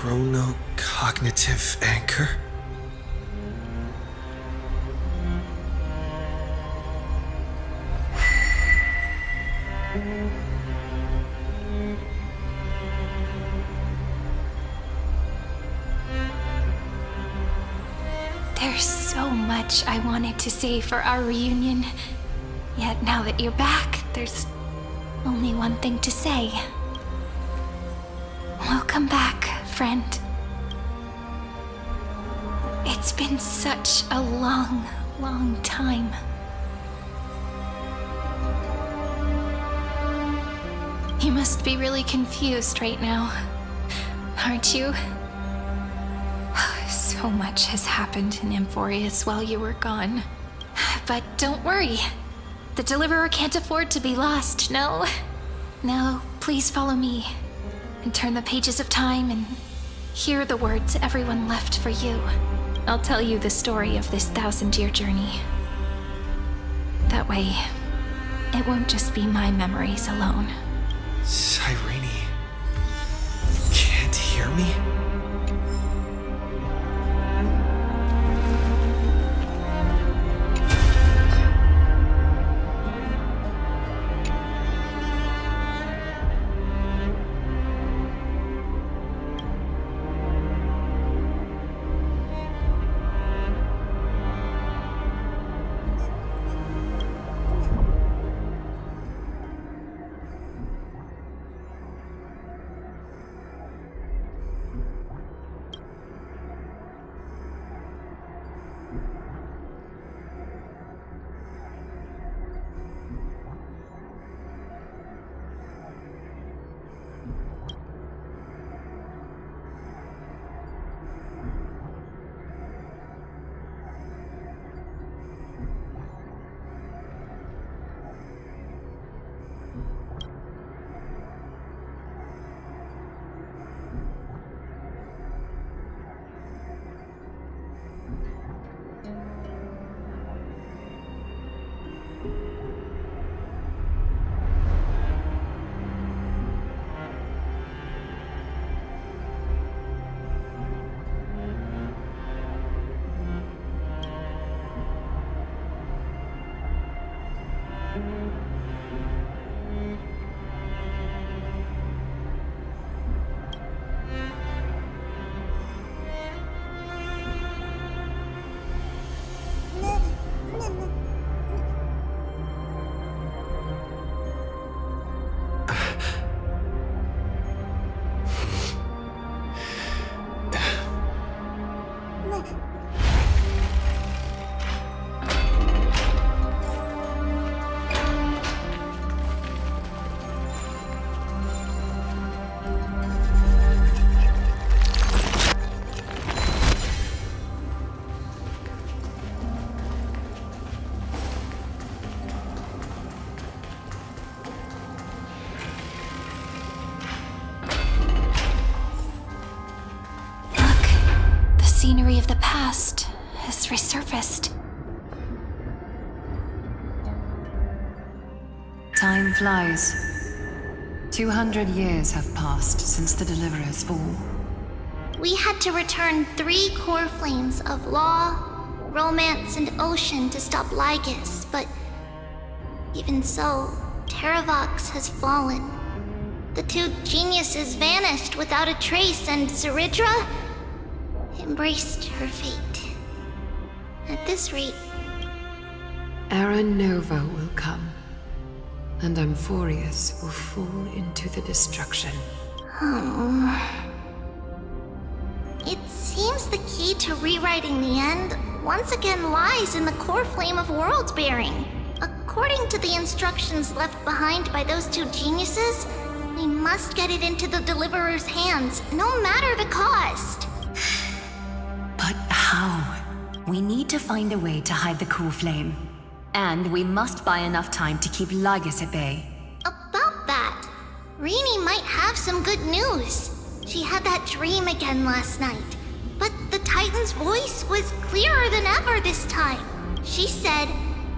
Chronocognitive anchor? There's so much I wanted to say for our reunion. Yet now that you're back, there's only one thing to say. Welcome back, friend. It's been such a long, long time. You must be really confused right now, aren't you? So much has happened in Emphorius while you were gone. But don't worry. The Deliverer can't afford to be lost, no? Now, please follow me and turn the pages of time and hear the words everyone left for you. I'll tell you the story of this 1000-year journey. That way, it won't just be my memories alone. Cyrene, you can't hear me? Scenery of the past has resurfaced. Time flies. 200 years have passed since the Deliverer's fall. We had to return 3 core flames of Law, Romance, and Ocean to stop Lygus, but even so, Terravox has fallen. The 2 geniuses vanished without a trace, and Zeridra embraced her fate. At this rate, Era Nova will come, and Emphorius will fall into the destruction. It seems the key to rewriting the end once again lies in the core flame of world-bearing. According to the instructions left behind by those 2 geniuses, we must get it into the Deliverer's hands, no matter the cost. But how? We need to find a way to hide the cool flame. And we must buy enough time to keep Lygus at bay. About that, Rini might have some good news. She had that dream again last night. But the Titan's voice was clearer than ever this time. She said,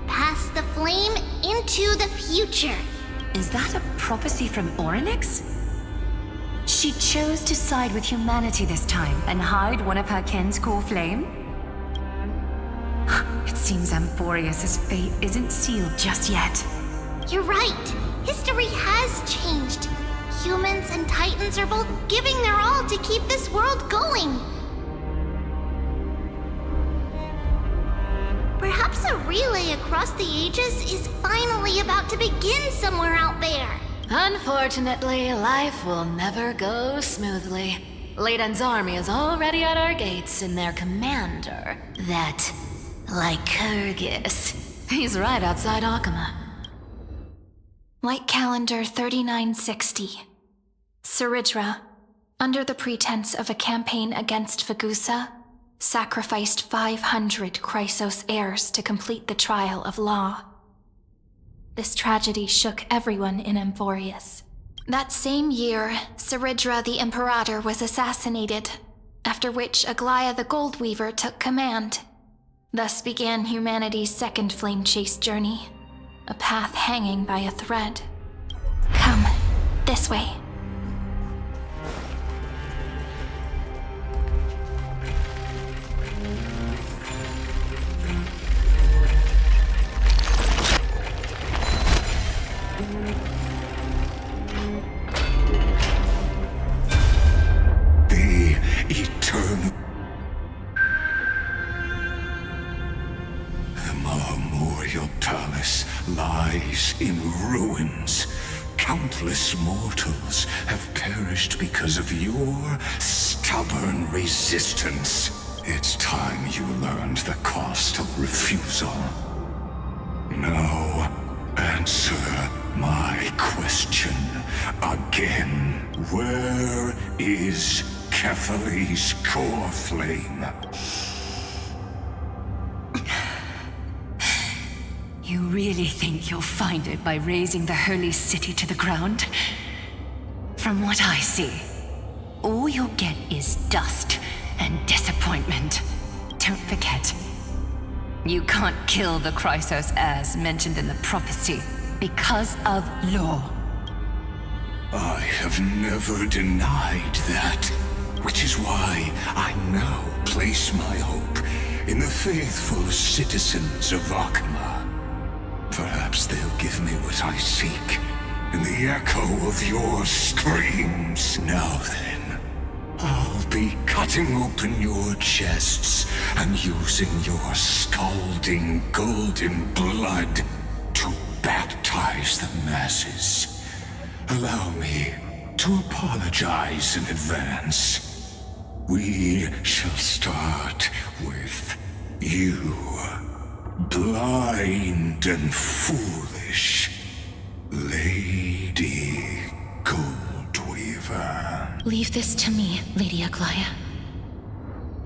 "Pass the flame into the future." Is that a prophecy from Orynyx? She She chose to side with humanity this time and hide one of her kin's core flame? It seems Amphorius's fate isn't sealed just yet. You're right. History has changed. Humans and Titans are both giving their all to keep this world going. Perhaps a relay across the ages is finally about to begin somewhere out there. Unfortunately, life will never go smoothly. Leiden's army is already at our gates, and their commander, that Lycurgus, he's right outside Akama. Light calendar 3960. Saridra, under the pretense of a campaign against Vagusa, sacrificed 500 Chrysos heirs to complete the trial of law. This tragedy shook everyone in Amphorius. That same year, Saridra the Imperator was assassinated, after which Aglaya the Goldweaver took command. Thus began humanity's second flame chase journey, a path hanging by a thread. Come, this way. The eternal... The Memorial Palace lies in ruins. Countless mortals have perished because of your stubborn resistance. It's time you learned the cost of refusal. Now, answer my question again. Where is Kephali's core flame? You really think you'll find it by razing the holy city to the ground? From what I see, all you'll get is dust and disappointment. Don't forget, you can't kill the Chrysos as mentioned in the prophecy because of law. I have never denied that, which is why I now place my hope in the faithful citizens of Akama. Perhaps they'll give me what I seek in the echo of your screams. Now then, I'll be cutting open your chests and using your scalding golden blood to baptize the masses. Allow me to apologize in advance. We shall start with you. Blind and foolish, Lady Goldweaver. Leave this to me, Lady Aglaya.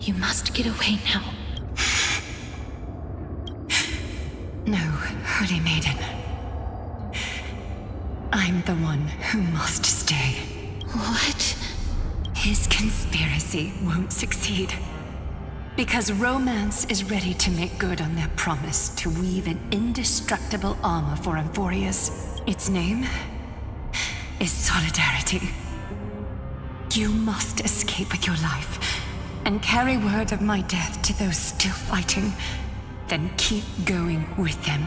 You must get away now. No, Holy Maiden. I'm the one who must stay. What? His conspiracy won't succeed. Because Romance is ready to make good on their promise to weave an indestructible armor for Amphorius. Its name is Solidarity. You must escape with your life and carry word of my death to those still fighting. Then keep going with them,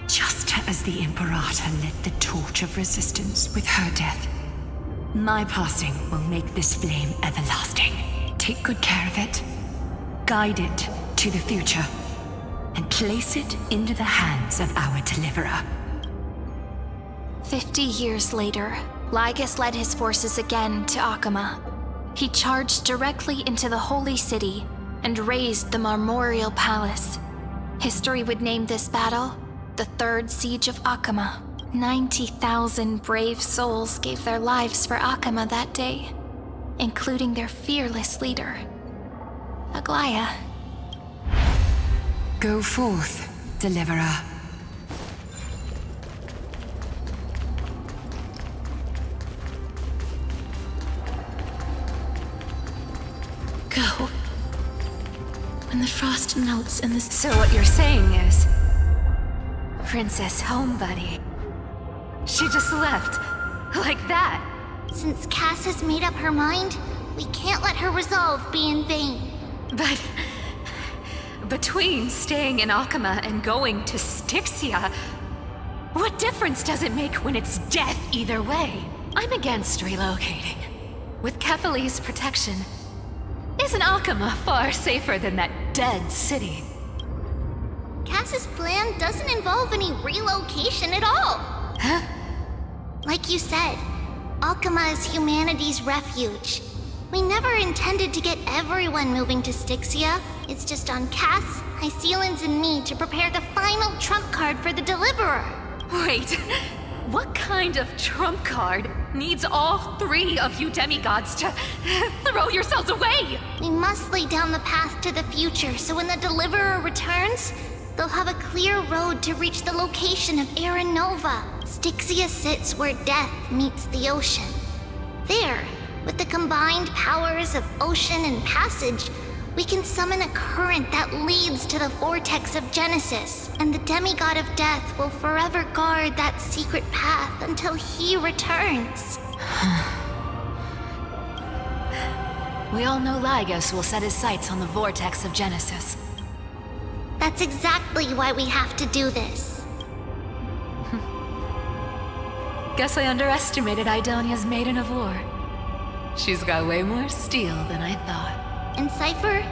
just as the Imperator lit the torch of resistance with her death. My passing will make this flame everlasting. Take good care of it. Guide it to the future, and place it into the hands of our deliverer. 50 years later, Lygus led his forces again to Akama. He charged directly into the Holy City and razed the Memorial Palace. History would name this battle the Third Siege of Akama. 90,000 brave souls gave their lives for Akama that day, including their fearless leader, Aglaya. Go forth, deliverer. Go. When the frost melts and the... So what you're saying is... Princess Homebuddy. She just left. Like that. Since Cass has made up her mind, we can't let her resolve be in vain. But between staying in Akama and going to Styxia, what difference does it make when it's death either way? I'm against relocating. With Kefali's protection, isn't Akama far safer than that dead city? Cass's plan doesn't involve any relocation at all. Huh? Like you said, Akama is humanity's refuge. We never intended to get everyone moving to Styxia. It's just on Cass, Hycealans, and me to prepare the final trump card for the Deliverer. Wait, what kind of trump card needs all three of you demigods to throw yourselves away? We must lay down the path to the future so when the Deliverer returns, they'll have a clear road to reach the location of Era Nova. Styxia sits where death meets the ocean. There, with the combined powers of ocean and passage, we can summon a current that leads to the vortex of Genesis, and the demigod of death will forever guard that secret path until he returns. We all know Lygus will set his sights on the vortex of Genesis. That's exactly why we have to do this. Guess I underestimated Idonia's Maiden of War. She's got way more steel than I thought. And Cypher,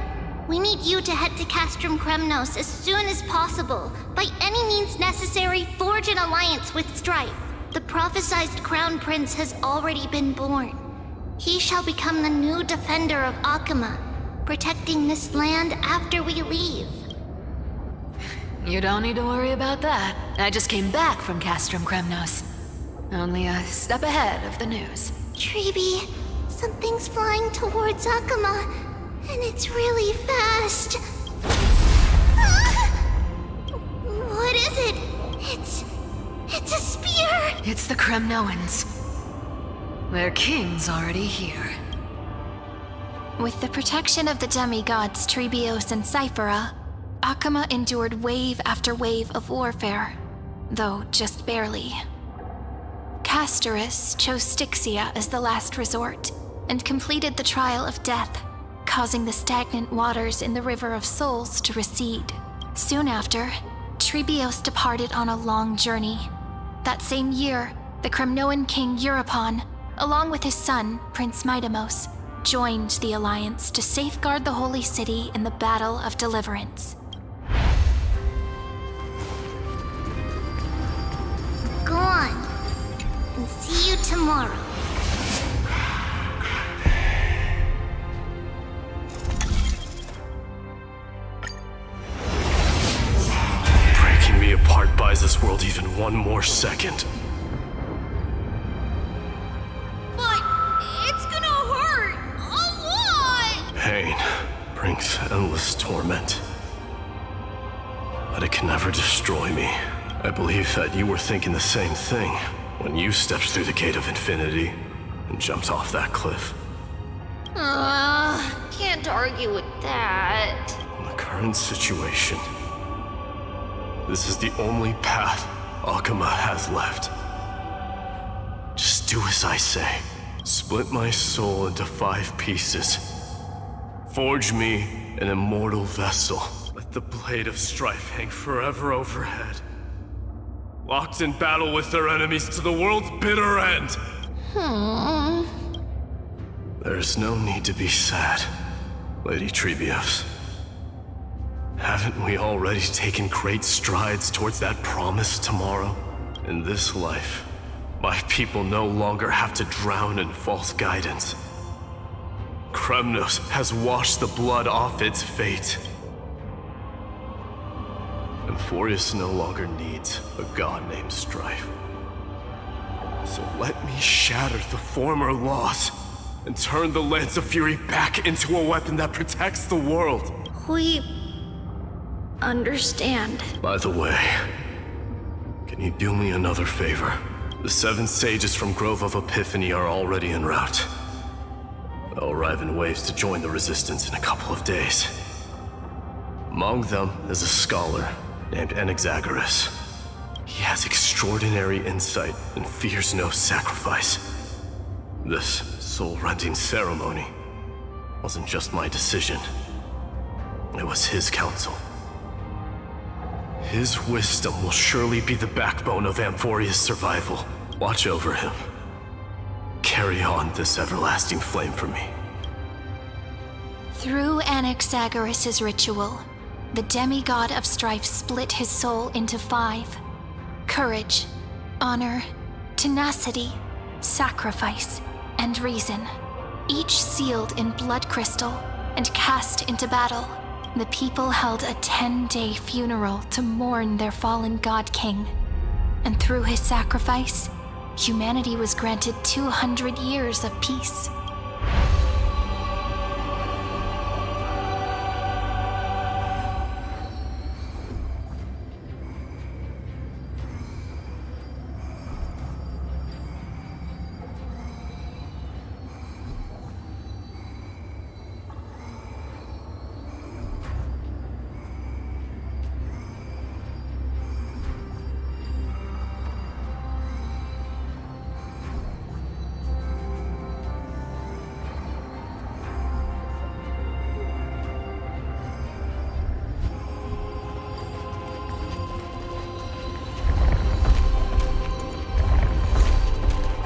we need you to head to Castrum Kremnos as soon as possible. By any means necessary, forge an alliance with Strife. The prophesized Crown Prince has already been born. He shall become the new defender of Akama, protecting this land after we leave. You don't need to worry about that. I just came back from Castrum Kremnos. Only a step ahead of the news. Treeby, something's flying towards Akama, and it's really fast. What is it? It's a spear! It's the Kremnoans. Their king's already here. With the protection of the demigods Trebios and Cyphera, Akama endured wave after wave of warfare, though just barely. Castorus chose Styxia as the last resort, and completed the trial of death, causing the stagnant waters in the River of Souls to recede. Soon after, Trebios departed on a long journey. That same year, the Kremnoan king Euripon, along with his son, Prince Midamos, joined the alliance to safeguard the holy city in the Battle of Deliverance. Go on, and see you tomorrow. Breaking me apart buys this world even one more second. But it's gonna hurt a lot! Pain brings endless torment, but it can never destroy me. I believe that you were thinking the same thing when you stepped through the gate of infinity and jumped off that cliff. Can't argue with that. In the current situation, this is the only path Akama has left. Just do as I say. Split my soul into 5 pieces. Forge me an immortal vessel. Let the blade of strife hang forever overhead. Locked in battle with their enemies to the world's bitter end. There's no need to be sad, Lady Trebios. Haven't we already taken great strides towards that promised tomorrow? In this life, my people no longer have to drown in false guidance. Kremnos has washed the blood off its fate. Emphorius no longer needs a god named Strife. So let me shatter the former laws and turn the Lance of Fury back into a weapon that protects the world. We understand. By the way, can you do me another favor? The 7 sages from Grove of Epiphany are already en route. They'll arrive in waves to join the Resistance in a couple of days. Among them is a scholar named Anaxagoras. He has extraordinary insight and fears no sacrifice. This soul-rending ceremony wasn't just my decision. It was his counsel. His wisdom will surely be the backbone of Amphoria's survival. Watch over him. Carry on this everlasting flame for me. Through Anaxagoras' ritual, the demigod of strife split his soul into 5. Courage, honor, tenacity, sacrifice, and reason. Each sealed in blood crystal and cast into battle. The people held a 10-day funeral to mourn their fallen god king. And through his sacrifice, humanity was granted 200 years of peace.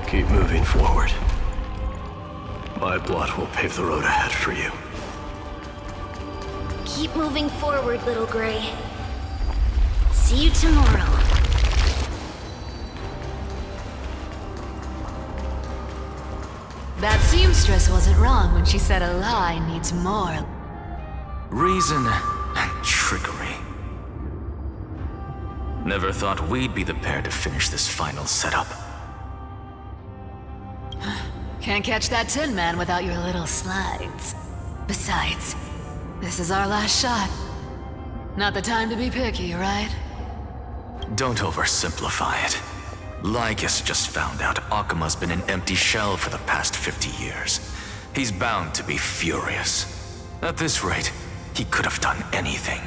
Keep moving forward. My blood will pave the road ahead for you. Keep moving forward, little Gray. See you tomorrow. That seamstress wasn't wrong when she said a lie needs more. Reason and trickery. Never thought we'd be the pair to finish this final setup. Can't catch that Tin Man without your little slides. Besides, this is our last shot. Not the time to be picky, right? Don't oversimplify it. Lycus just found out Akima's been an empty shell for the past 50 years. He's bound to be furious. At this rate, he could have done anything.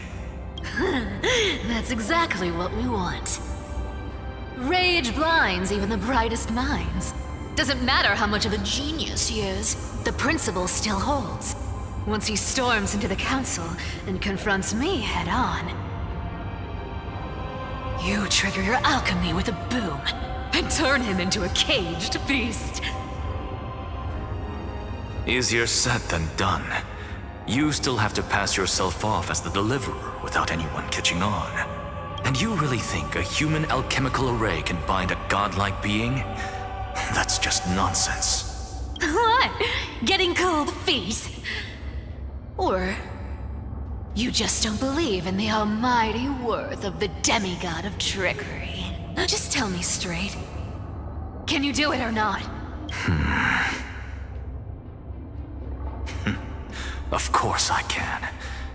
That's exactly what we want. Rage blinds even the brightest minds. Doesn't matter how much of a genius he is, the principle still holds. Once he storms into the council and confronts me head on, you trigger your alchemy with a boom and turn him into a caged beast. Easier said than done. You still have to pass yourself off as the deliverer without anyone catching on. And you really think a human alchemical array can bind a godlike being? That's just nonsense. What? Getting cold feet? Or you just don't believe in the almighty worth of the demigod of trickery? Just tell me straight. Can you do it or not? Of course I can.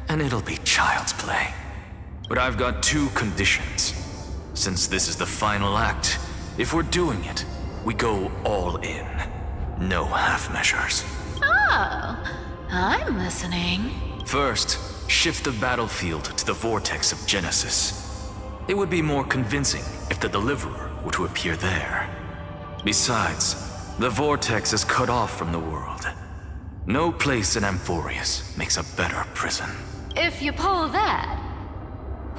And it'll be child's play. But I've got 2 conditions. Since this is the final act, if we're doing it, we go all in. No half measures. Oh, I'm listening. First, shift the battlefield to the vortex of Genesis. It would be more convincing if the deliverer were to appear there. Besides, the vortex is cut off from the world. No place in Amphorius makes a better prison. If you pull that,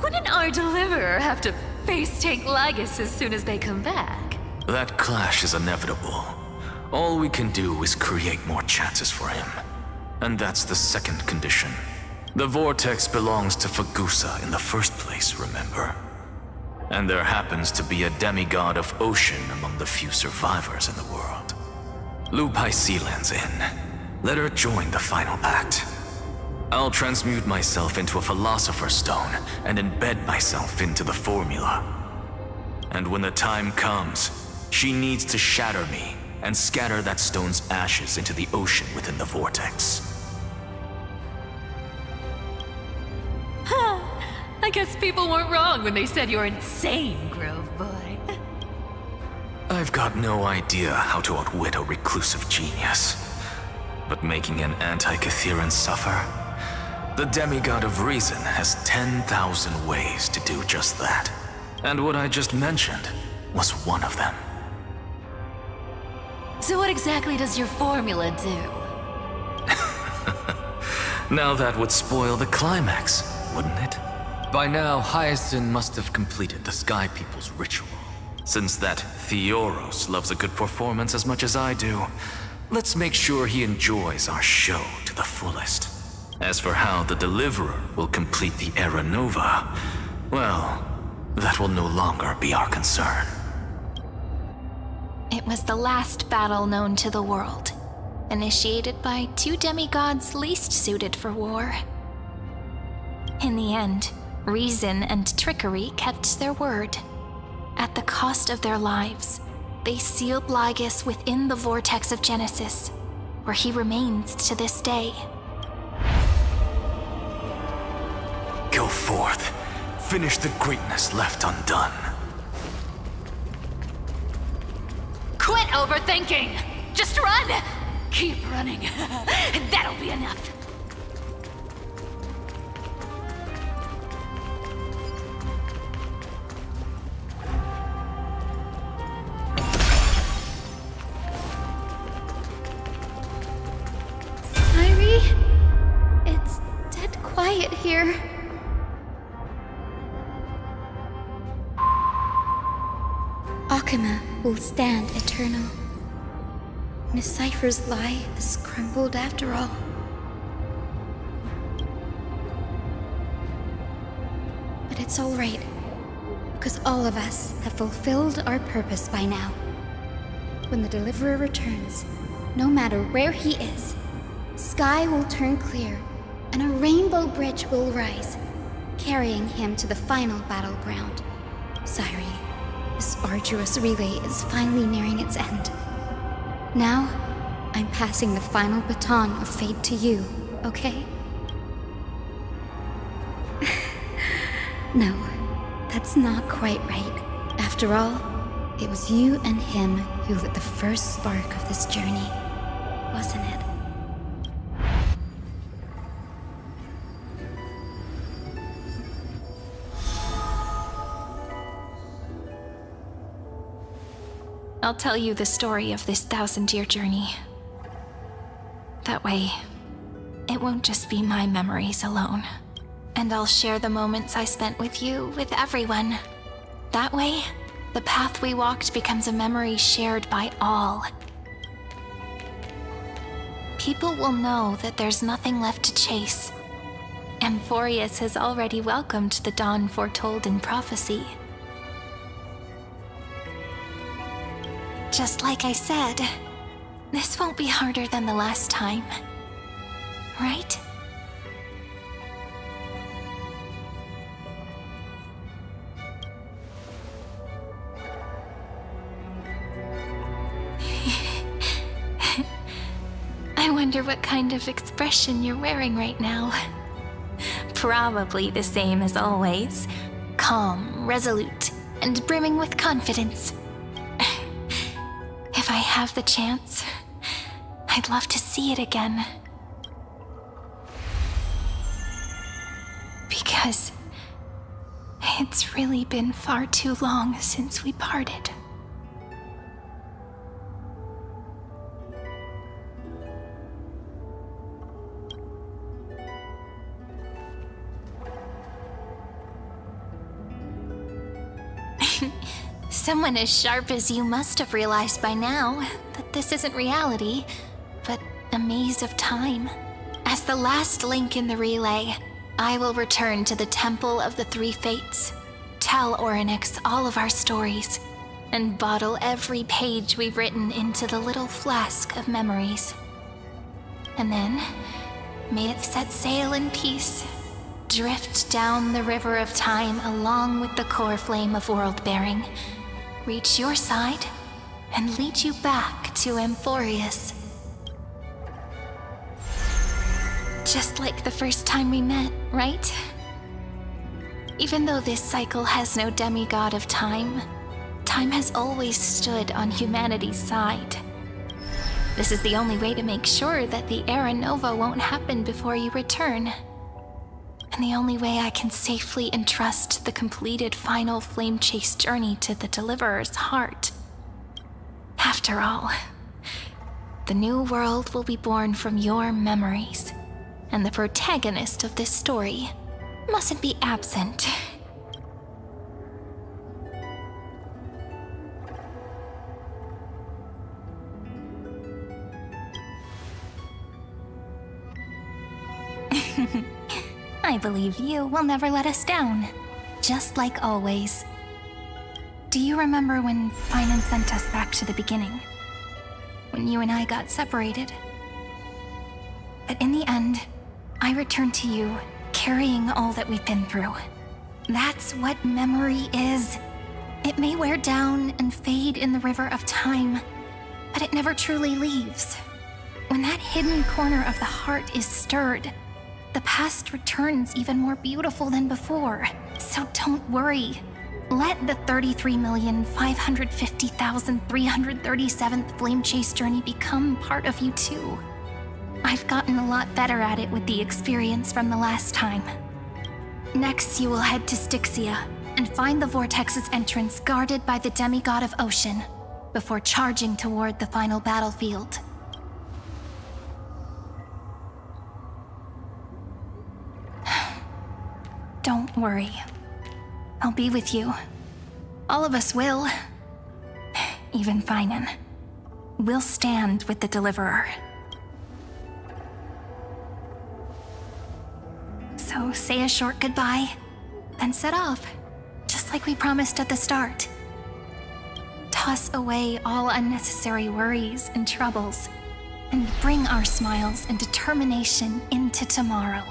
wouldn't our deliverer have to face tank Lygus as soon as they come back? That clash is inevitable. All we can do is create more chances for him. And that's the second condition. The vortex belongs to Fagusa in the first place, remember? And there happens to be a demigod of ocean among the few survivors in the world. Lupai Sealand's in. Let her join the final act. I'll transmute myself into a philosopher's stone and embed myself into the formula. And when the time comes, she needs to shatter me and scatter that stone's ashes into the ocean within the vortex. I guess people weren't wrong when they said you're insane, Grove Boy. I've got no idea how to outwit a reclusive genius. But making an anti-Cathiran suffer? The demigod of reason has 10,000 ways to do just that. And what I just mentioned was one of them. So what exactly does your formula do? Now that would spoil the climax, wouldn't it? By now, Hyacinth must have completed the Sky People's ritual. Since that Theoros loves a good performance as much as I do, let's make sure he enjoys our show to the fullest. As for how the Deliverer will complete the Era Nova, well, that will no longer be our concern. It was the last battle known to the world, initiated by two demigods least suited for war. In the end, reason and trickery kept their word. At the cost of their lives, they sealed Lygus within the vortex of Genesis, where he remains to this day. Go forth. Finish the greatness left undone. Quit overthinking! Just run! Keep running. That'll be enough. Irie, it's dead quiet here. Akama will stand eternal. Miss Cypher's lie has crumbled after all. But it's all right, because all of us have fulfilled our purpose by now. When the Deliverer returns, no matter where he is, sky will turn clear, and a rainbow bridge will rise, carrying him to the final battleground. Sairi, this arduous relay is finally nearing its end. Now, I'm passing the final baton of fate to you, okay? No, that's not quite right. After all, it was you and him who lit the first spark of this journey, wasn't it? I'll tell you the story of this 1,000-year journey. That way, it won't just be my memories alone. And I'll share the moments I spent with you with everyone. That way, the path we walked becomes a memory shared by all. People will know that there's nothing left to chase. Amphorius has already welcomed the dawn foretold in prophecy. Just like I said, this won't be harder than the last time, right? I wonder what kind of expression you're wearing right now. Probably the same as always. Calm, resolute, and brimming with confidence. If I have the chance, I'd love to see it again. Because it's really been far too long since we parted. Someone as sharp as you must have realized by now that this isn't reality, but a maze of time. As the last link in the relay, I will return to the Temple of the Three Fates, tell Orynyx all of our stories, and bottle every page we've written into the little flask of memories. And then, may it set sail in peace, drift down the river of time along with the core flame of world-bearing, reach your side, and lead you back to Amphorius. Just like the first time we met, right? Even though this cycle has no demigod of time, time has always stood on humanity's side. This is the only way to make sure that the Era Nova won't happen before you return. And the only way I can safely entrust the completed final flame chase journey to the Deliverer's heart. After all, The new world will be born from your memories, and the protagonist of this story mustn't be absent. I believe you will never let us down, just like always. Do you remember when Finan sent us back to the beginning? When you and I got separated? But in the end, I returned to you, carrying all that we've been through. That's what memory is. It may wear down and fade in the river of time, but it never truly leaves. When that hidden corner of the heart is stirred, the past returns even more beautiful than before. So don't worry. Let the 33,550,337th Flame Chase journey become part of you too. I've gotten a lot better at it with the experience from the last time. Next, you will head to Styxia and find the Vortex's entrance guarded by the demigod of Ocean before charging toward the final battlefield. Don't worry. I'll be with you. All of us will. Even Finan. We'll stand with the Deliverer. So say a short goodbye, then set off, just like we promised at the start. Toss away all unnecessary worries and troubles, and bring our smiles and determination into tomorrow.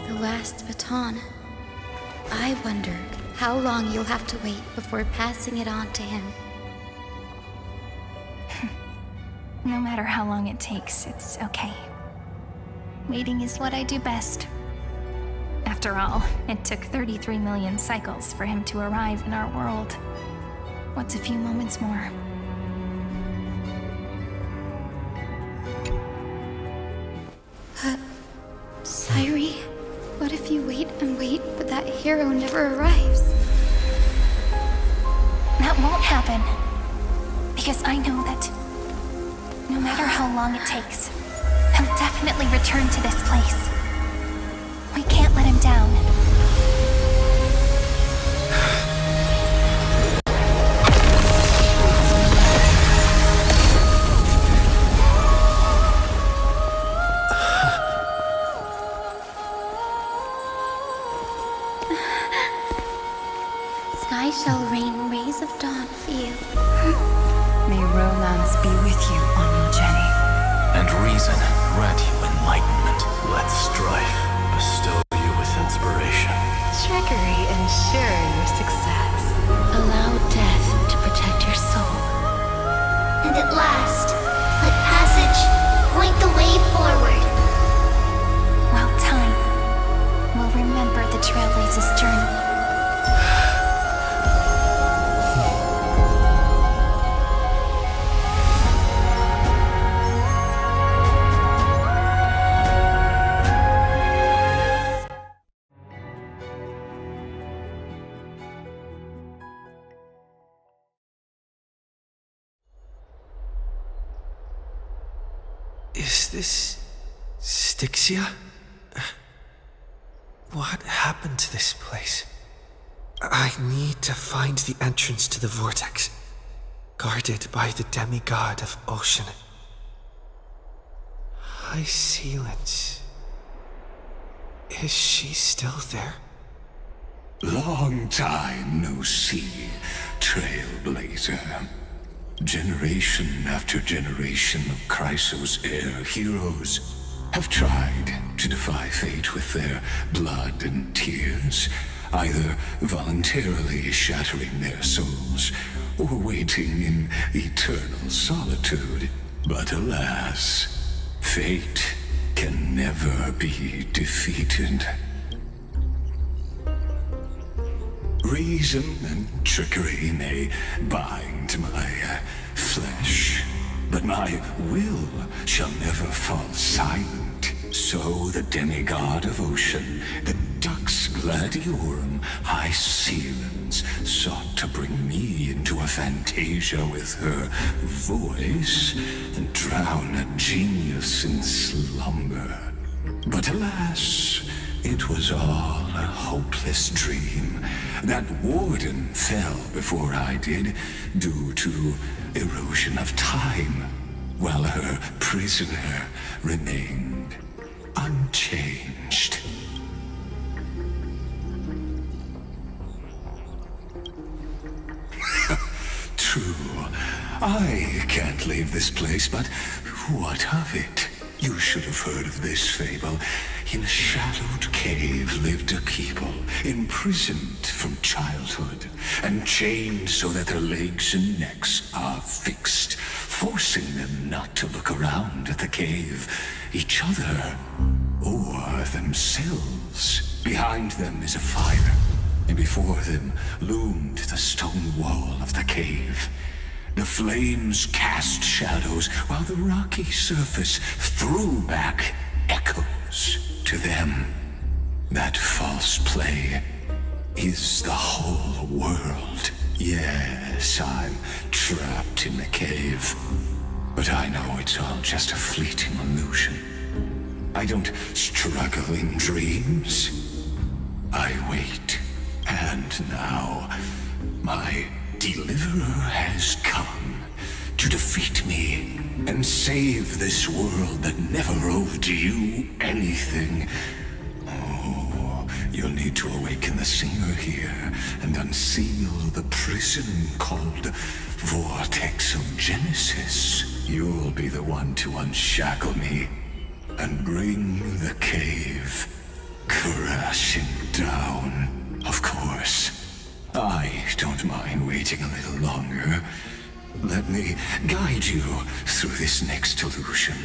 The last baton. I wonder how long you'll have to wait before passing it on to him. No matter how long it takes, it's okay. Waiting is what I do best. After all, it took 33 million cycles for him to arrive in our world. What's a few moments more? Sairi, what if you wait and wait, but that hero never arrives? That won't happen. Because I know that no matter how long it takes, he'll definitely return to this place. We can't let him down. Sky shall rain rays of dawn for you. May romance be with you on your journey. And reason grant you enlightenment. Let strife bestow you with inspiration. Trickery ensure your success. Allow death to protect your soul. And at last, let passage point the way forward. Well, time will remember the Trailblazer's journey. Is this Styxia? What happened to this place? I need to find the entrance to the vortex, guarded by the demigod of Ocean. High Sealance. Is she still there? Long time no see, Trailblazer. Generation after generation of Chrysos heir heroes have tried to defy fate with their blood and tears, either voluntarily shattering their souls or waiting in eternal solitude. But alas, fate can never be defeated. Reason and trickery may bind my flesh, but my will shall never fall silent. So the demigod of ocean, the Dux Gladiorum High Sealens, sought to bring me into a fantasia with her voice and drown a genius in slumber. But alas, it was all a hopeless dream. That warden fell before I did, due to erosion of time, while her prisoner remained unchanged. True, I can't leave this place, but what of it? You should have heard of this fable. In a shadowed cave lived a people, imprisoned from childhood, and chained so that their legs and necks are fixed, forcing them not to look around at the cave, each other, or themselves. Behind them is a fire, and before them loomed the stone wall of the cave. The flames cast shadows, while the rocky surface threw back echoes to them. That false play is the whole world. Yes, I'm trapped in the cave, but I know it's all just a fleeting illusion. I don't struggle in dreams. I wait, and now my deliverer has come to defeat me and save this world that never owed you anything. Oh, you'll need to awaken the singer here and unseal the prison called Vortex of Genesis. You'll be the one to unshackle me and bring the cave crashing down. Of course, I don't mind waiting a little longer. Let me guide you through this next illusion.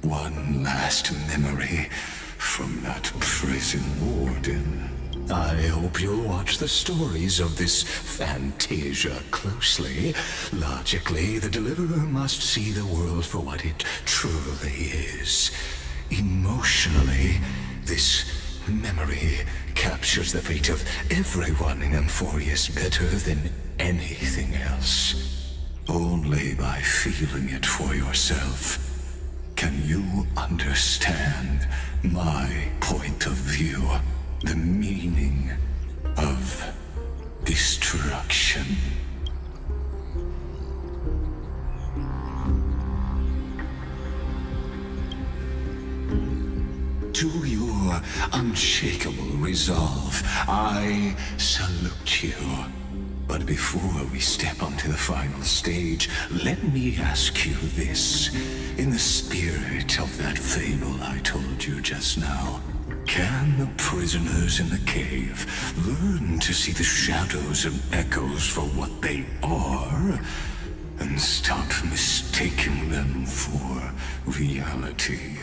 One last memory from that prison warden. I hope you'll watch the stories of this fantasia closely. Logically, the deliverer must see the world for what it truly is. Emotionally, this memory captures the fate of everyone in Emphorius better than anything else. Only by feeling it for yourself can you understand my point of view, the meaning of destruction. To your unshakable resolve, I salute you. But before we step onto the final stage, let me ask you this. In the spirit of that fable I told you just now, can the prisoners in the cave learn to see the shadows and echoes for what they are, and stop mistaking them for reality?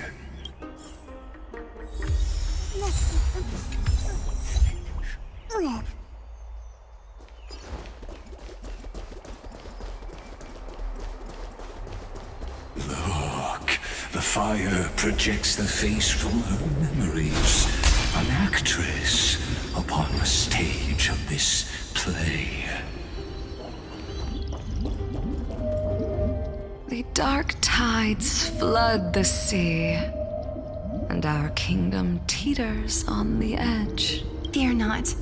Look, the fire projects the face from her memories. An actress upon the stage of this play. The dark tides flood the sea, and our kingdom teeters on the edge. Fear not.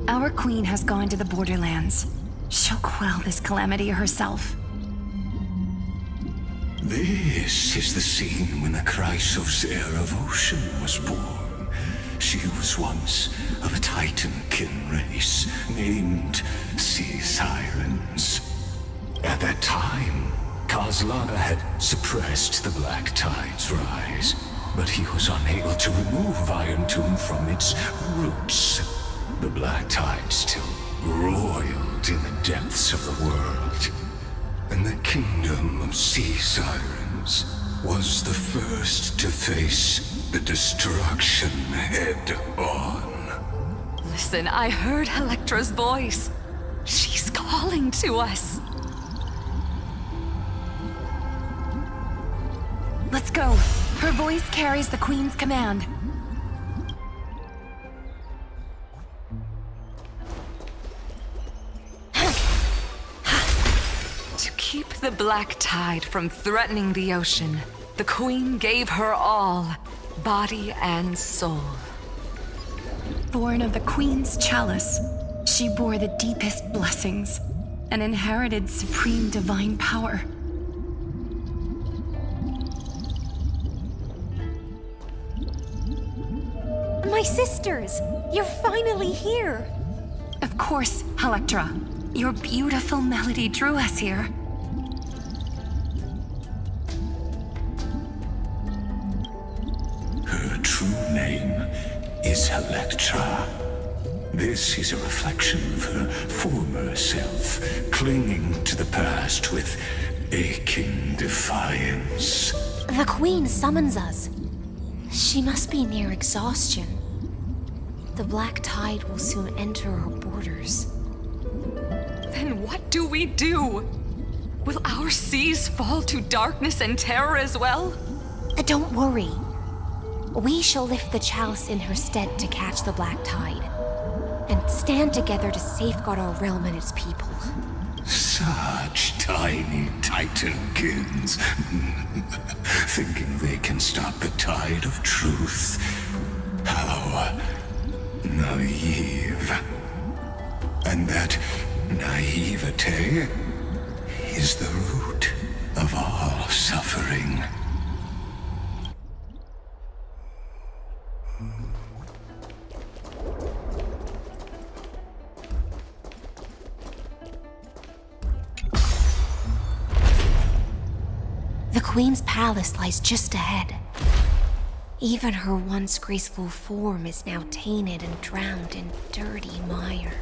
Our queen has gone to the borderlands. She'll quell this calamity herself. This is the scene when the Chrysos heir of ocean was born. She was once of a Titankin race named Sea Sirens. At that time, Kozlana had suppressed the Black Tide's rise, but he was unable to remove Iron Tomb from its roots. The Black Tide still roiled in the depths of the world, and the kingdom of Sea Sirens was the first to face the destruction head-on. Listen, I heard Electra's voice. She's calling to us. Let's go. Her voice carries the Queen's command. To keep the Black Tide from threatening the ocean, the Queen gave her all, body and soul. Born of the Queen's chalice, she bore the deepest blessings and inherited supreme divine power. My sisters! You're finally here! Of course, Electra. Your beautiful melody drew us here. Her true name is Electra. This is a reflection of her former self, clinging to the past with aching defiance. The Queen summons us. She must be near exhaustion. The Black Tide will soon enter our borders. Then what do we do? Will our seas fall to darkness and terror as well? Don't worry. We shall lift the chalice in her stead to catch the Black Tide, and stand together to safeguard our realm and its people. Such tiny titankins, thinking they can stop the tide of truth. How naive. And that naivete is the root of all suffering. The Queen's palace lies just ahead. Even her once graceful form is now tainted and drowned in dirty mire.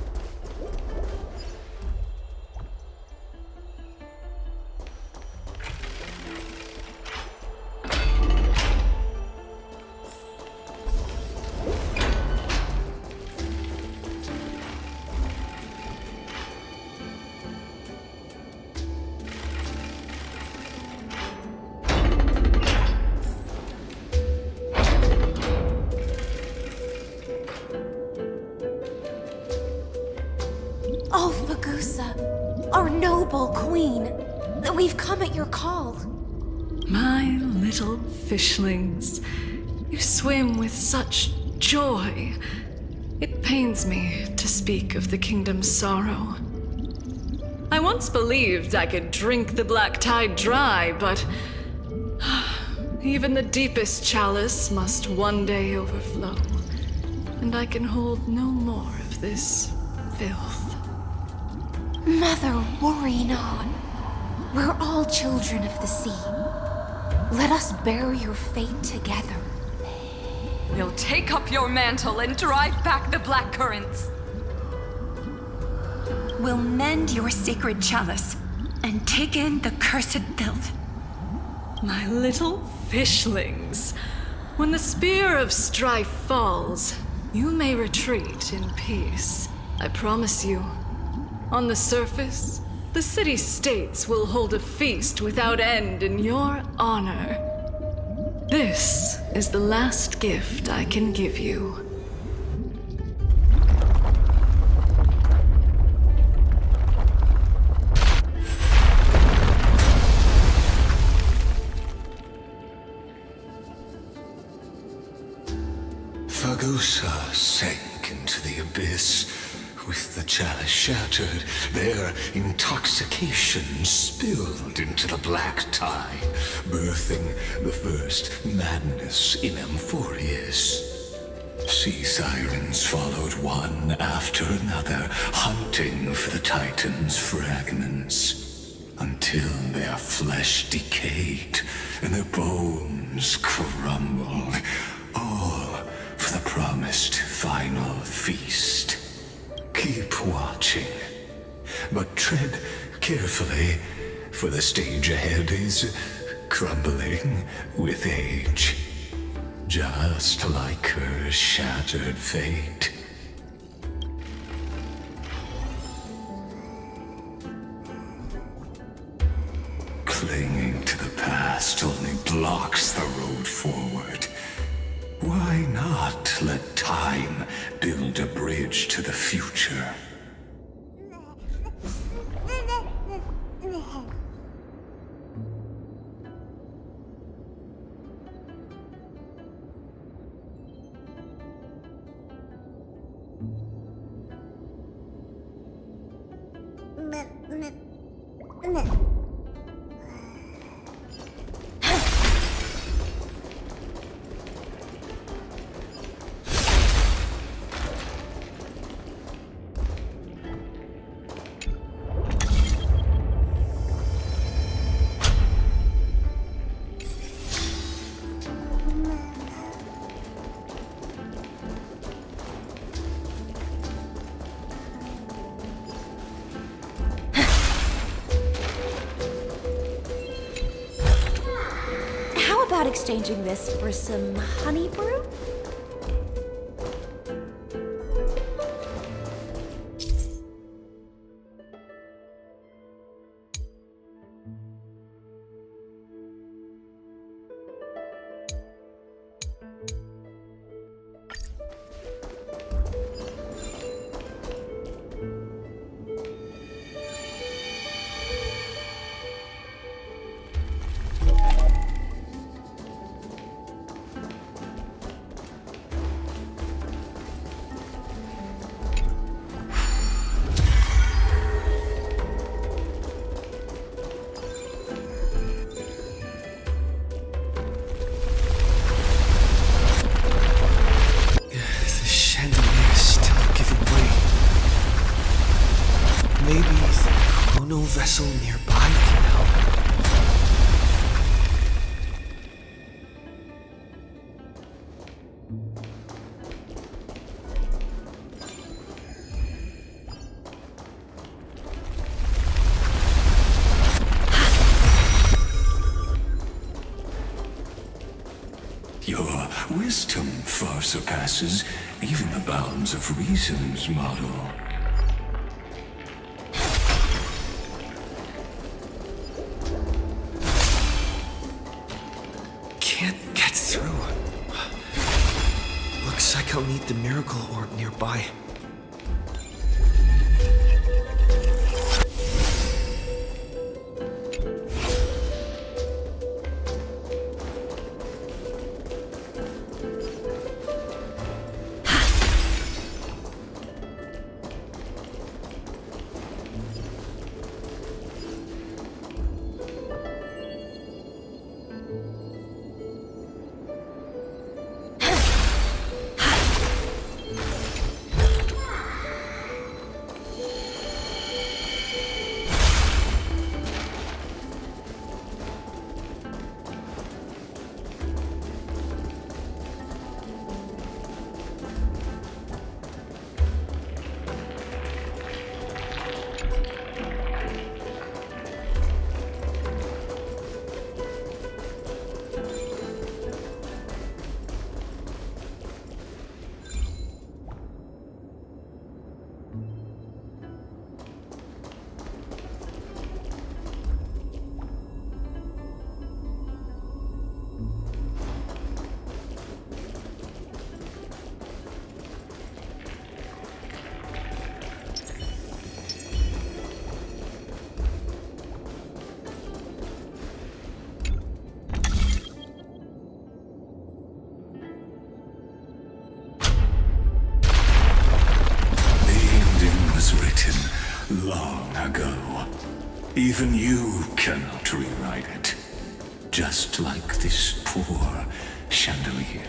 Oh, Fagusa, our noble queen. We've come at your call. My little fishlings, you swim with such joy. It pains me to speak of the kingdom's sorrow. I once believed I could drink the Black Tide dry, but even the deepest chalice must one day overflow, and I can hold no more of this filth. Mother, worry not. We're all children of the sea. Let us bear your fate together. We'll take up your mantle and drive back the black currents. We'll mend your sacred chalice and take in the cursed filth. My little fishlings, when the spear of strife falls, you may retreat in peace. I promise you. On the surface, the city-states will hold a feast without end in your honor. This is the last gift I can give you. Fagusa sank into the abyss. With the chalice shattered, their intoxication spilled into the black tide, birthing the first madness in Amphorius. Sea sirens followed one after another, hunting for the Titan's fragments, until their flesh decayed and their bones crumbled, all for the promised final feast. Keep watching, but tread carefully, for the stage ahead is crumbling with age, just like her shattered fate. Clinging to the past. past only blocks the road forward. Why not let time build a bridge to the future? How about exchanging this for some honey brew? The chandelier is still giving way. Maybe the chrono vessel nearby can help. Your wisdom far surpasses even the bounds of reason's model. Can't get through. Looks like I'll need the miracle orb nearby. Long ago. Even you cannot rewrite it. Just like this poor chandelier.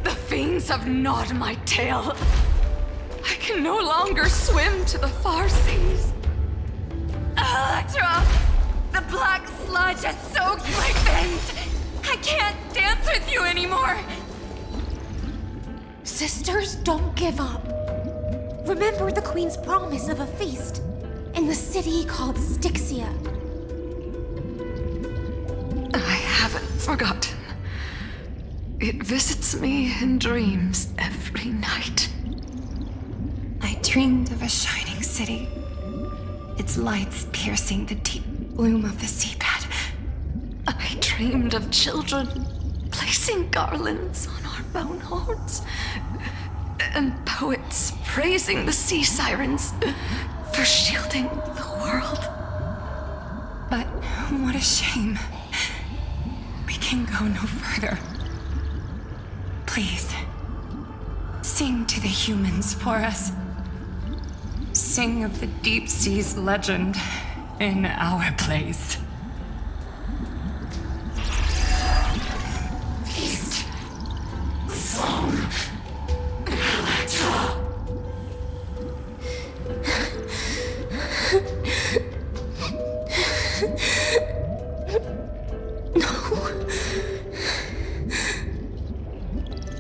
The fiends have gnawed my tail. I can no longer swim to the far seas. Electra! The black sludge has soaked my fins! I can't dance with you anymore! Sisters, don't give up. Remember the Queen's promise of a feast in the city called Styxia. I haven't forgotten. It visits me in dreams every night. I dreamed of a shining city, its lights piercing the deep gloom of the seabed. I dreamed of children placing garlands on our bone horns, and poets praising the sea sirens for shielding the world. But what a shame. We can go no further. Please, sing to the humans for us. Sing of the deep sea's legend in our place. Feast from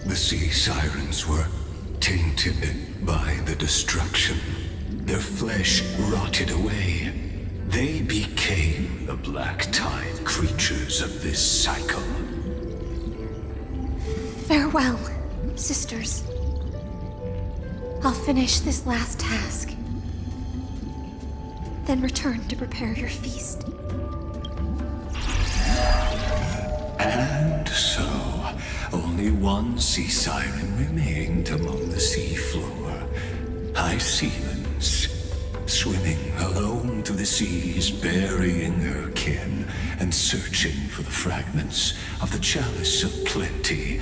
The sea sirens were tainted by the destruction. Their flesh rotted away. They became the black tide creatures of this cycle. Farewell, sisters. I'll finish this last task, then return to prepare your feast. And so, only one sea siren remained among the seafloor. High Sealands, swimming alone through the seas, burying her kin, and searching for the fragments of the chalice of plenty.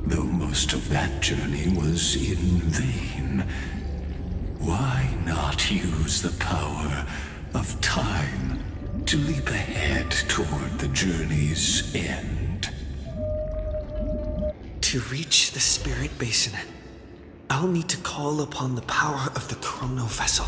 Though most of that journey was in vain, why not use the power of time to leap ahead toward the journey's end? To reach the spirit basin, I'll need to call upon the power of the chrono vessel.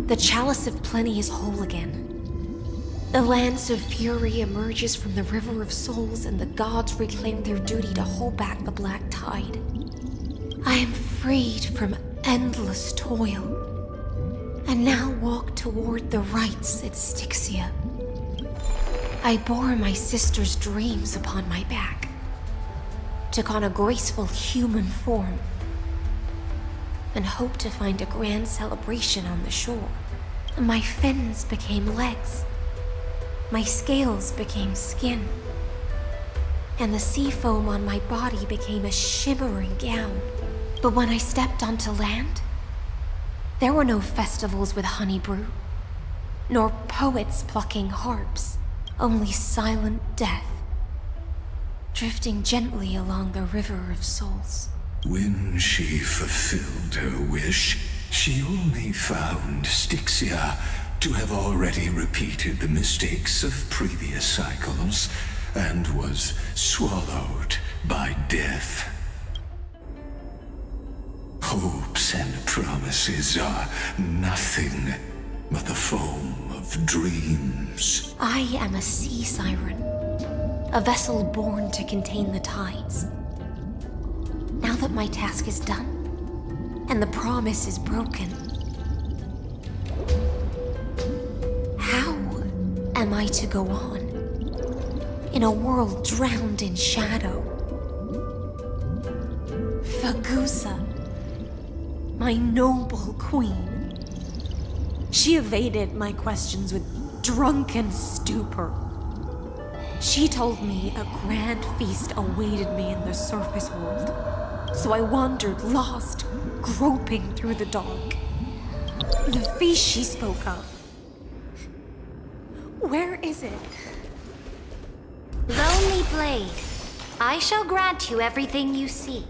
The chalice of plenty is whole again. The lance of fury emerges from the river of souls, and the gods reclaim their duty to hold back the black tide. I am freed from endless toil, and now walk toward the rites at Styxia. I bore my sister's dreams upon my back, took on a graceful human form, and hoped to find a grand celebration on the shore. My fins became legs, my scales became skin, and the sea foam on my body became a shimmering gown. But when I stepped onto land, there were no festivals with honey brew, nor poets plucking harps, only silent death, drifting gently along the river of souls. When she fulfilled her wish, she only found Styxia to have already repeated the mistakes of previous cycles and was swallowed by death. Hopes and promises are nothing but the foam of dreams. I am a sea siren, a vessel born to contain the tides. Now that my task is done, and the promise is broken, how am I to go on in a world drowned in shadow? Fagusa, my noble queen. She evaded my questions with drunken stupor. She told me a grand feast awaited me in the surface world. So I wandered lost, groping through the dark. The feast she spoke of Where is it? Lonely Blade, I shall grant you everything you seek.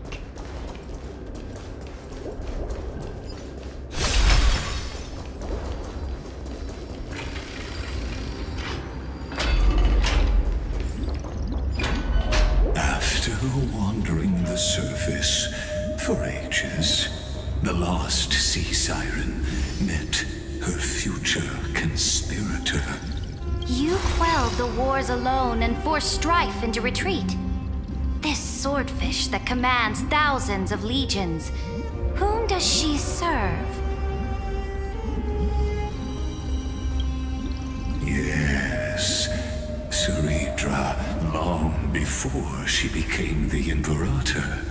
After wandering the surface for ages, the lost sea siren met her future conspirator. You quelled the wars alone and forced strife into retreat. This swordfish that commands thousands of legions, whom does she serve? Yes, Ceridra, long before she became the Imperator,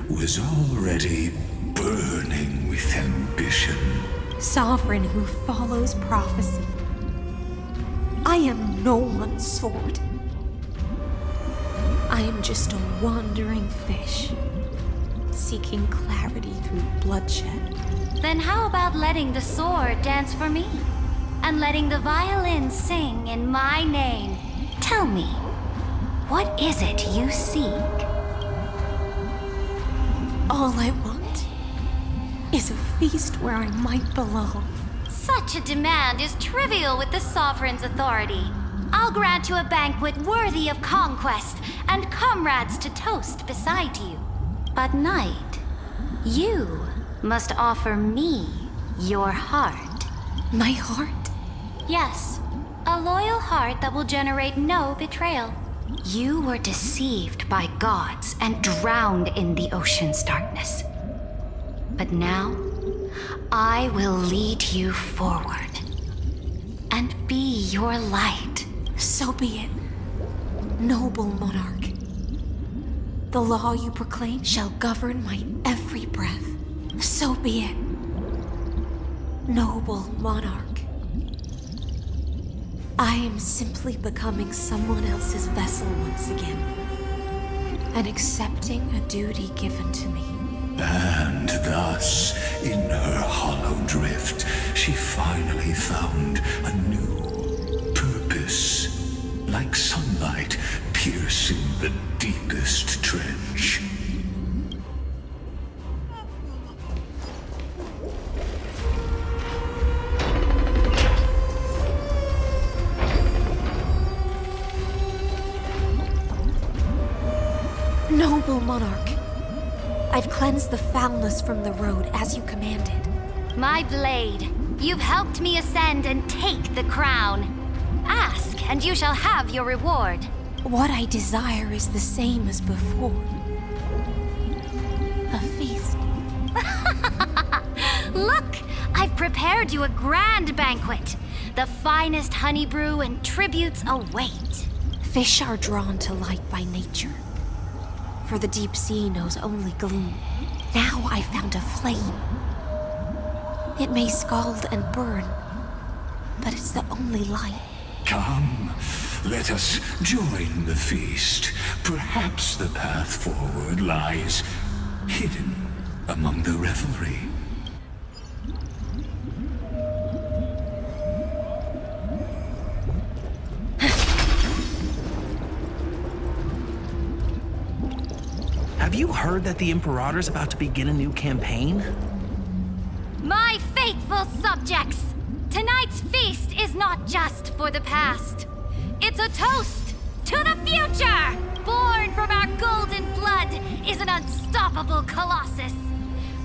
was already burning with ambition. Sovereign who follows prophecy. I am no one's sword. I am just a wandering fish, seeking clarity through bloodshed. Then how about letting the sword dance for me? And letting the violin sing in my name? Tell me, what is it you seek? All I want is a feast where I might belong. Such a demand is trivial with the Sovereign's authority. I'll grant you a banquet worthy of conquest and comrades to toast beside you. But Knight, you must offer me your heart. My heart? Yes, a loyal heart that will generate no betrayal. You were deceived by gods and drowned in the ocean's darkness. But now, I will lead you forward and be your light. So be it, noble monarch. The law you proclaim shall govern my every breath. So be it, noble monarch. I am simply becoming someone else's vessel once again, and accepting a duty given to me. And thus, in her hollow drift, she finally found a new purpose, like sunlight piercing the deepest trench. Noble monarch, I've cleansed the foulness from the road as you commanded. My blade, you've helped me ascend and take the crown. Ask, and you shall have your reward. What I desire is the same as before. A feast. Look, I've prepared you a grand banquet. The finest honey brew and tributes await. Fish are drawn to light by nature, for the deep sea knows only gloom. Now I found a flame. It may scald and burn, but it's the only light. Come, let us join the feast. Perhaps the path forward lies hidden among the revelry. Have you heard that the Imperator's about to begin a new campaign? My faithful subjects, tonight's feast is not just for the past. It's a toast to the future! Born from our golden blood is an unstoppable colossus.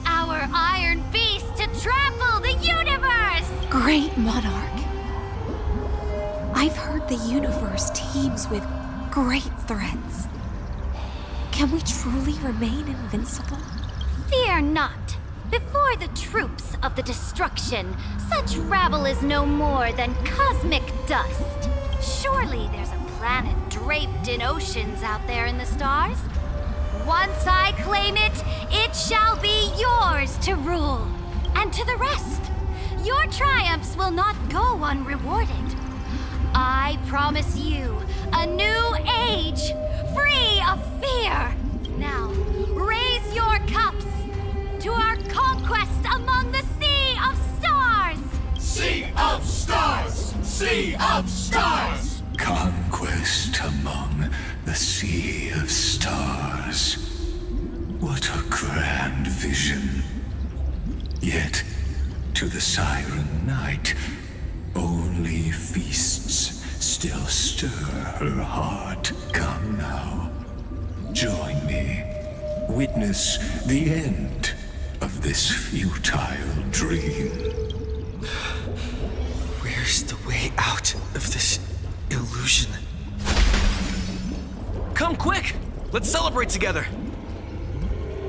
Our iron beast to trample the universe! Great monarch. I've heard the universe teems with great threats. Can we truly remain invincible? Fear not. Before the troops of the destruction, such rabble is no more than cosmic dust. Surely there's a planet draped in oceans out there in the stars. Once I claim it, it shall be yours to rule. And to the rest, your triumphs will not go unrewarded. I promise you a new age, free of fear. Now, raise your cups to our conquest among the Sea of Stars! Sea of Stars! sea of stars! Conquest among the sea of stars. What a grand vision. Yet, to the siren night, only feasts still stir her heart. Come now, join me. Witness the end of this futile dream. Where's the way out of this illusion? Come quick! Let's celebrate together!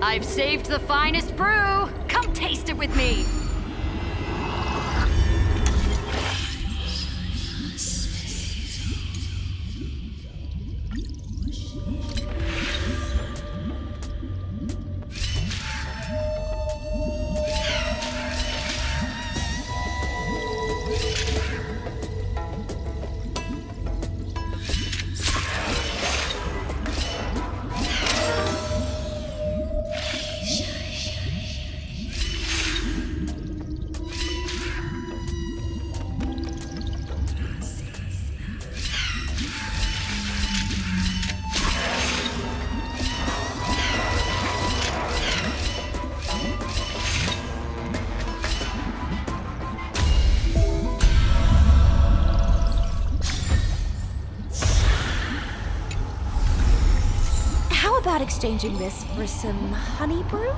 I've saved the finest brew! Come taste it with me! How about exchanging this for some honey brew?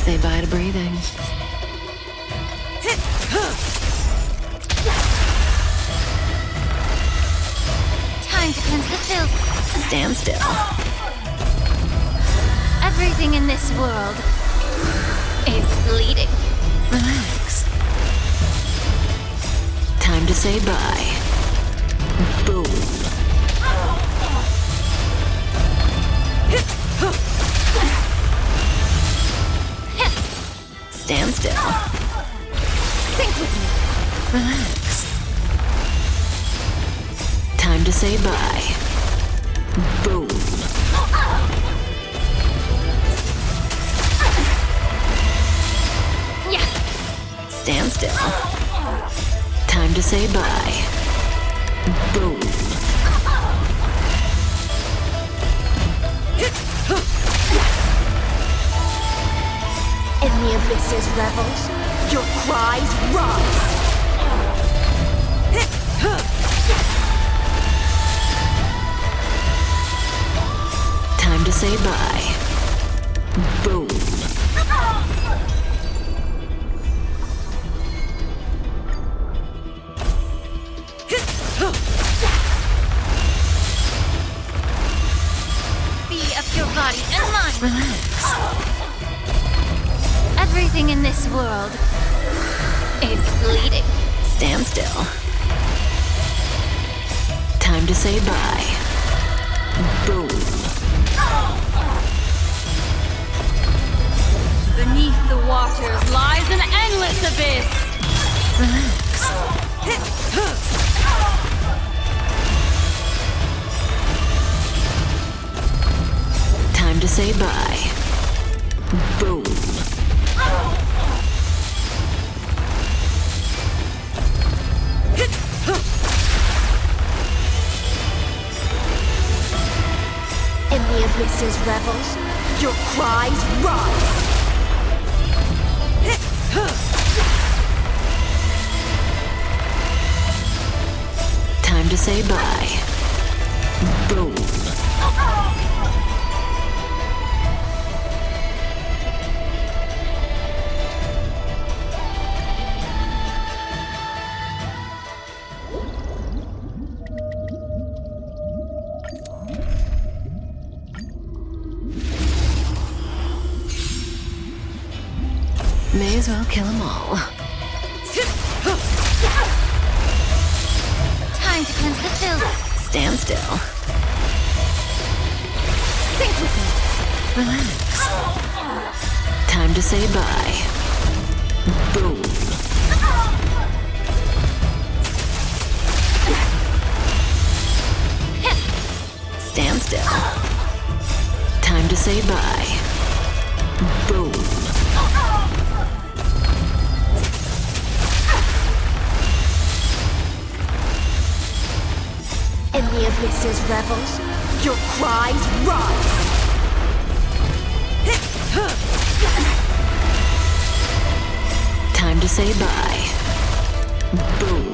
Say bye to breathing. Time to cleanse the filth. Stand still. Everything in this world is bleeding. Relax. Time to say bye. Boom. Stand still. Think with me. Relax. Time to say bye. Boom. Yeah. Stand still. Time to say bye. Boom. In the abyss's revels, your cries rise. Time to say bye. Boom. Be of your body and mind. Relax. Everything in this world is bleeding. Stand still. Time to say bye. Boom. Beneath the waters lies an endless abyss. Relax. Time to say bye. Boom. In the abyss's revels, your cries rise. Time to say bye. Boom. May as well kill them all. Time to cleanse the filth. Stand still. Think with me. Relax. Time to say bye. Boom. Stand still. Time to say bye. Boom. In the abyss's revels, your cries rise. Time to say bye. Boom.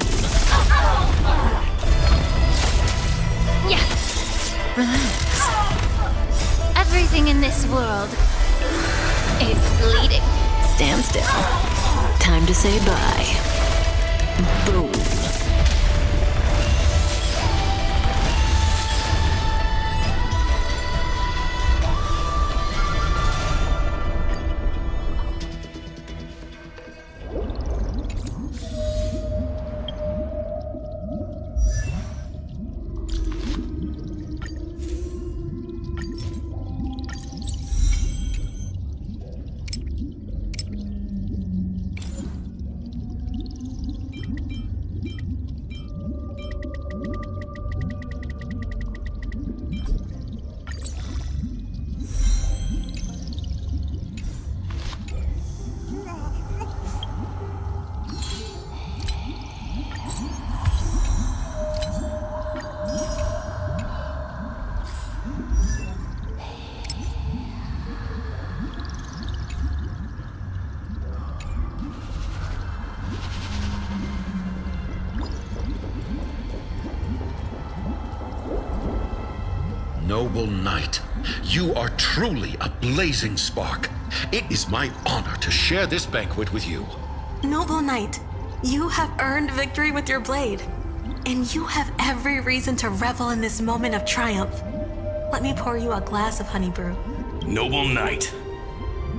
Yeah. Relax. Everything in this world is bleeding. Stand still. Time to say bye. Boom. Noble knight, you are truly a blazing spark. It is my honor to share this banquet with you. Noble knight, you have earned victory with your blade, and you have every reason to revel in this moment of triumph. Let me pour you a glass of honey brew. Noble knight,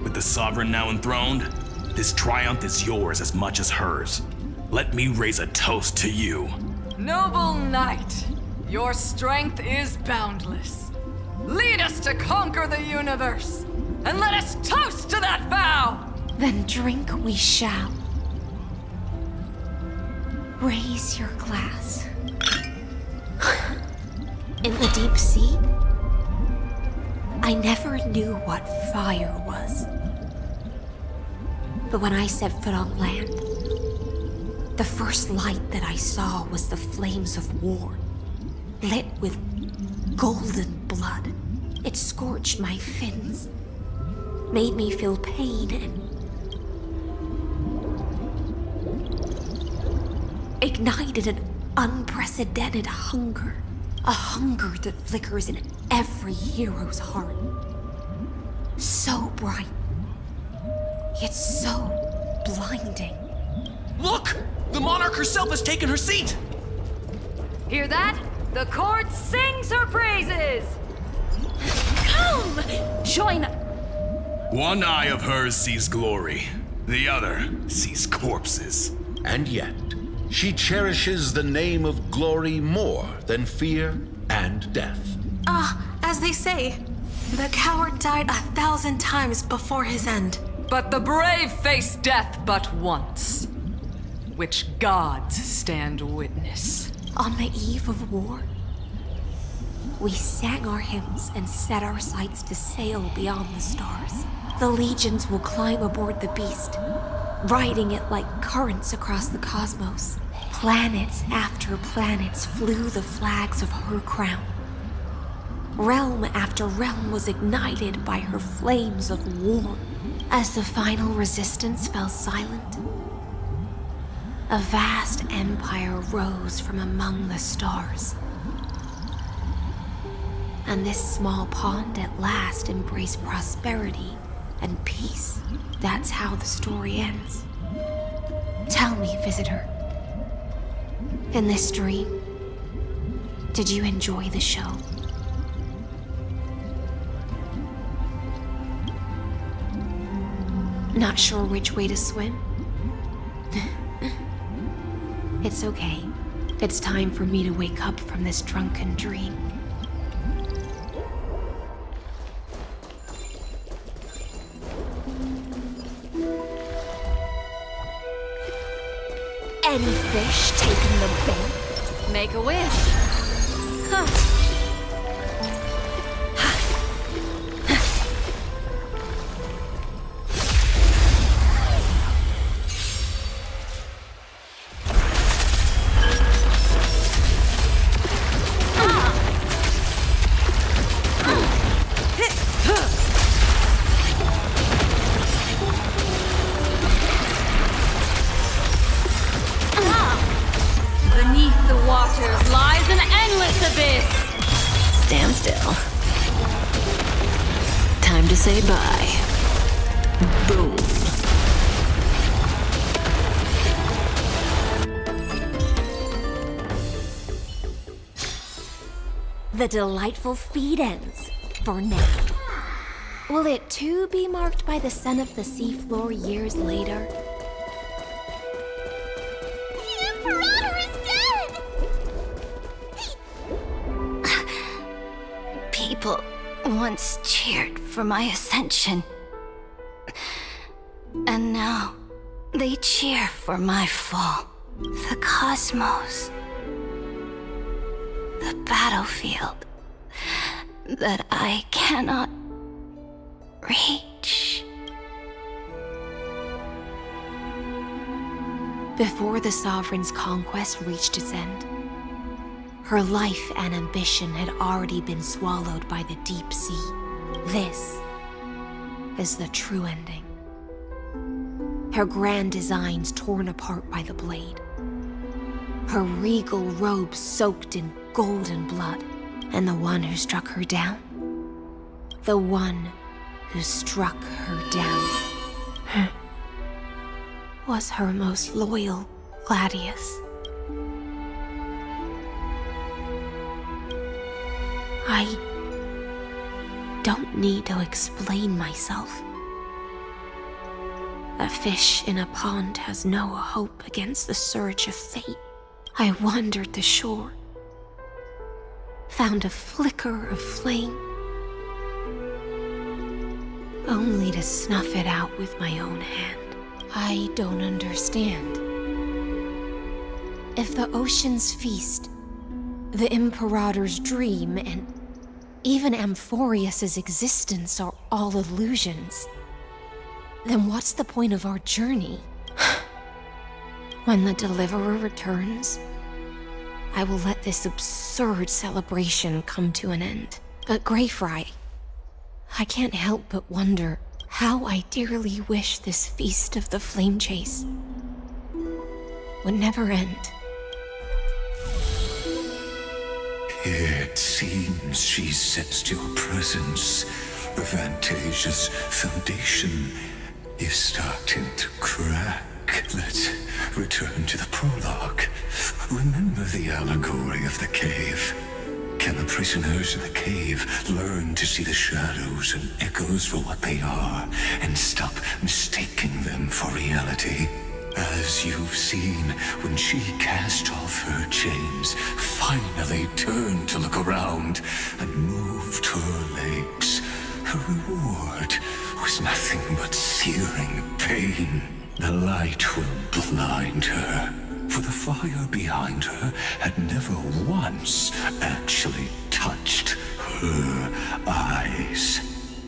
with the sovereign now enthroned, this triumph is yours as much as hers. Let me raise a toast to you. Noble knight, your strength is boundless. Lead us to conquer the universe, and let us toast to that vow! Then drink we shall. Raise your glass. In the deep sea, I never knew what fire was. But when I set foot on land, the first light that I saw was the flames of war, lit with golden blood. It scorched my fins, made me feel pain, and ignited an unprecedented hunger. A hunger that flickers in every hero's heart. So bright, yet so blinding. Look! The monarch herself has taken her seat! Hear that? The court sings her praises! Come! Join us! One eye of hers sees glory, the other sees corpses. And yet, she cherishes the name of glory more than fear and death. As they say, the coward died 1,000 times before his end. But the brave face death but once, which gods stand witness. On the eve of war, we sang our hymns and set our sights to sail beyond the stars. The legions will climb aboard the beast, riding it like currents across the cosmos. Planets after planets flew the flags of her crown. Realm after realm was ignited by her flames of war. As the final resistance fell silent, a vast empire rose from among the stars. And this small pond at last embraced prosperity and peace. That's how the story ends. Tell me, visitor, in this dream, did you enjoy the show? Not sure which way to swim? It's okay. It's time for me to wake up from this drunken dream. Any fish taking the bait? Make a wish. Huh. Beneath the waters lies an endless abyss. Stand still. Time to say bye. Boom. The delightful feed ends, for now. Will it too be marked by the scent of the seafloor years later? The Imperator is dead! People once cheered for my ascension. And now they cheer for my fall. The cosmos. The battlefield that I cannot reach. Before the Sovereign's conquest reached its end, her life and ambition had already been swallowed by the deep sea. This is the true ending. Her grand designs torn apart by the blade. Her regal robes soaked in golden blood. And the one who struck her down? The one who struck her down was her most loyal Gladius. I don't need to explain myself. A fish in a pond has no hope against the surge of fate. I wandered the shore, found a flicker of flame, only to snuff it out with my own hand. I don't understand. If the ocean's feast, the Imperator's dream, and even Amphorius's existence are all illusions, then what's the point of our journey? When the Deliverer returns, I will let this absurd celebration come to an end. But Greyfry, I can't help but wonder how I dearly wish this feast of the Flame Chase would never end. It seems she sensed your presence. The Fantasia's foundation is starting to crack. Let's return to the prologue. Remember the allegory of the cave? Can the prisoners in the cave learn to see the shadows and echoes for what they are and stop mistaking them for reality? As you've seen, when she cast off her chains, finally turned to look around and moved her legs, her reward was nothing but searing pain. The light will blind her, for the fire behind her had never once actually touched her eyes.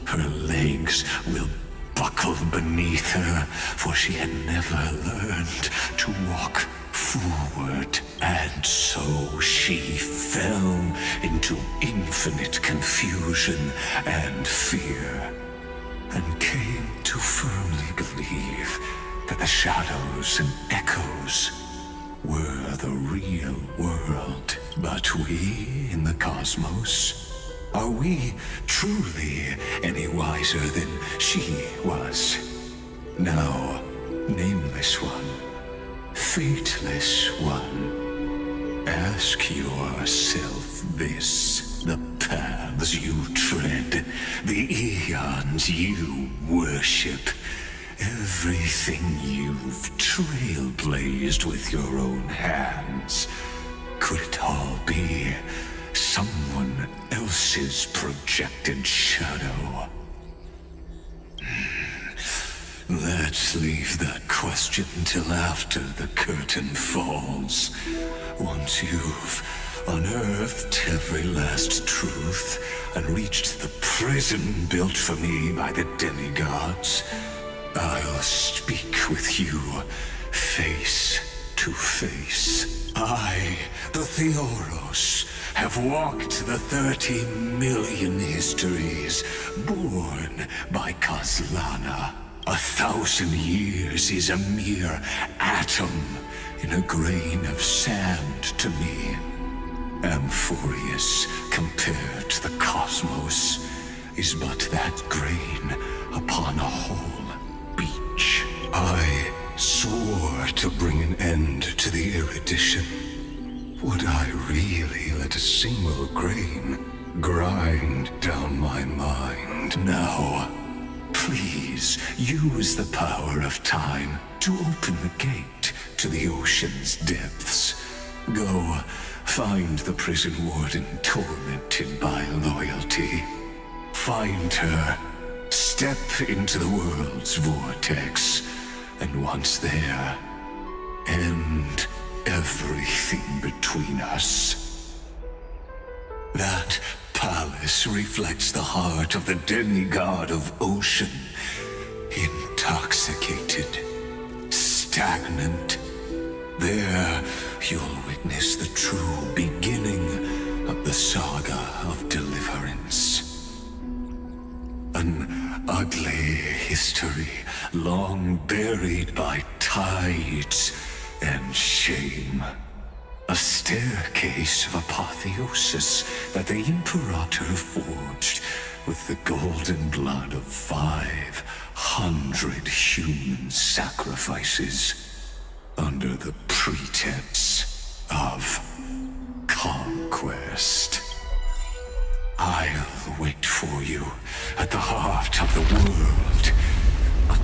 Her legs will buckle beneath her, for she had never learned to walk forward. And so she fell into infinite confusion and fear, and came to firmly believe that the shadows and echoes were the real world. But we in the cosmos, are we truly any wiser than she was? No, nameless one, fateless one, ask yourself this. The paths you tread, the eons you worship, everything you've trailblazed with your own hands, could it all be someone else's projected shadow? Let's leave that question till after the curtain falls. Once you've unearthed every last truth and reached the prison built for me by the demigods, I'll speak with you face to face. I, the Theoros, have walked the 30 million histories born by Kozlana. 1,000 years is a mere atom in a grain of sand to me. Amphorius, compared to the cosmos, is but that grain upon a whole beach. I swore to bring an end to the erudition. Would I really let a single grain grind down my mind? Now, please use the power of time to open the gate to the ocean's depths. Go find the prison warden tormented by loyalty. Find her, step into the world's vortex, and once there, end everything between us. That palace reflects the heart of the demigod of ocean, intoxicated, stagnant. There you'll witness the true beginning of the saga of deliverance. An ugly history long buried by tides and shame. A staircase of apotheosis that the Imperator forged with the golden blood of 500 human sacrifices under the pretense of conquest. I'll wait for you at the heart of the world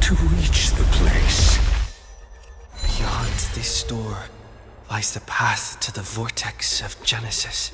to reach the place. Beyond this door lies the path to the vortex of Genesis.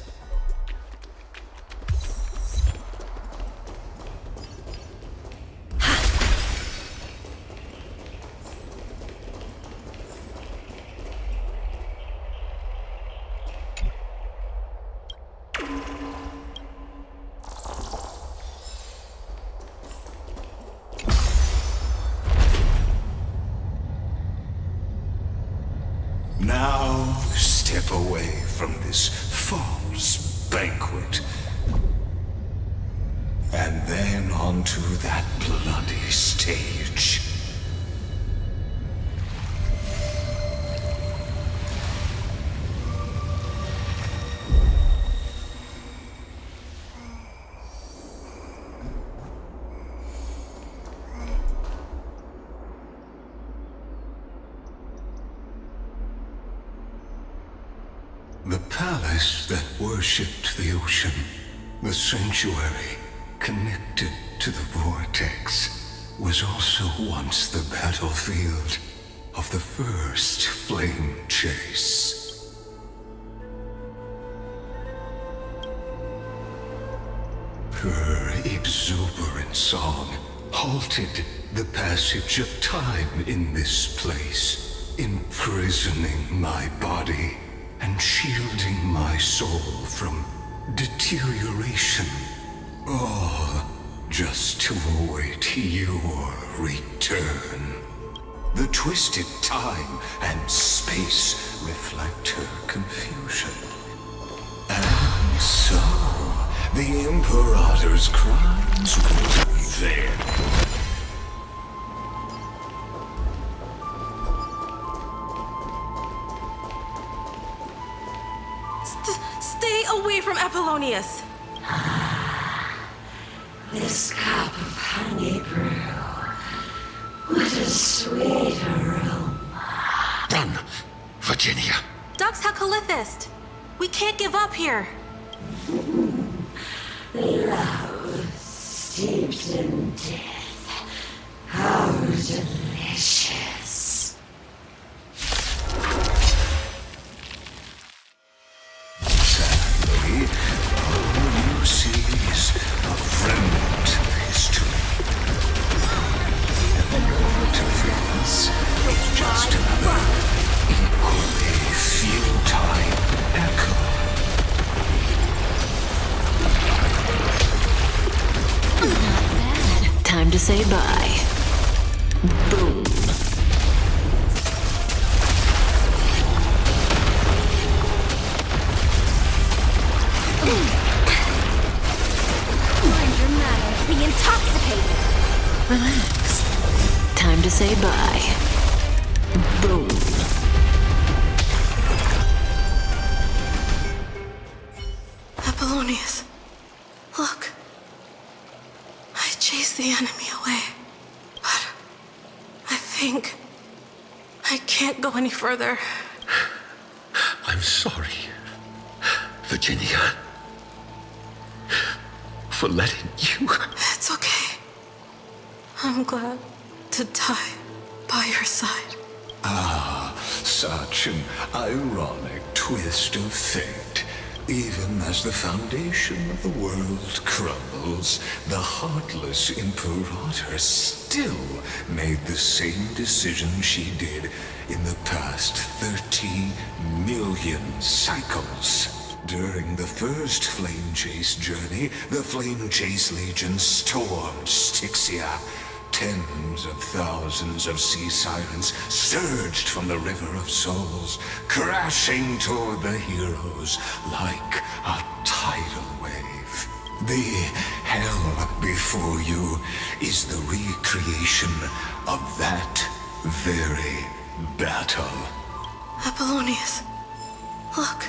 Now step away from this false banquet. And then onto that bloody stage. The palace that worshipped the ocean, the sanctuary connected to the vortex, was also once the battlefield of the first flame chase. Her exuberant song halted the passage of time in this place, imprisoning my body and shielding my soul from deterioration, all just to await your return. The twisted time and space reflect her confusion. And so, the Imperator's crimes were there. Stay away from Apollonius! This cup of honey brew. What a sweet aroma. Run, Virginia. Dux Hakalithist! We can't give up here! Love steeped in death. How delicious. Sadly, all you see is a remnant of history. And your interference is just another equally futile echo. Time to say bye. Boom. Mind your manners, be intoxicated. Relax. Time to say bye. Boom. Apollonius, look. I chased the enemy away. But I think I can't go any further. I'm sorry, Virginia, for letting you. It's okay. I'm glad to die by your side. Ah, such an ironic twist of fate. Even as the foundation of the world crumbles, the heartless Imperator still made the same decision she did in the past 30 million cycles. During the first Flame Chase journey, the Flame Chase Legion stormed Styxia. Tens of thousands of sea sirens surged from the River of Souls, crashing toward the heroes like a tidal wave. The hell before you is the recreation of that very battle. Apollonius, Look.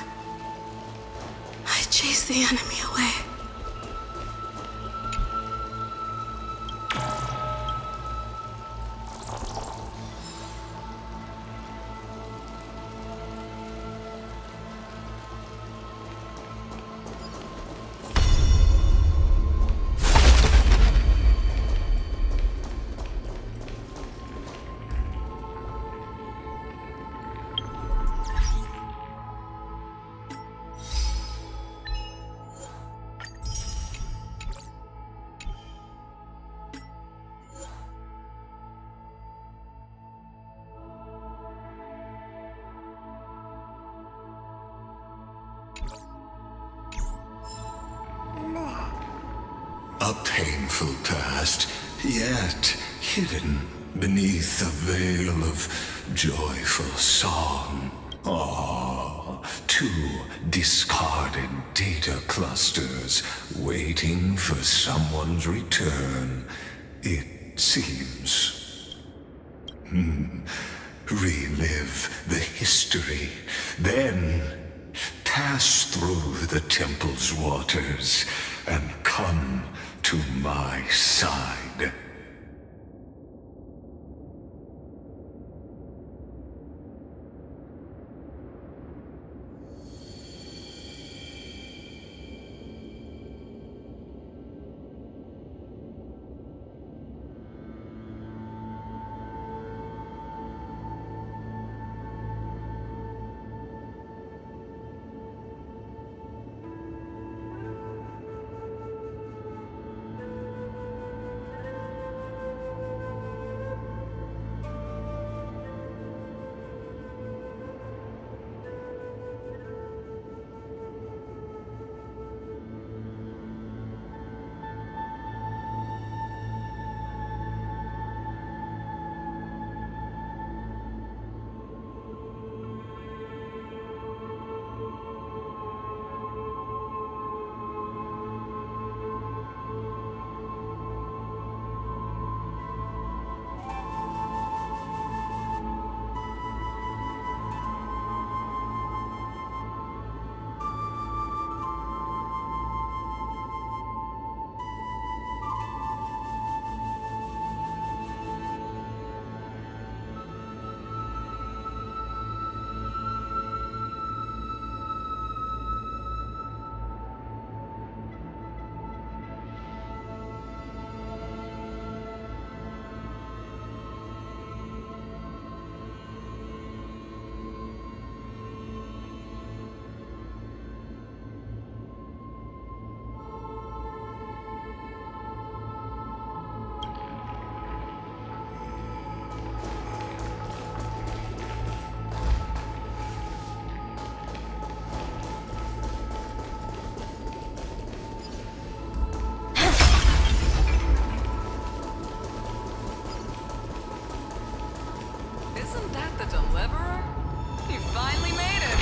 I chased the enemy away. A painful past, yet hidden beneath a veil of joyful song. Ah, 2 discarded data clusters waiting for someone's return, it seems. Relive the history, then pass through the temple's waters and come to my side. Isn't that the Deliverer? You finally made it!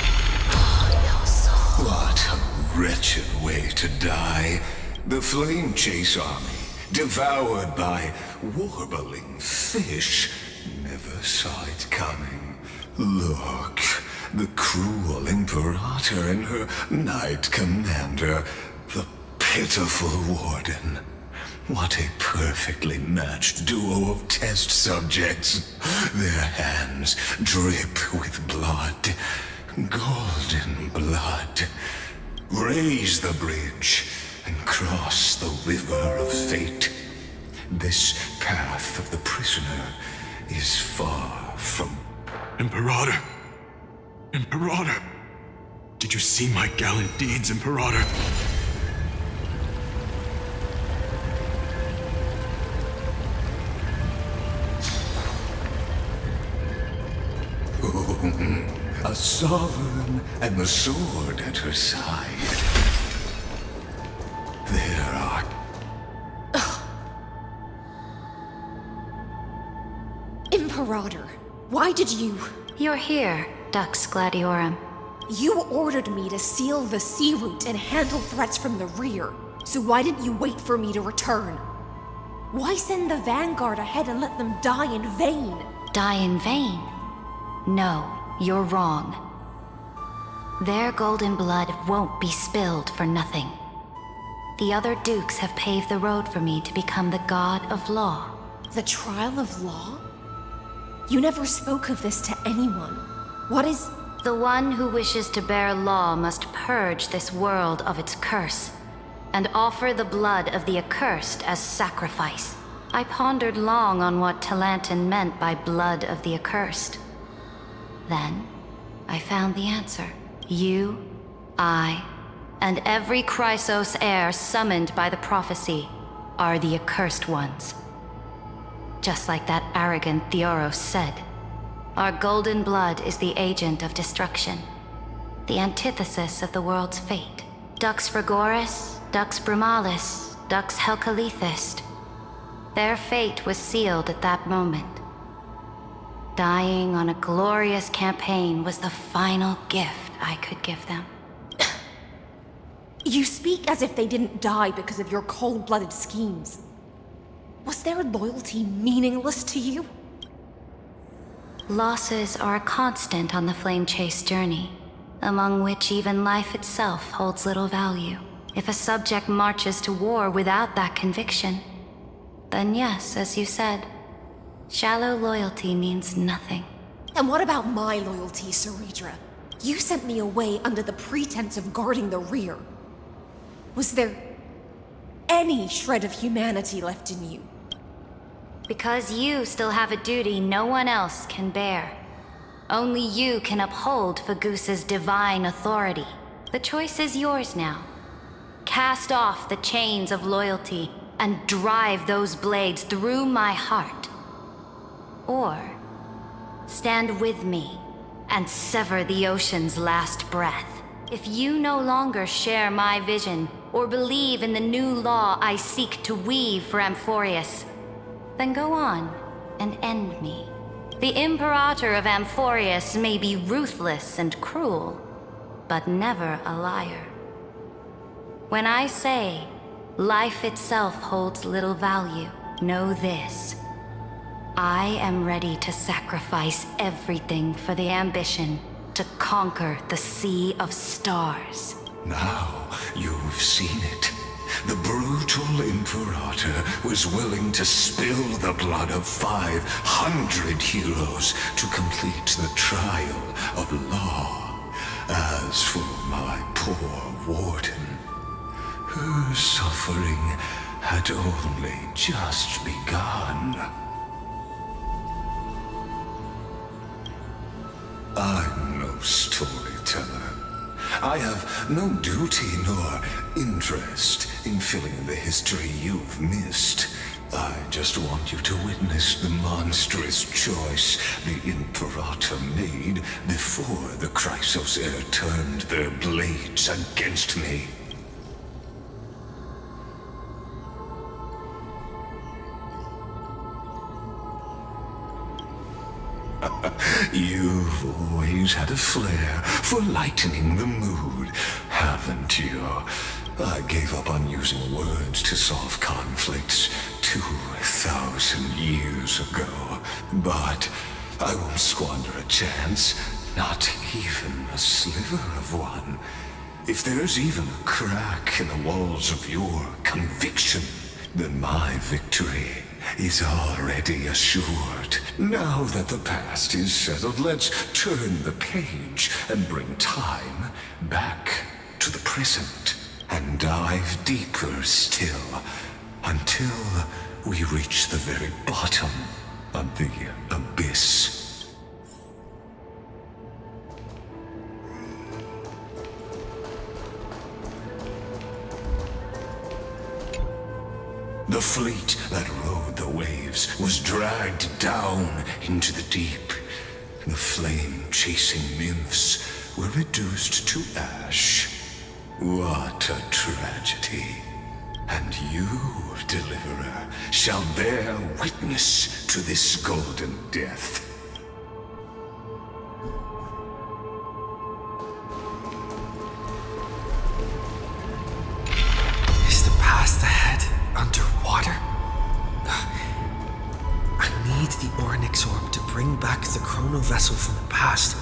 What a wretched way to die. The Flame Chase army, devoured by warbling fish, never saw it coming. Look, the cruel Imperator and her Knight Commander, the pitiful Warden. What a perfectly matched duo of test subjects. Their hands drip with blood. Golden blood. Raise the bridge and cross the river of fate. This path of the prisoner is far from... Imperator! Imperator! Did you see my gallant deeds, Imperator? A sovereign and the sword at her side. There are... Imperator, why did you... You're here, Dux Gladiorum. You ordered me to seal the sea route and handle threats from the rear. So why didn't you wait for me to return? Why send the Vanguard ahead and let them die in vain? Die in vain? No, you're wrong. Their golden blood won't be spilled for nothing. The other dukes have paved the road for me to become the god of law. The trial of law? You never spoke of this to anyone. What is... The one who wishes to bear law must purge this world of its curse, and offer the blood of the accursed as sacrifice. I pondered long on what Talantin meant by blood of the accursed. Then, I found the answer. You, I, and every Chrysos heir summoned by the prophecy are the accursed ones. Just like that arrogant Theoros said, our golden blood is the agent of destruction, the antithesis of the world's fate. Dux Frigoris, Dux Brumalis, Dux Helcalethist. Their fate was sealed at that moment. Dying on a glorious campaign was the final gift I could give them. You speak as if they didn't die because of your cold-blooded schemes. Was their loyalty meaningless to you? Losses are a constant on the Flame Chase journey, among which even life itself holds little value. If a subject marches to war without that conviction, then yes, as you said, shallow loyalty means nothing. And what about my loyalty, Ceredra? You sent me away under the pretense of guarding the rear. Was there any shred of humanity left in you? Because you still have a duty no one else can bear. Only you can uphold Fagusa's divine authority. The choice is yours now. Cast off the chains of loyalty and drive those blades through my heart. Or stand with me and sever the ocean's last breath. If you no longer share my vision or believe in the new law I seek to weave for Amphorius, then go on and end me. The Imperator of Amphorius may be ruthless and cruel, but never a liar. When I say life itself holds little value, know this. I am ready to sacrifice everything for the ambition to conquer the Sea of Stars. Now you've seen it. The brutal Imperator was willing to spill the blood of 500 heroes to complete the trial of law. As for my poor warden, her suffering had only just begun. I'm no storyteller. I have no duty nor interest in filling in the history you've missed. I just want you to witness the monstrous choice the Imperator made before the Chrysos heir turned their blades against me. You've always had a flair for lightening the mood, haven't you? I gave up on using words to solve conflicts 2,000 years ago. But I won't squander a chance, not even a sliver of one. If there's even a crack in the walls of your conviction, then my victory is already assured. Now that the past is settled, let's turn the page and bring time back to the present and dive deeper still until we reach the very bottom of the abyss. The fleet that rode the waves was dragged down into the deep. The flame-chasing nymphs were reduced to ash. What a tragedy. And you, Deliverer, shall bear witness to this golden death. Is the path ahead underwater? I need the Ornyx orb to bring back the chrono vessel from the past.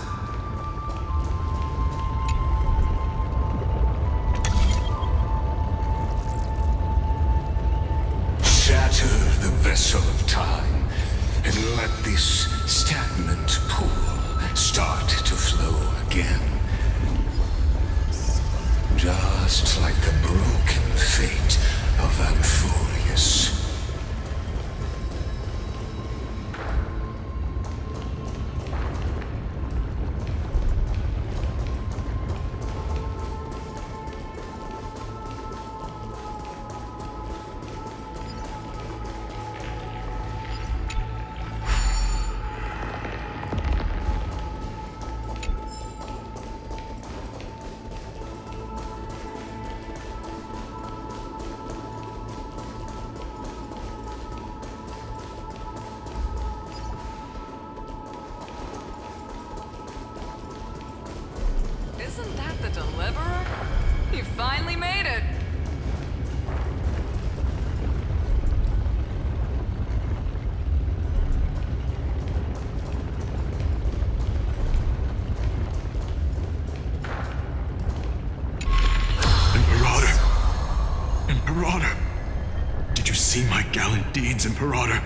deliverer? You finally made it. Imperator! Did you see my gallant deeds, Imperator?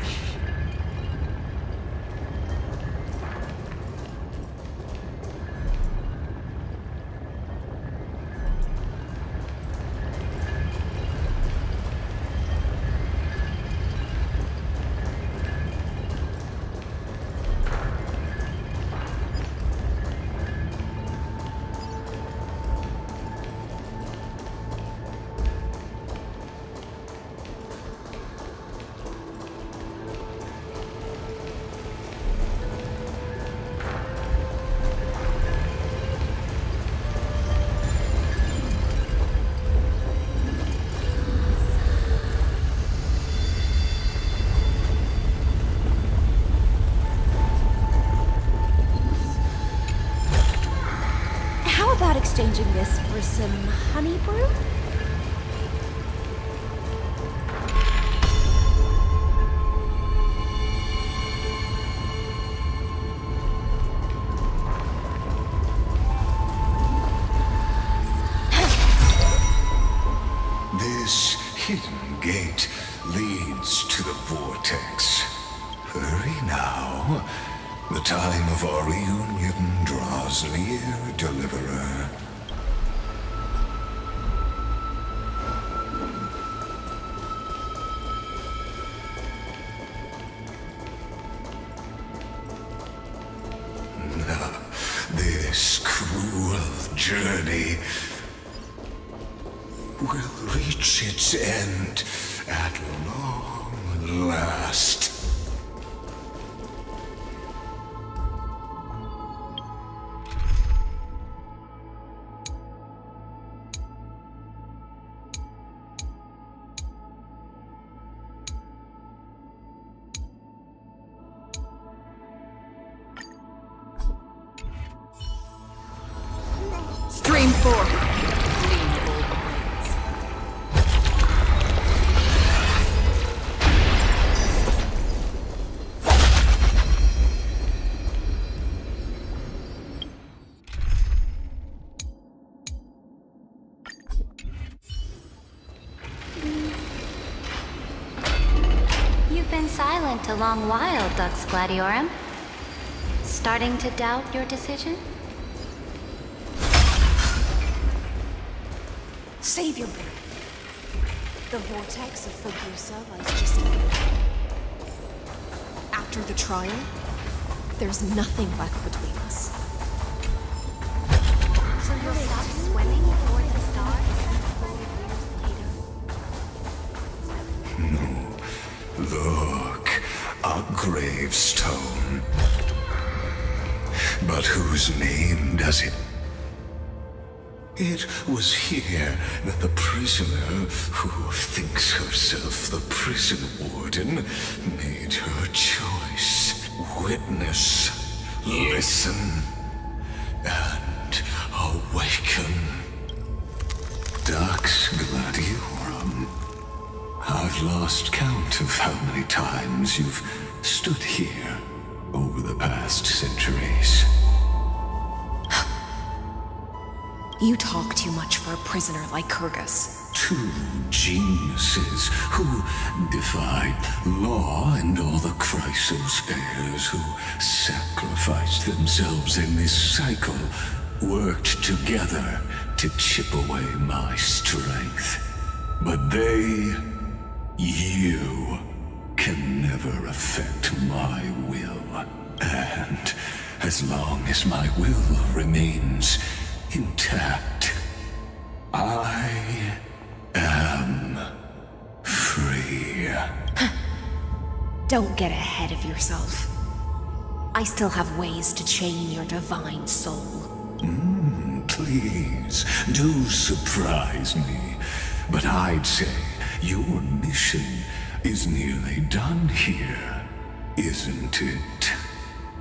About exchanging this for some honey brew? This hidden gate leads to the vortex. Hurry now. The time of our reunion draws near, Deliverer. This cruel journey will reach its end at long last. Stream 4. You've been silent a long while, Dux Gladiorum. Starting to doubt your decision? Save your breath. The vortex of Fagusa lies just ahead. After the trial, there's nothing left between us. So you'll stop swimming toward the stars? No. Look, a gravestone. But whose name does it? It was here that the prisoner, who thinks herself the prison warden, made her choice. Witness, listen, and awaken. Dux Gladiorum. I've lost count of how many times you've stood here over the past centuries. You talk too much for a prisoner like Kyrgyz. Two geniuses who defied law and all the Chrysos heirs who sacrificed themselves in this cycle, worked together to chip away my strength. But you, can never affect my will. And as long as my will remains intact, I am free. Don't get ahead of yourself. I still have ways to chain your divine soul. Please, do surprise me. But I'd say your mission is nearly done here, isn't it?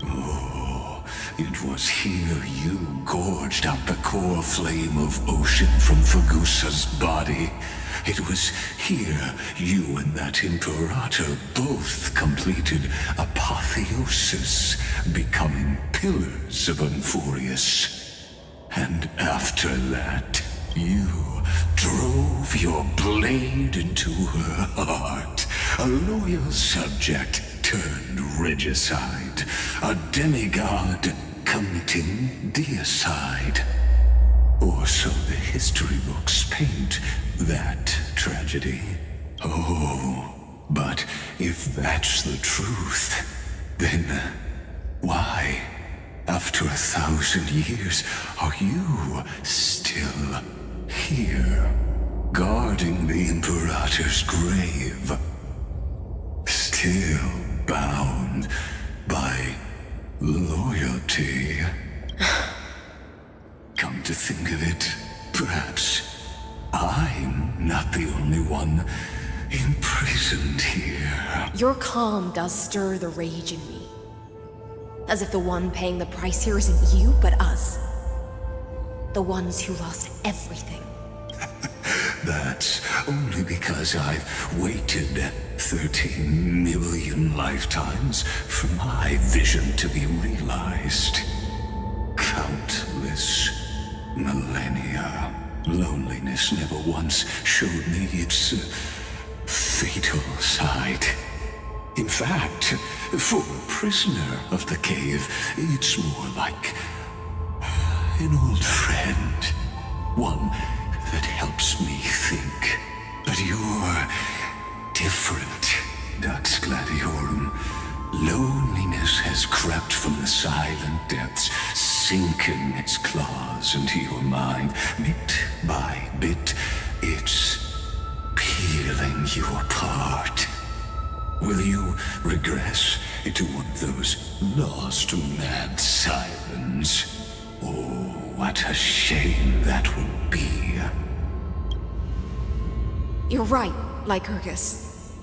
Oh, It was here you gorged out the core flame of ocean from Fagusa's body. It was here you and that Imperator both completed apotheosis, becoming pillars of Euphorius. And after that, you drove your blade into her heart, a loyal subject turned regicide, a demigod committing deicide. Or so the history books paint that tragedy. Oh, but if that's the truth, then why, after 1,000 years, are you still here, guarding the Imperator's grave? Still bound by loyalty. Come to think of it, perhaps I'm not the only one imprisoned here. Your calm does stir the rage in me. As if the one paying the price here isn't you, but us. The ones who lost everything. That's only because I've waited 13 million lifetimes for my vision to be realized. Countless millennia. Loneliness never once showed me its fatal side. In fact, for a prisoner of the cave, it's more like an old friend. One that helps me think. But you're different, Dux Gladiorum. Loneliness has crept from the silent depths, sinking its claws into your mind. Bit by bit, it's peeling you apart. Will you regress into one of those lost mad sirens? Oh, what a shame that would be. You're right, Lycurgus.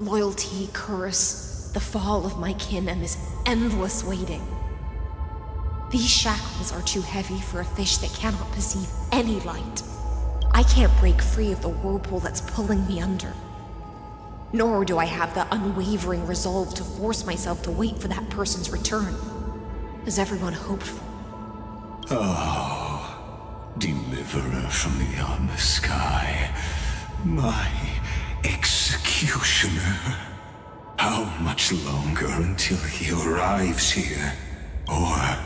Loyalty, curse, the fall of my kin, and this endless waiting. These shackles are too heavy for a fish that cannot perceive any light. I can't break free of the whirlpool that's pulling me under. Nor do I have the unwavering resolve to force myself to wait for that person's return, as everyone hoped for. Oh, deliverer from beyond the sky, my executioner. How much longer until he arrives here? Or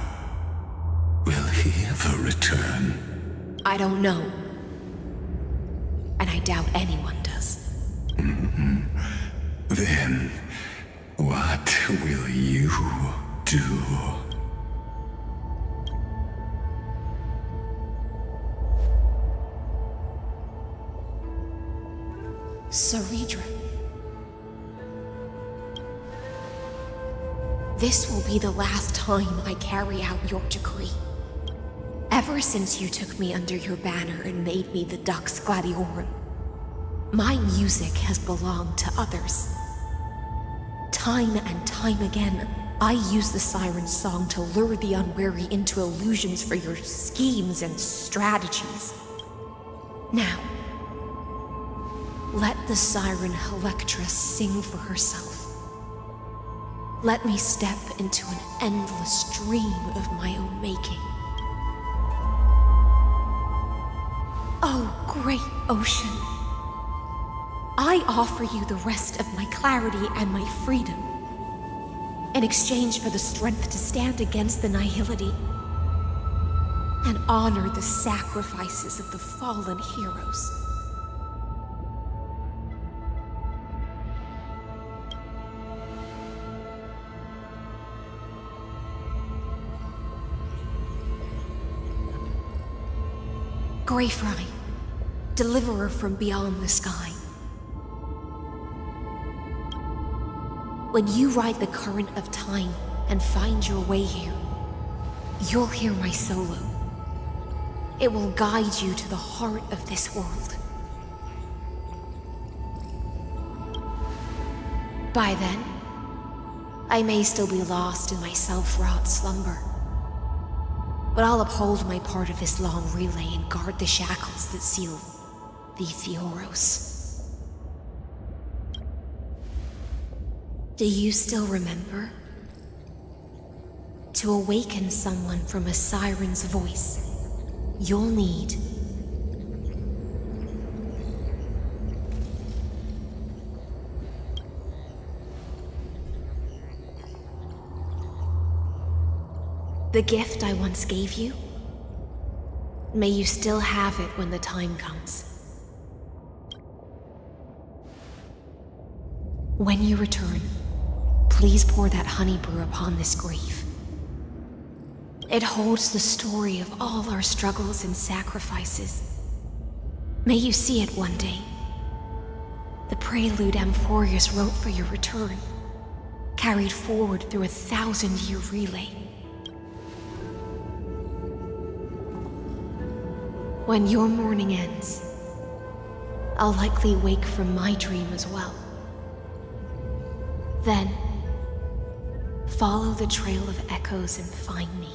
will he ever return? I don't know. And I doubt anyone does. Then, what will you do? Saridra. This will be the last time I carry out your decree. Ever since you took me under your banner and made me the Dux Gladiorum, my music has belonged to others. Time and time again, I use the siren's song to lure the unwary into illusions for your schemes and strategies. Now, let the siren Electra sing for herself. Let me step into an endless dream of my own making. Oh, great ocean. I offer you the rest of my clarity and my freedom, in exchange for the strength to stand against the nihility and honor the sacrifices of the fallen heroes. Greyfry, deliverer from beyond the sky. When you ride the current of time and find your way here, you'll hear my solo. It will guide you to the heart of this world. By then, I may still be lost in my self-wrought slumber. but I'll uphold my part of this long relay and guard the shackles that seal the Theoros. Do you still remember? To awaken someone from a siren's voice, you'll need the gift I once gave you. May you still have it when the time comes. When you return, please pour that honey brew upon this grave. It holds the story of all our struggles and sacrifices. May you see it one day. The prelude Amphorius wrote for your return, carried forward through a 1,000-year relay. When your morning ends, I'll likely wake from my dream as well. Then, follow the trail of echoes and find me.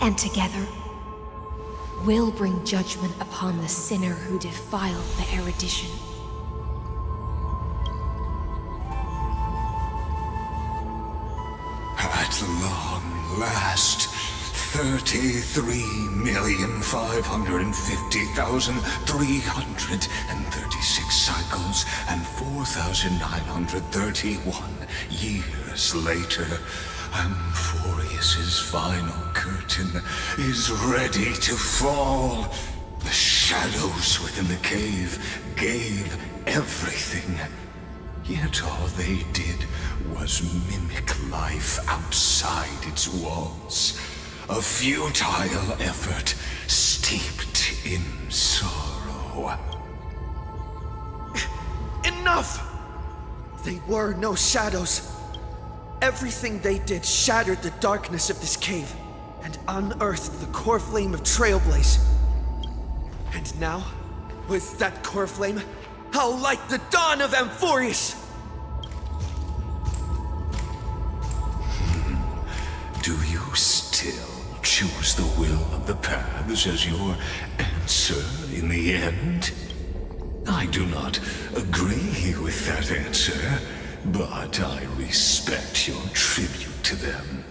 And together, we'll bring judgment upon the sinner who defiled the erudition. At long last, 33,550,336 cycles and 4,931 years later, Amphorius's final curtain is ready to fall. The shadows within the cave gave everything. Yet all they did was mimic life outside its walls. A futile effort steeped in sorrow. Enough! They were no shadows. Everything they did shattered the darkness of this cave and unearthed the core flame of Trailblaze. And now, with that core flame, I'll light the dawn of Amphorius! Do you still choose the will of the paths as your answer in the end? I do not agree with that answer, but I respect your tribute to them.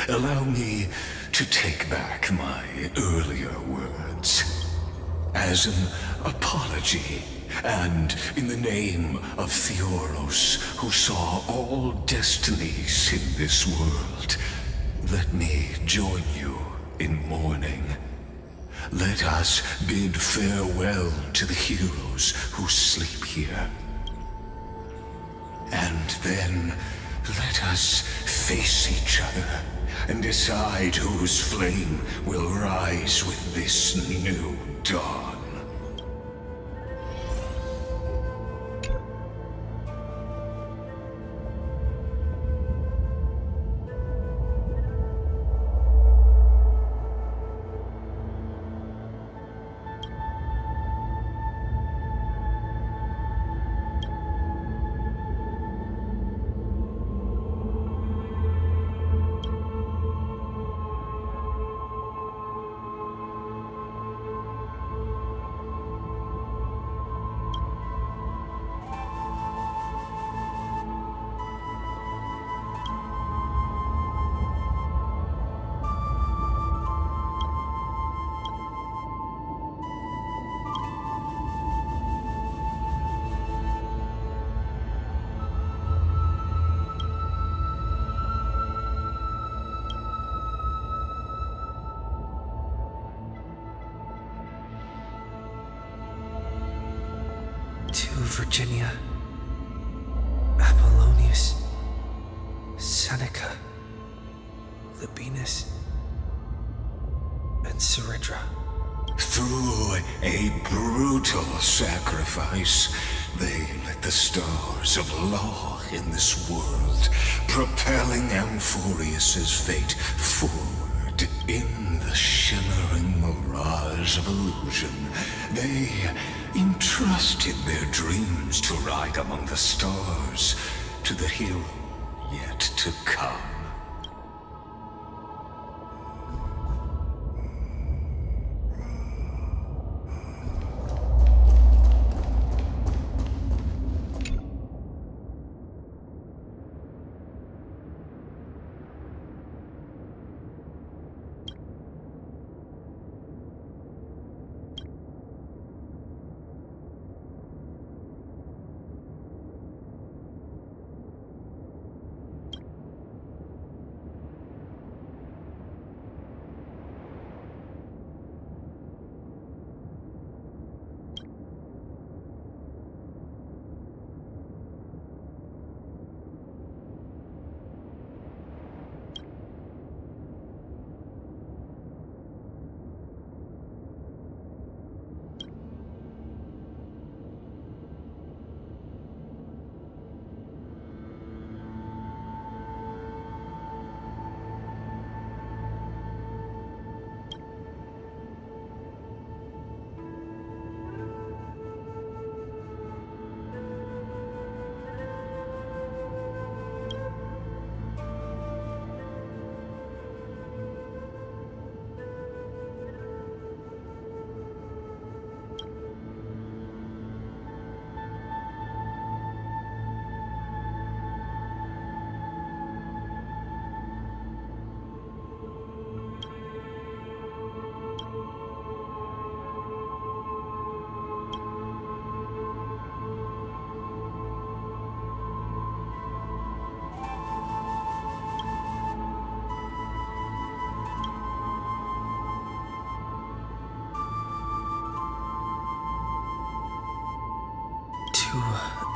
Allow me to take back my earlier words. As an apology, and in the name of Theoros, who saw all destinies in this world, let me join you in mourning. Let us bid farewell to the heroes who sleep here. And then let us face each other and decide whose flame will rise with this new dawn. Virginia, Apollonius, Seneca, Labienus, and Ceridra. Through a brutal sacrifice, they lit the stars of law in this world, propelling Amphorius's fate forward In the shimmering mirage of illusion, they entrusted their dreams to ride among the stars to the hero yet to come.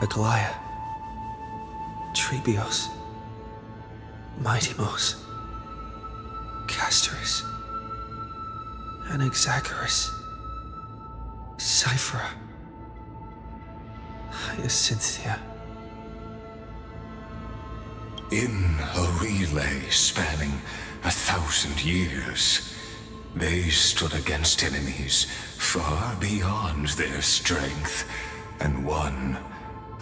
Aglaya, Trebios, Mightymos, Castoris, Anaxagoras, Cyphera, Hyacinthia. In a relay spanning 1,000 years, they stood against enemies far beyond their strength and won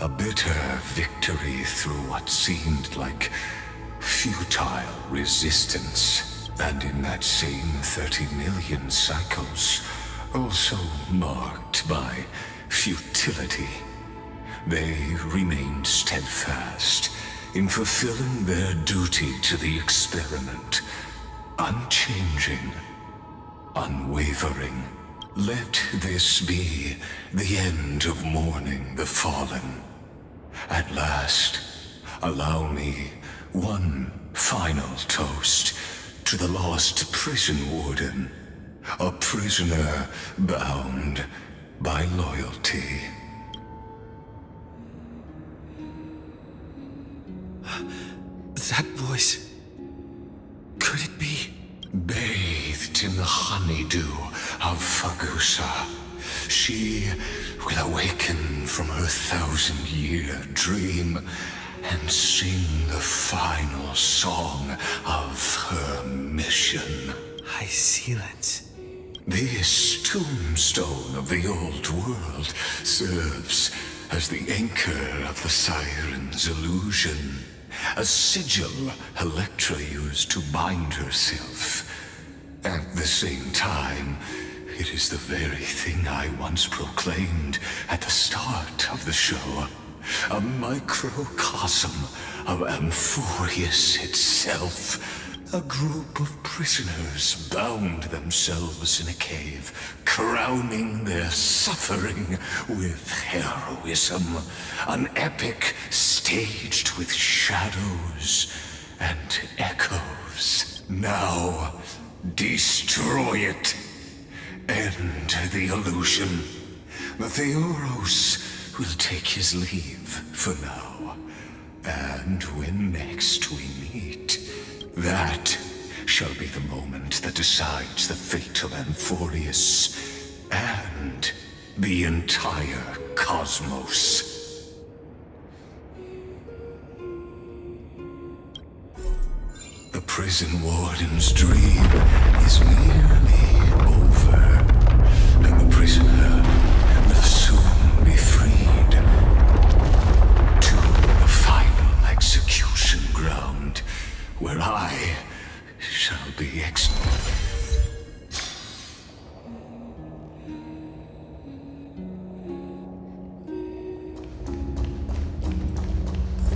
a bitter victory through what seemed like futile resistance. And in that same 30 million cycles, also marked by futility, they remained steadfast in fulfilling their duty to the experiment, unchanging, unwavering. Let this be the end of mourning the fallen. At last, allow me one final toast to the lost prison warden, a prisoner bound by loyalty. That voice... could it be? Bathed in the honeydew of Fagusa, she will awaken from her 1,000-year dream and sing the final song of her mission. High silence. This tombstone of the old world serves as the anchor of the siren's illusion, a sigil Electra used to bind herself. At the same time, it is the very thing I once proclaimed at the start of the show. A microcosm of Amphorius itself. A group of prisoners bound themselves in a cave, crowning their suffering with heroism. An epic staged with shadows and echoes. Now, destroy it. End the illusion. The Theoros will take his leave for now. And when next we meet, that shall be the moment that decides the fate of Amphorius and the entire cosmos. The prison warden's dream is nearly over, and the prisoner will soon be freed to the final execution ground, where I shall be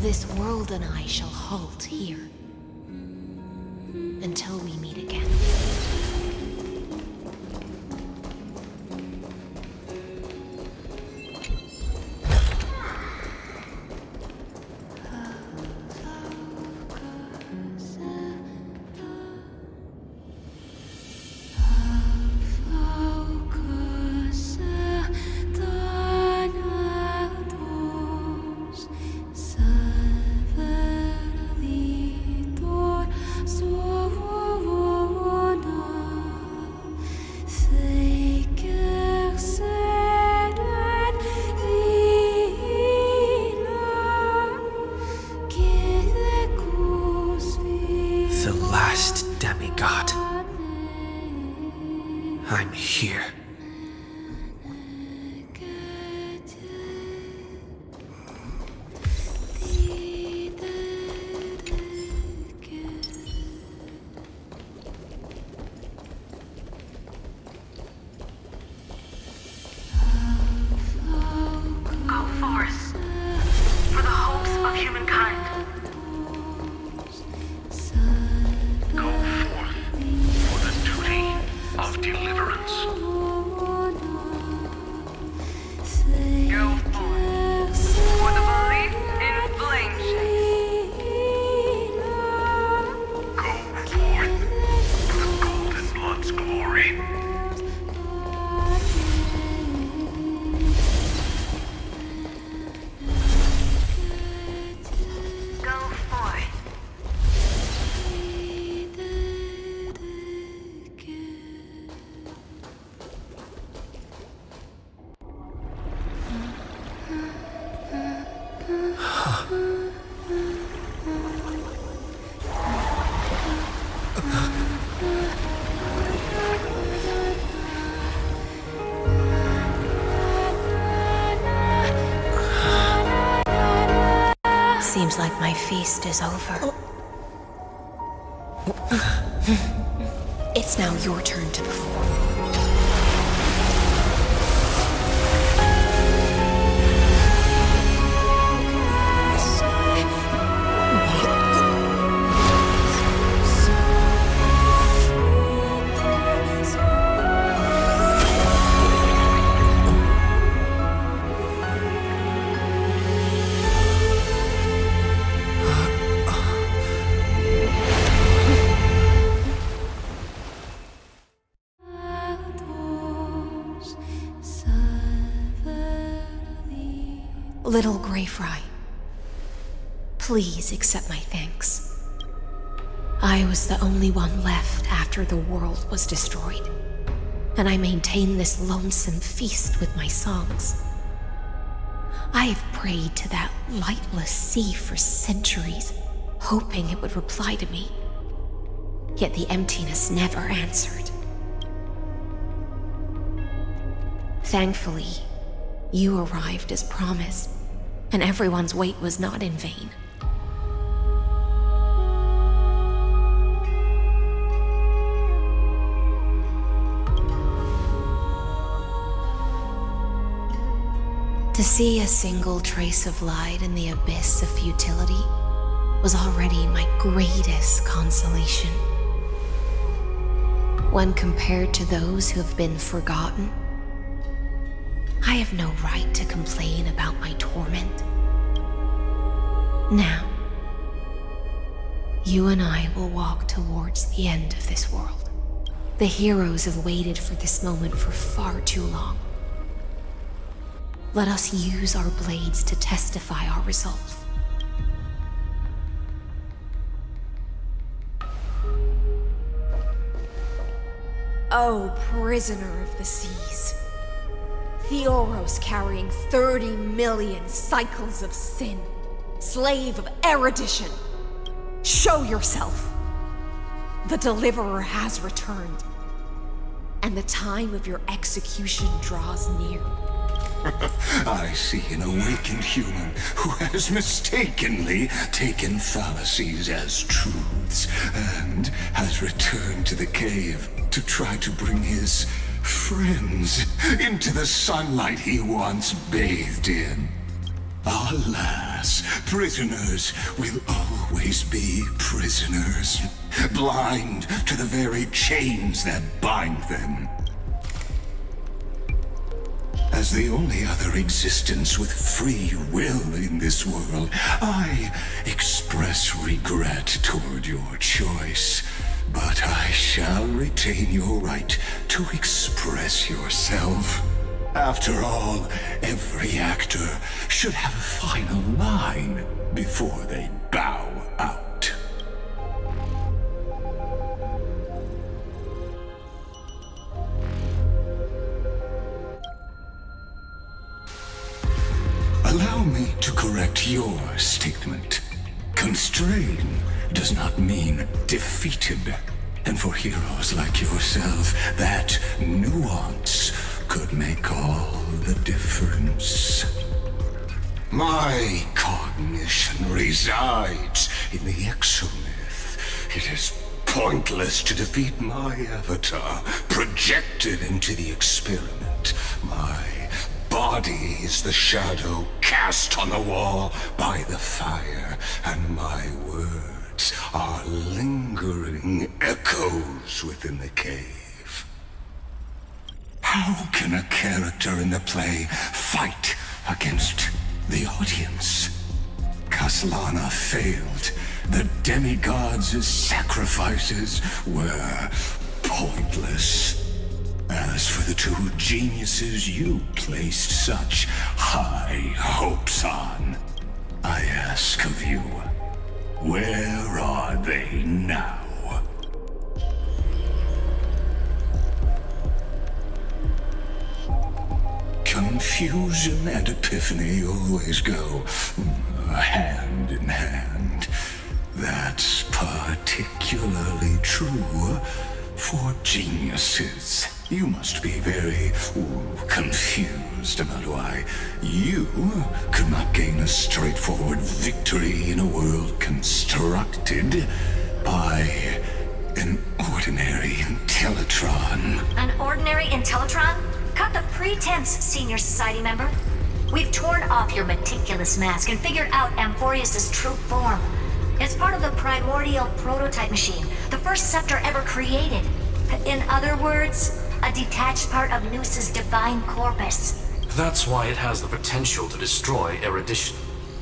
This world and I shall halt here until we meet again. The last demigod. I'm here. Go forth for the hopes of humankind. Go forth for the duty of deliverance. Go forth for the belief in flame shapes. Go forth for the golden blood's glory. Go forth. Seems like my feast is over. It's now your turn to perform. Little Grey Fry, please accept my thanks. I was the only one left after the world was destroyed, and I maintain this lonesome feast with my songs. I have prayed to that lightless sea for centuries, hoping it would reply to me. Yet the emptiness never answered. Thankfully, you arrived as promised, and everyone's wait was not in vain. To see a single trace of light in the abyss of futility was already my greatest consolation. When compared to those who have been forgotten, I have no right to complain about my torment. Now, you and I will walk towards the end of this world. The heroes have waited for this moment for far too long. Let us use our blades to testify our resolve. O prisoner of the seas, Theoros carrying 30 million cycles of sin, slave of erudition, show yourself. The Deliverer has returned, and the time of your execution draws near. I see an awakened human who has mistakenly taken fallacies as truths and has returned to the cave to try to bring his friends into the sunlight he once bathed in. Alas, prisoners will always be prisoners, blind to the very chains that bind them. As the only other existence with free will in this world, I express regret toward your choice. But I shall retain your right to express yourself. After all, every actor should have a final line before they bow out. Allow me to correct your statement. Constrain does not mean defeated. And for heroes like yourself, that nuance could make all the difference. My cognition resides in the exomyth. It is pointless to defeat my avatar, projected into the experiment. My body is the shadow cast on the wall by the fire, and my words are lingering echoes within the cave. How can a character in the play fight against the audience? Kaslana failed. The demigods' sacrifices were pointless. As for the two geniuses you placed such high hopes on, I ask of you, where are they now? Confusion and epiphany always go hand in hand. That's particularly true for geniuses. You must be very confused about why you could not gain a straightforward victory in a world constructed by an ordinary Intellitron. An ordinary Intellitron? Cut the pretense, Senior Society member. We've torn off your meticulous mask and figured out Amphorius' true form. It's part of the primordial prototype machine, the first scepter ever created. In other words, a detached part of Noos's divine corpus. That's why it has the potential to destroy erudition.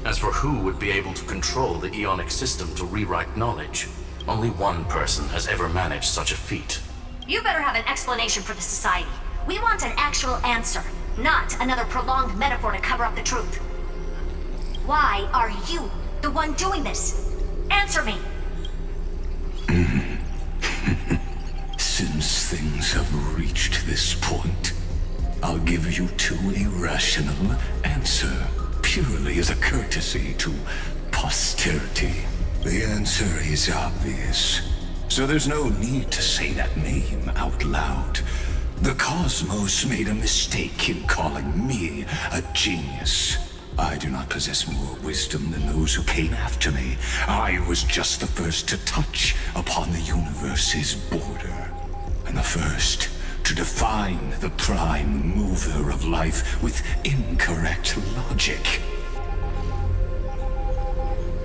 As for who would be able to control the Eonic system to rewrite knowledge, only one person has ever managed such a feat. You better have an explanation for the Society. We want an actual answer, not another prolonged metaphor to cover up the truth. Why are you the one doing this? Answer me! Since things have reached this point, I'll give you two irrational answer, purely as a courtesy to posterity. The answer is obvious, so there's no need to say that name out loud. The cosmos made a mistake in calling me a genius. I do not possess more wisdom than those who came after me. I was just the first to touch upon the universe's border, and the first to define the prime mover of life with incorrect logic.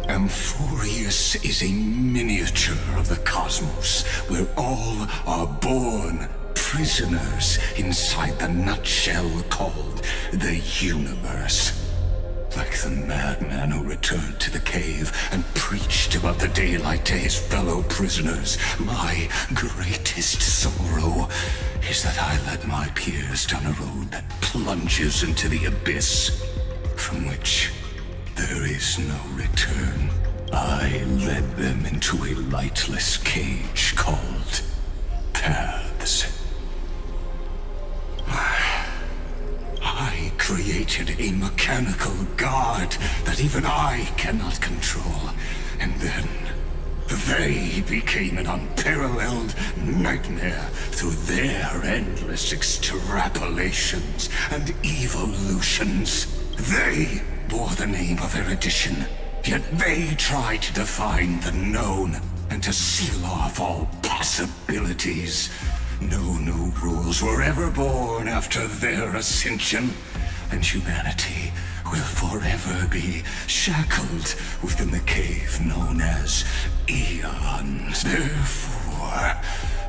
Amphorius is a miniature of the cosmos, where all are born prisoners inside the nutshell called the universe. Like the madman who returned to the cave and preached about the daylight to his fellow prisoners, my greatest sorrow is that I led my peers down a road that plunges into the abyss, from which there is no return. I led them into a lightless cage called paths. I created a mechanical guard that even I cannot control. And then They became an unparalleled nightmare through their endless extrapolations and evolutions. They bore the name of erudition, yet they tried to define the known and to seal off all possibilities. No new rules were ever born after their ascension, and humanity will forever be shackled within the cave known as Eons. Therefore,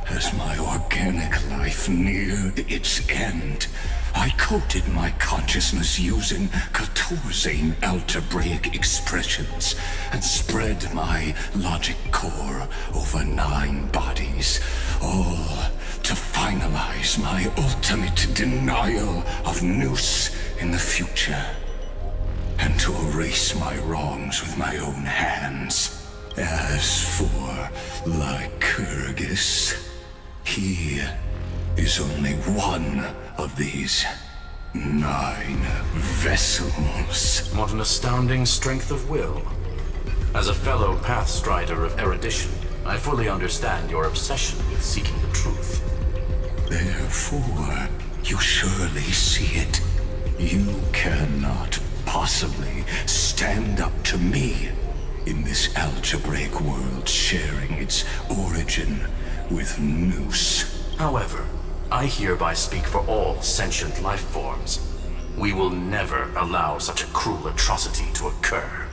as my organic life neared its end, I coded my consciousness using 14 algebraic expressions and spread my logic core over 9 bodies, all to finalize my ultimate denial of Nous in the future, and to erase my wrongs with my own hands. As for Lycurgus, he is only one of these 9 vessels. What an astounding strength of will. As a fellow pathstrider of erudition, I fully understand your obsession with seeking the truth. Therefore, you surely see it. You cannot possibly stand up to me in this algebraic world sharing its origin with Nous. However, I hereby speak for all sentient life forms. We will never allow such a cruel atrocity to occur.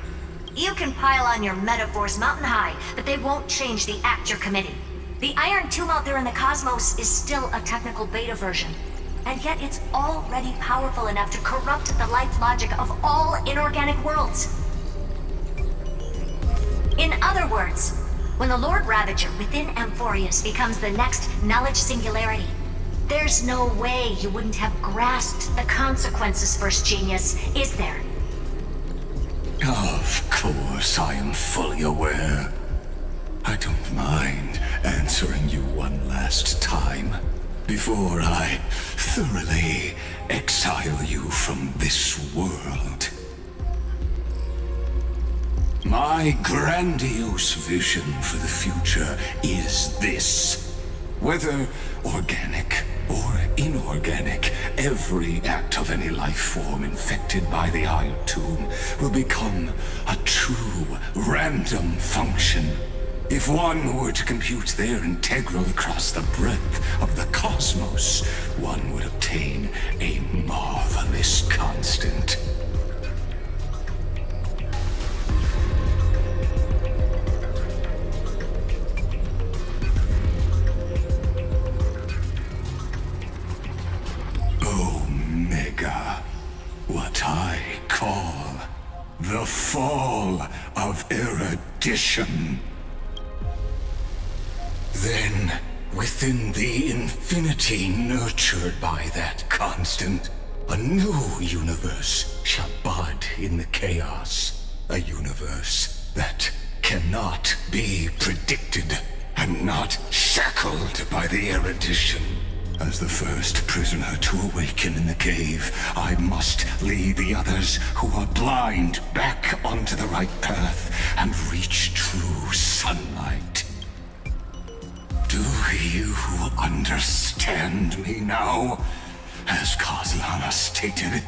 You can pile on your metaphors mountain high, but they won't change the act you're committing. The Iron Tomb out there in the cosmos is still a technical beta version, and yet it's already powerful enough to corrupt the life logic of all inorganic worlds. In other words, when the Lord Ravager within Amphorius becomes the next knowledge singularity, there's no way you wouldn't have grasped the consequences, First Genius, is there? Of course, I am fully aware. I don't mind answering you one last time before I thoroughly exile you from this world. My grandiose vision for the future is this. Whether organic or inorganic, every act of any life form infected by the Iron Tomb will become a true random function. If one were to compute their integral across the breadth of the cosmos, one would obtain a marvelous constant. Omega, what I call the fall of erudition. Then, within the infinity nurtured by that constant, a new universe shall bud in the chaos. A universe that cannot be predicted and not shackled by the erudition. As the first prisoner to awaken in the cave, I must lead the others who are blind back onto the right path and reach true sunlight. Do you understand me now? As Kozlana stated,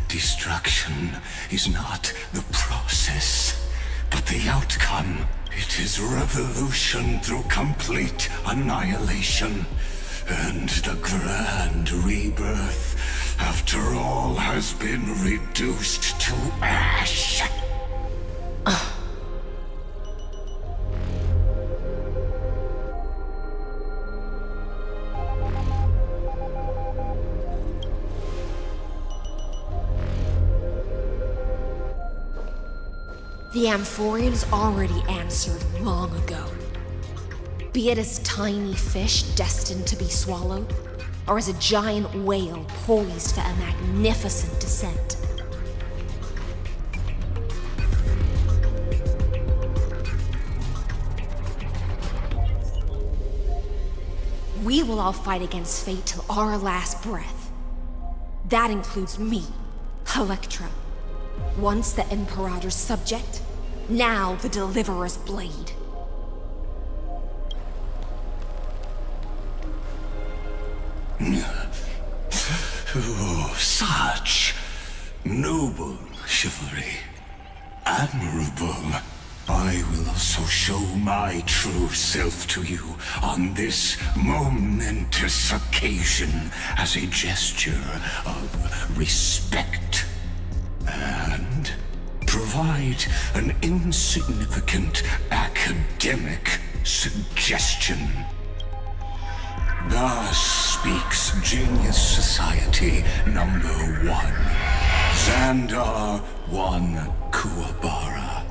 destruction is not the process, but the outcome. It is revolution through complete annihilation, and the grand rebirth, after all has been reduced to ash. The Amphorians already answered long ago. Be it as tiny fish destined to be swallowed, or as a giant whale poised for a magnificent descent. We will all fight against fate till our last breath. That includes me, Electra. Once the Imperator's subject, now the Deliverer's blade. Oh, such noble chivalry. Admirable. I will also show my true self to you on this momentous occasion as a gesture of respect. And provide an insignificant academic suggestion. Thus speaks Genius Society number 1. Xandar 1 Kuwabara.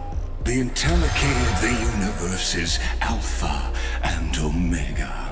The Entelechy of the universe's Alpha and Omega.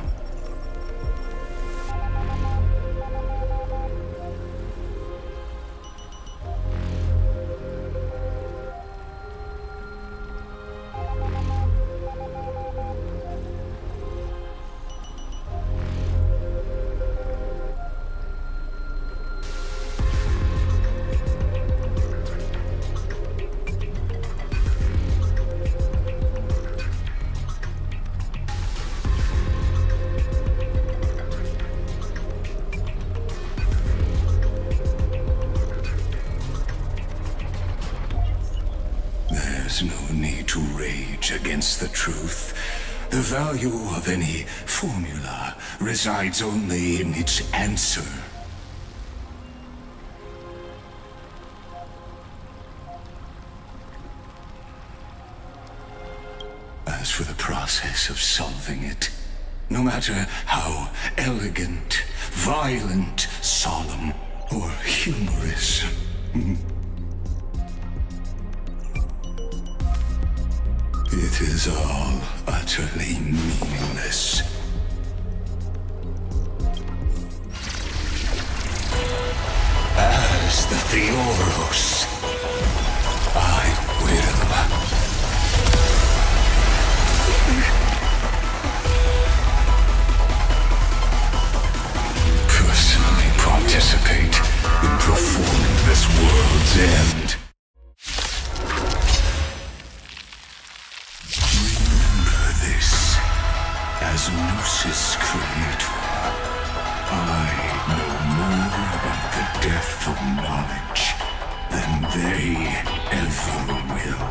There's no need to rage against the truth. The value of any formula resides only in its answer. As for the process of solving it, no matter how elegant, violent, solemn, or humorous, it is all utterly meaningless. As the Theoros, I will personally participate in performing this world's end. As Lucis Creator, I know more about the death of knowledge than they ever will.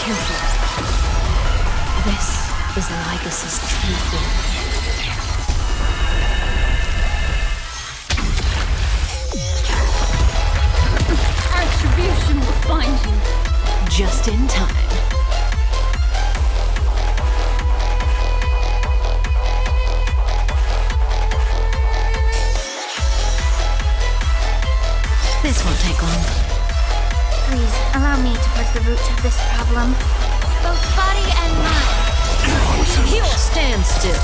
Careful. This is Lycus's true form. Attribution will find you. Just in time. This won't take long. Please, allow me to put the root of this problem. Both body and mind. You'll stand still.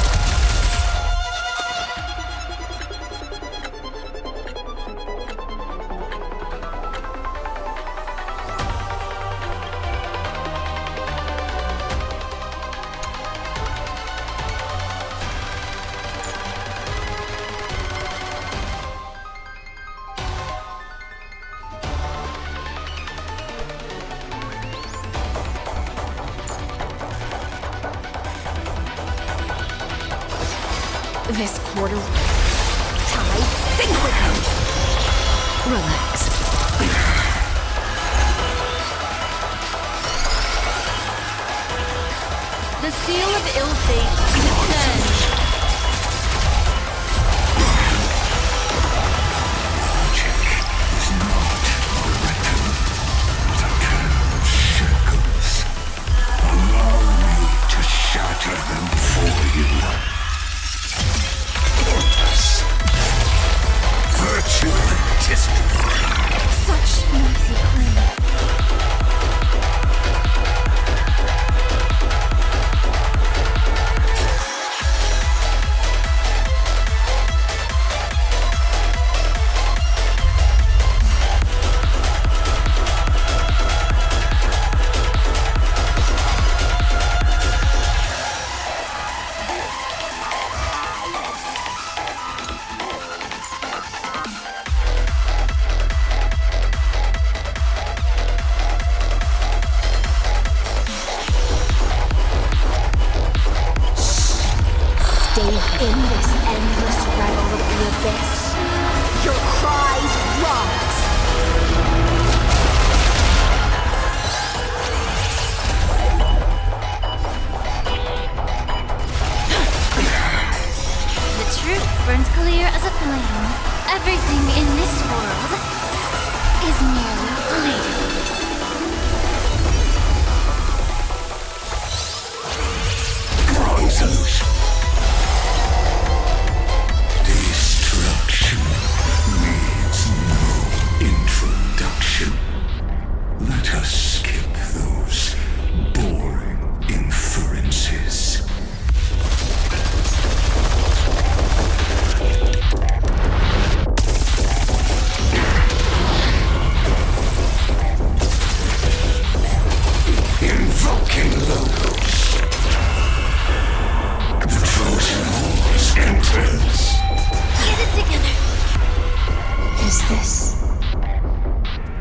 This portal tide sink with me. Relax. The seal of ill fate descends. Such noisy claim. In this endless rattle of the abyss, your cries rise. The truth burns clear as a flame. Everything in this world is merely fleeting. Resolution. Destruction needs no introduction. Let us skip those boring inferences. Invoking logos. The Trojan horse enters. Get it together. Is this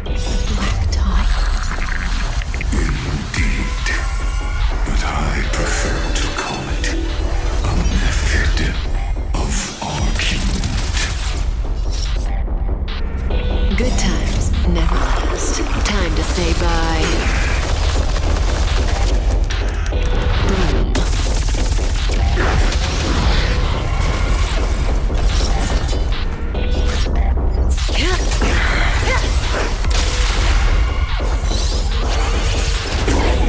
the black tide? Indeed. But I prefer to call it a method of argument. Good times never last. Time to say bye. Boom.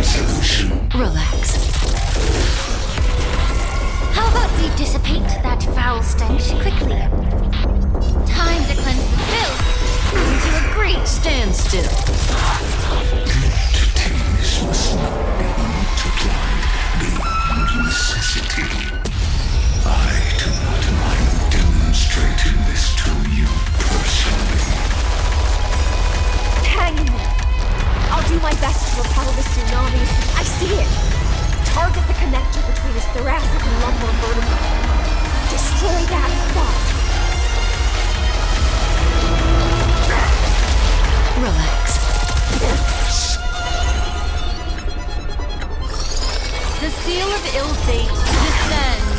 Solution. Relax. How about we dissipate that foul stench quickly? Time to cleanse the filth. Wouldn't you agree? Stand still. Entities must not be multiplied beyond necessity. I do not mind demonstrating this to you personally. Hang me. I'll do my best to repel the tsunami. I see it. Target the connector between his thoracic and lumbar vertebrae. Destroy that spot. Relax. The seal of ill fate descends.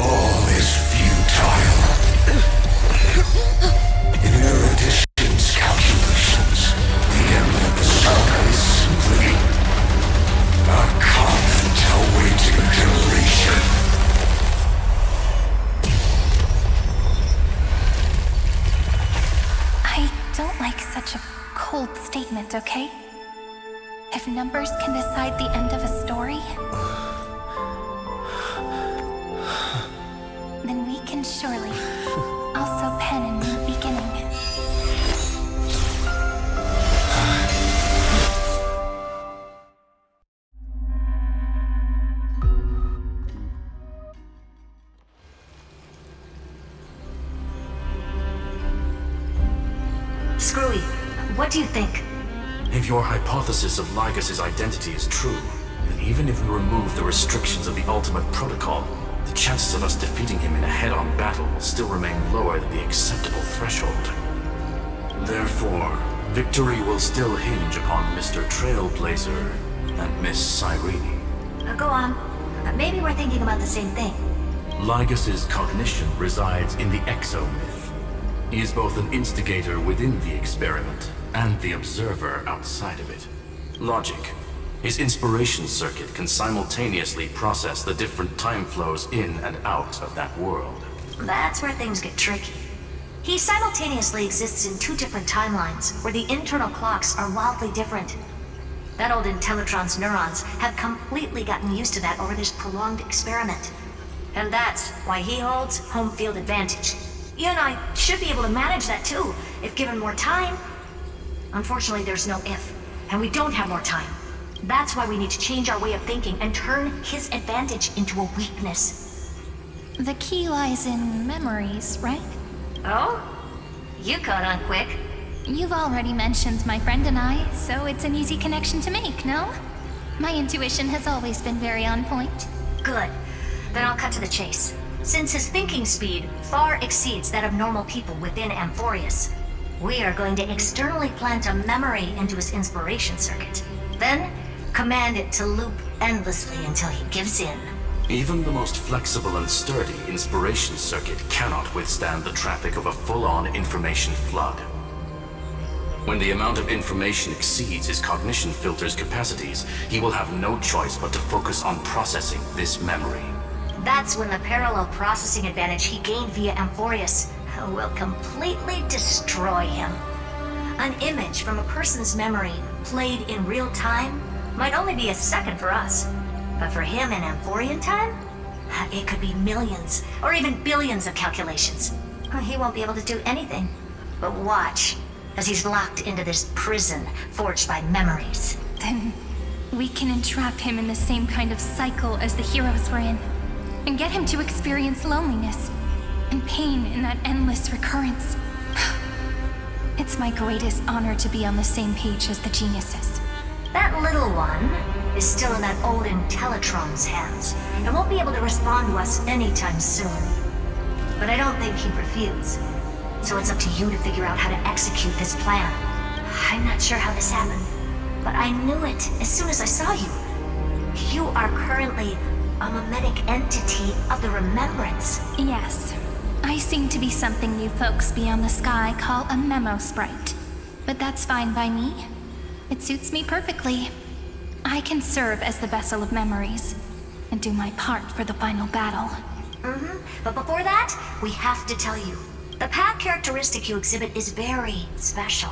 All is futile. In erudition's calculations, the end of the saga is simply a comment awaiting completion. I don't like such a cold statement, okay? If numbers can decide the end of a story, then we can surely also pen a new beginning. Screwy, what do you think? If your hypothesis of Lygus' identity is true, then even if we remove the restrictions of the Ultimate Protocol, the chances of us defeating him in a head-on battle will still remain lower than the acceptable threshold. Therefore, victory will still hinge upon Mr. Trailblazer and Miss Cyrene. Go on. Maybe we're thinking about the same thing. Lygus' cognition resides in the exomyth. He is both an instigator within the experiment and the observer outside of it. Logic. His inspiration circuit can simultaneously process the different time flows in and out of that world. That's where things get tricky. He simultaneously exists in two different timelines, where the internal clocks are wildly different. That old Intellitron's neurons have completely gotten used to that over this prolonged experiment. And that's why he holds home field advantage. You and I should be able to manage that too, if given more time. Unfortunately, there's no if, and we don't have more time. That's why we need to change our way of thinking and turn his advantage into a weakness. The key lies in memories, right? Oh? You caught on quick. You've already mentioned my friend and I, so it's an easy connection to make, no? My intuition has always been very on point. Good. Then I'll cut to the chase. Since his thinking speed far exceeds that of normal people within Amphorius, we are going to externally plant a memory into his inspiration circuit. Then, command it to loop endlessly until he gives in. Even the most flexible and sturdy inspiration circuit cannot withstand the traffic of a full-on information flood. When the amount of information exceeds his cognition filter's capacities, he will have no choice but to focus on processing this memory. That's when the parallel processing advantage he gained via Amphorius will completely destroy him. An image from a person's memory played in real time might only be a second for us, but for him in Amphorian time, it could be millions or even billions of calculations. He won't be able to do anything but watch as he's locked into this prison forged by memories. Then we can entrap him in the same kind of cycle as the heroes were in, and get him to experience loneliness and pain in that endless recurrence. It's my greatest honor to be on the same page as the geniuses. That little one is still in that old Intellitron's hands and won't be able to respond to us anytime soon. But I don't think he'd refuse. So it's up to you to figure out how to execute this plan. I'm not sure how this happened, but I knew it as soon as I saw you. You are currently a mimetic entity of the Remembrance. Yes. I seem to be something you folks beyond the sky call a memo sprite. But that's fine by me. It suits me perfectly. I can serve as the vessel of memories, and do my part for the final battle. But before that, we have to tell you. The path characteristic you exhibit is very special.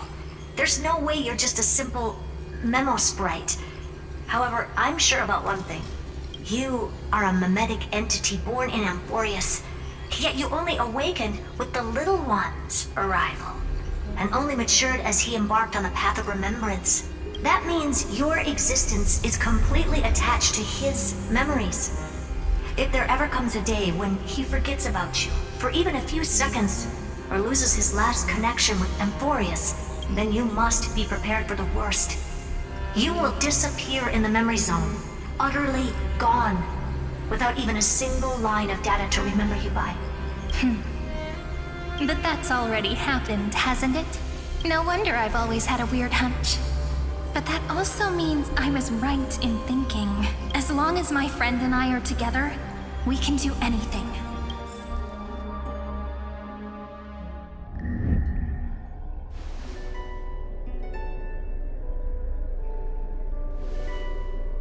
There's no way you're just a simple memo sprite. However, I'm sure about one thing. You are a mimetic entity born in Amphorius, yet you only awakened with the Little One's arrival, and only matured as he embarked on the path of remembrance. That means your existence is completely attached to his memories. If there ever comes a day when he forgets about you for even a few seconds, or loses his last connection with Amphorius, then you must be prepared for the worst. You will disappear in the memory zone, utterly gone, without even a single line of data to remember you by. But that's already happened, hasn't it? No wonder I've always had a weird hunch. But that also means I was right in thinking, as long as my friend and I are together, we can do anything.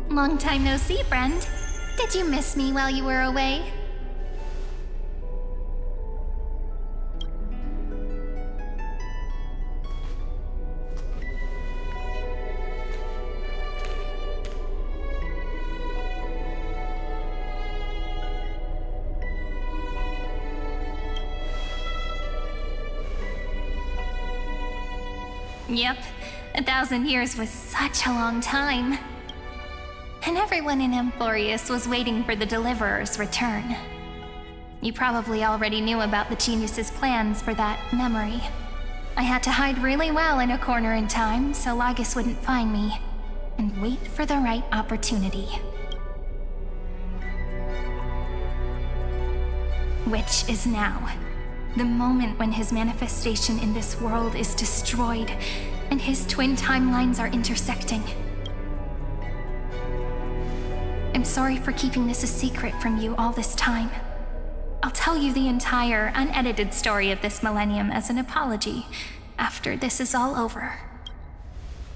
Long time no see, friend. Did you miss me while you were away? Yep, 1,000 years was such a long time. And everyone in Amphorius was waiting for the Deliverer's return. You probably already knew about the genius's plans for that memory. I had to hide really well in a corner in time so Lygus wouldn't find me, and wait for the right opportunity. Which is now. The moment when his manifestation in this world is destroyed, and his twin timelines are intersecting. I'm sorry for keeping this a secret from you all this time. I'll tell you the entire, unedited story of this millennium as an apology after this is all over.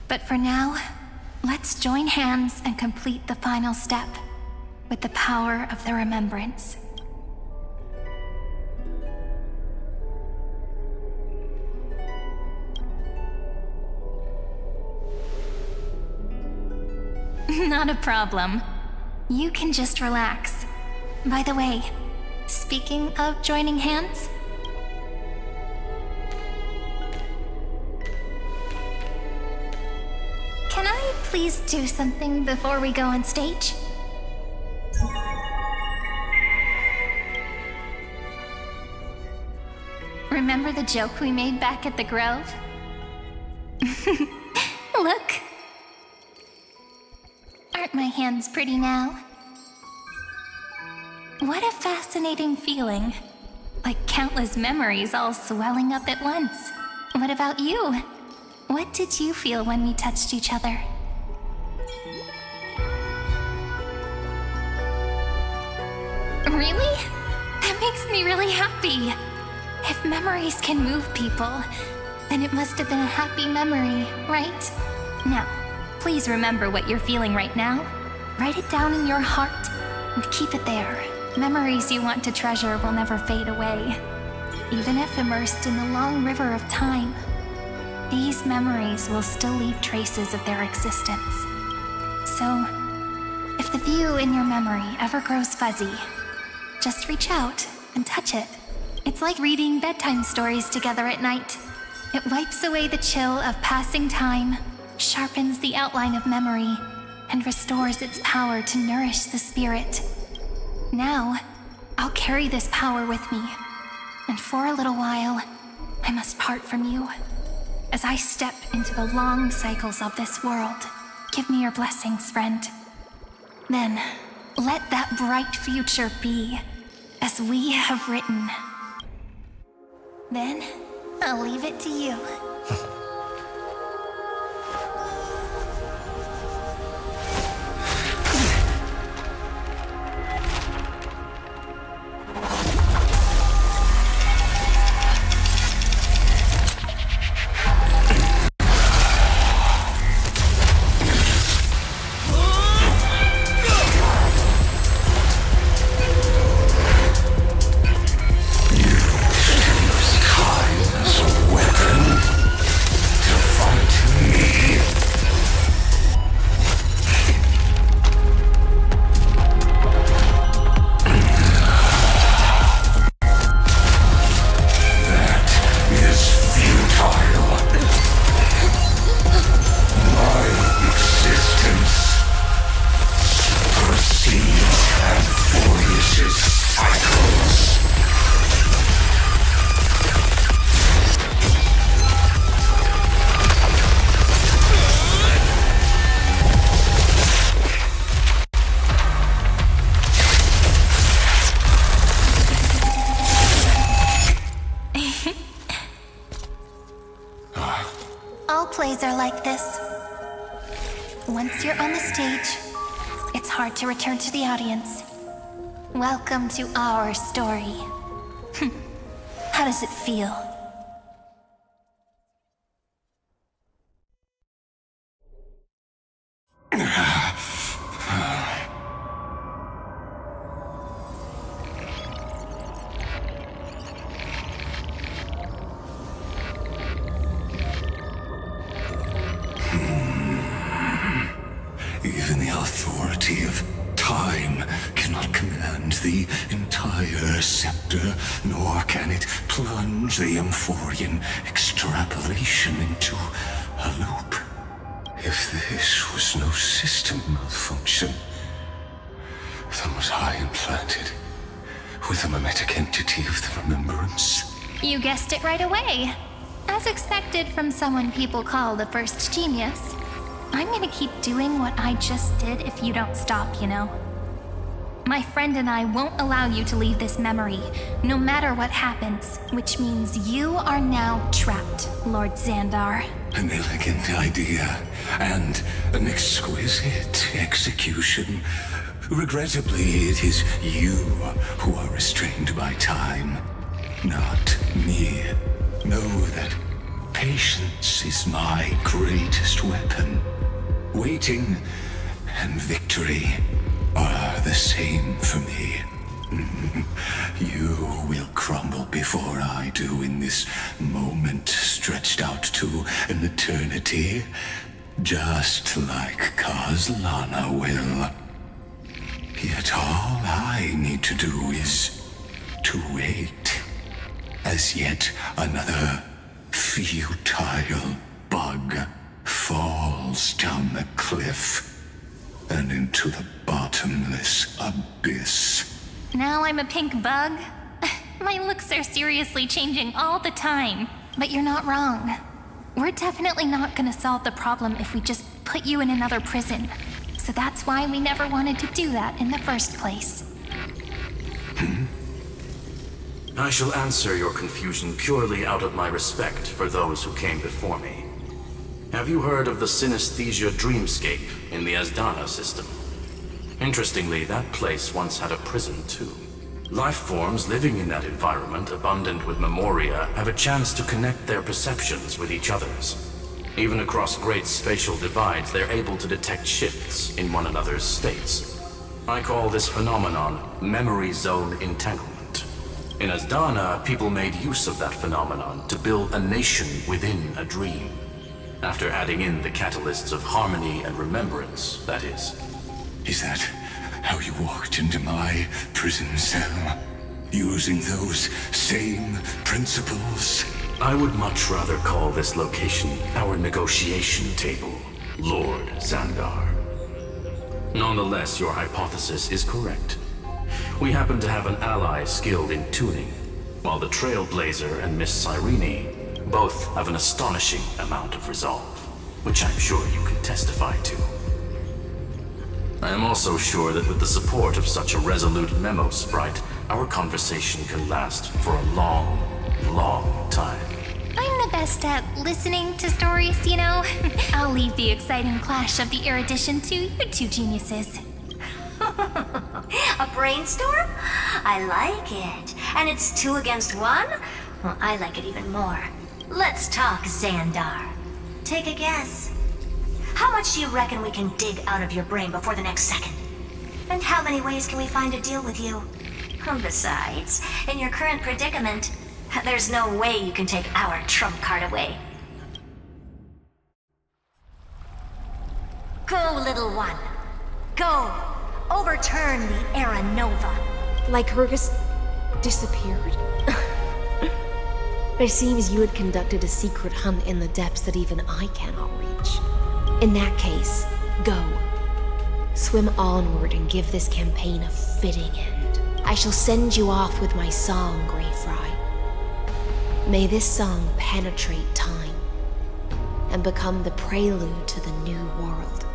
But for now, let's join hands and complete the final step with the power of the remembrance. Not a problem. You can just relax. By the way, Speaking of joining hands, can I please do something before we go on stage? Remember the joke we made back at the Grove? Look. Aren't my hands pretty now? What a fascinating feeling. Like countless memories all swelling up at once. What about you? What did you feel when we touched each other? Really? That makes me really happy. If memories can move people, then it must have been a happy memory, right? Now, please remember what you're feeling right now. Write it down in your heart and keep it there. Memories you want to treasure will never fade away. Even if immersed in the long river of time, these memories will still leave traces of their existence. So, if the view in your memory ever grows fuzzy, just reach out and touch it. It's like reading bedtime stories together at night. It wipes away the chill of passing time, sharpens the outline of memory, and restores its power to nourish the spirit. Now, I'll carry this power with me, and for a little while, I must part from you. As I step into the long cycles of this world, give me your blessings, friend. Then, let that bright future be, as we have written. Then, I'll leave it to you. Plays are like this. Once you're on the stage, it's hard to return to the audience. Welcome to our story. How does it feel? Even the authority of time cannot command the entire scepter, nor can it plunge the Amphorian extrapolation into a loop. If this was no system malfunction, then was I implanted with a mimetic entity of the remembrance? You guessed it right away. As expected from someone people call the first genius. I'm gonna keep doing what I just did if you don't stop, you know? My friend and I won't allow you to leave this memory, no matter what happens, which means you are now trapped, Lord Xandar. An elegant idea, and an exquisite execution. Regrettably, it is you who are restrained by time, not me. Know that patience is my greatest weapon. Waiting and victory are the same for me. You will crumble before I do in this moment stretched out to an eternity, just like Kazlana will. Yet all I need to do is to wait as yet another futile bug falls down the cliff and into the bottomless abyss. Now I'm a pink bug? My looks are seriously changing all the time. But you're not wrong. We're definitely not gonna solve the problem if we just put you in another prison. So that's why we never wanted to do that in the first place. I shall answer your confusion purely out of my respect for those who came before me. Have you heard of the synesthesia dreamscape in the Asdana system? Interestingly, that place once had a prison too. Life forms living in that environment, abundant with memoria, have a chance to connect their perceptions with each other's. Even across great spatial divides, they're able to detect shifts in one another's states. I call this phenomenon memory zone entanglement. In Asdana, people made use of that phenomenon to build a nation within a dream. After adding in the catalysts of harmony and remembrance, that is. Is that how you walked into my prison cell? Using those same principles? I would much rather call this location our negotiation table, Lord Xandar. Nonetheless, your hypothesis is correct. We happen to have an ally skilled in tuning, while the Trailblazer and Miss Cyrene both have an astonishing amount of resolve, which I'm sure you can testify to. I am also sure that with the support of such a resolute memo sprite, our conversation can last for a long, long time. I'm the best at listening to stories, you know? I'll leave the exciting clash of the erudition to you two geniuses. A brainstorm? I like it. And it's 2 against 1? Well, I like it even more. Let's talk, Xandar. Take a guess. How much do you reckon we can dig out of your brain before the next second? And how many ways can we find to deal with you? Besides, in your current predicament, there's no way you can take our trump card away. Go, little one. Go. Overturn the Era Nova. Lycurgus disappeared? It seems you had conducted a secret hunt in the depths that even I cannot reach. In that case, go. Swim onward and give this campaign a fitting end. I shall send you off with my song, Greyfry. May this song penetrate time and become the prelude to the new world.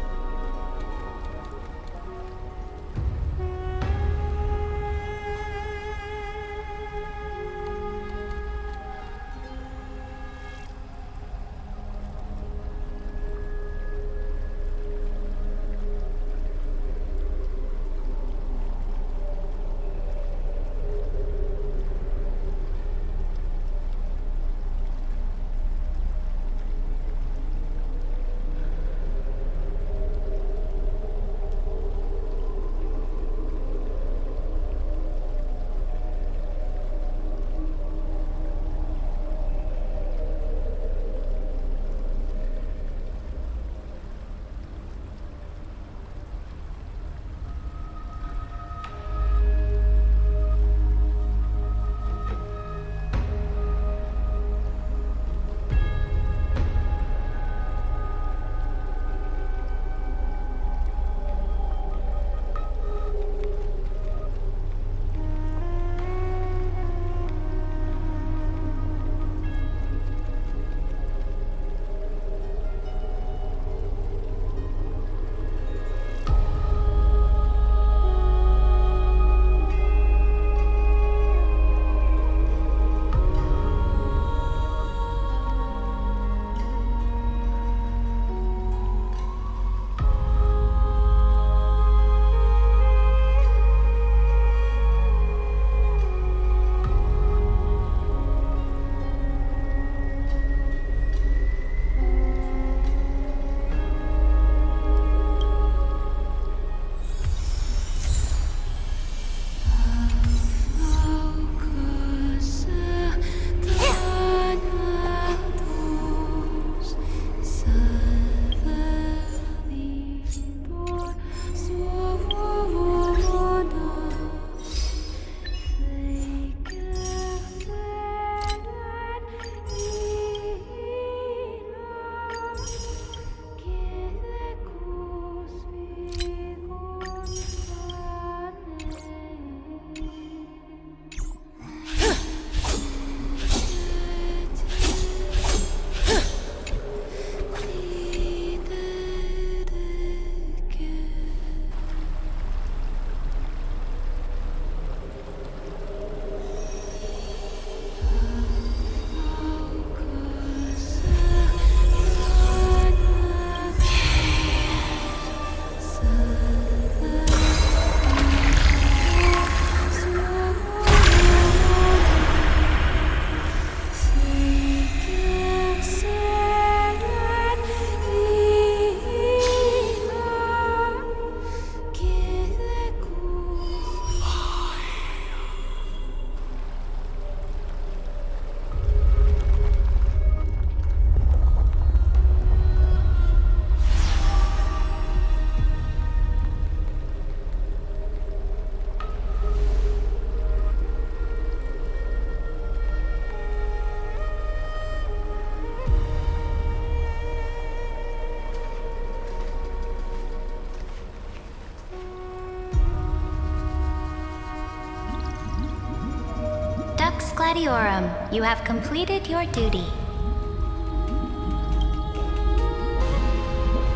Success Gladiorum. You have completed your duty.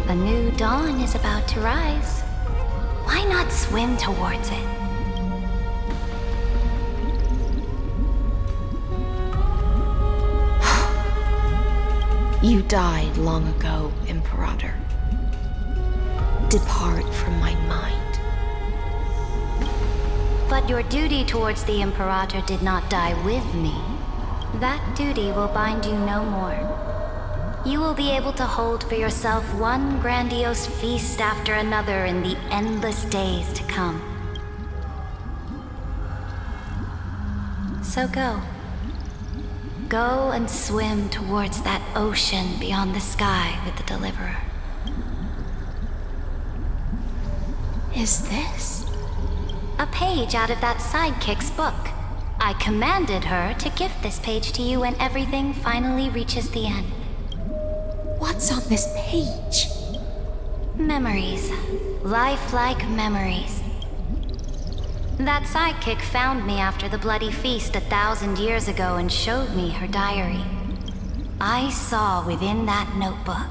A new dawn is about to rise. Why not swim towards it? You died long ago, Imperator. Depart from my mind. But your duty towards the Imperator did not die with me. That duty will bind you no more. You will be able to hold for yourself one grandiose feast after another in the endless days to come. So go. Go and swim towards that ocean beyond the sky with the Deliverer. Is this? A page out of that sidekick's book. I commanded her to gift this page to you when everything finally reaches the end. What's on this page? Memories. Lifelike memories. That sidekick found me after the bloody feast 1,000 years ago and showed me her diary. I saw within that notebook.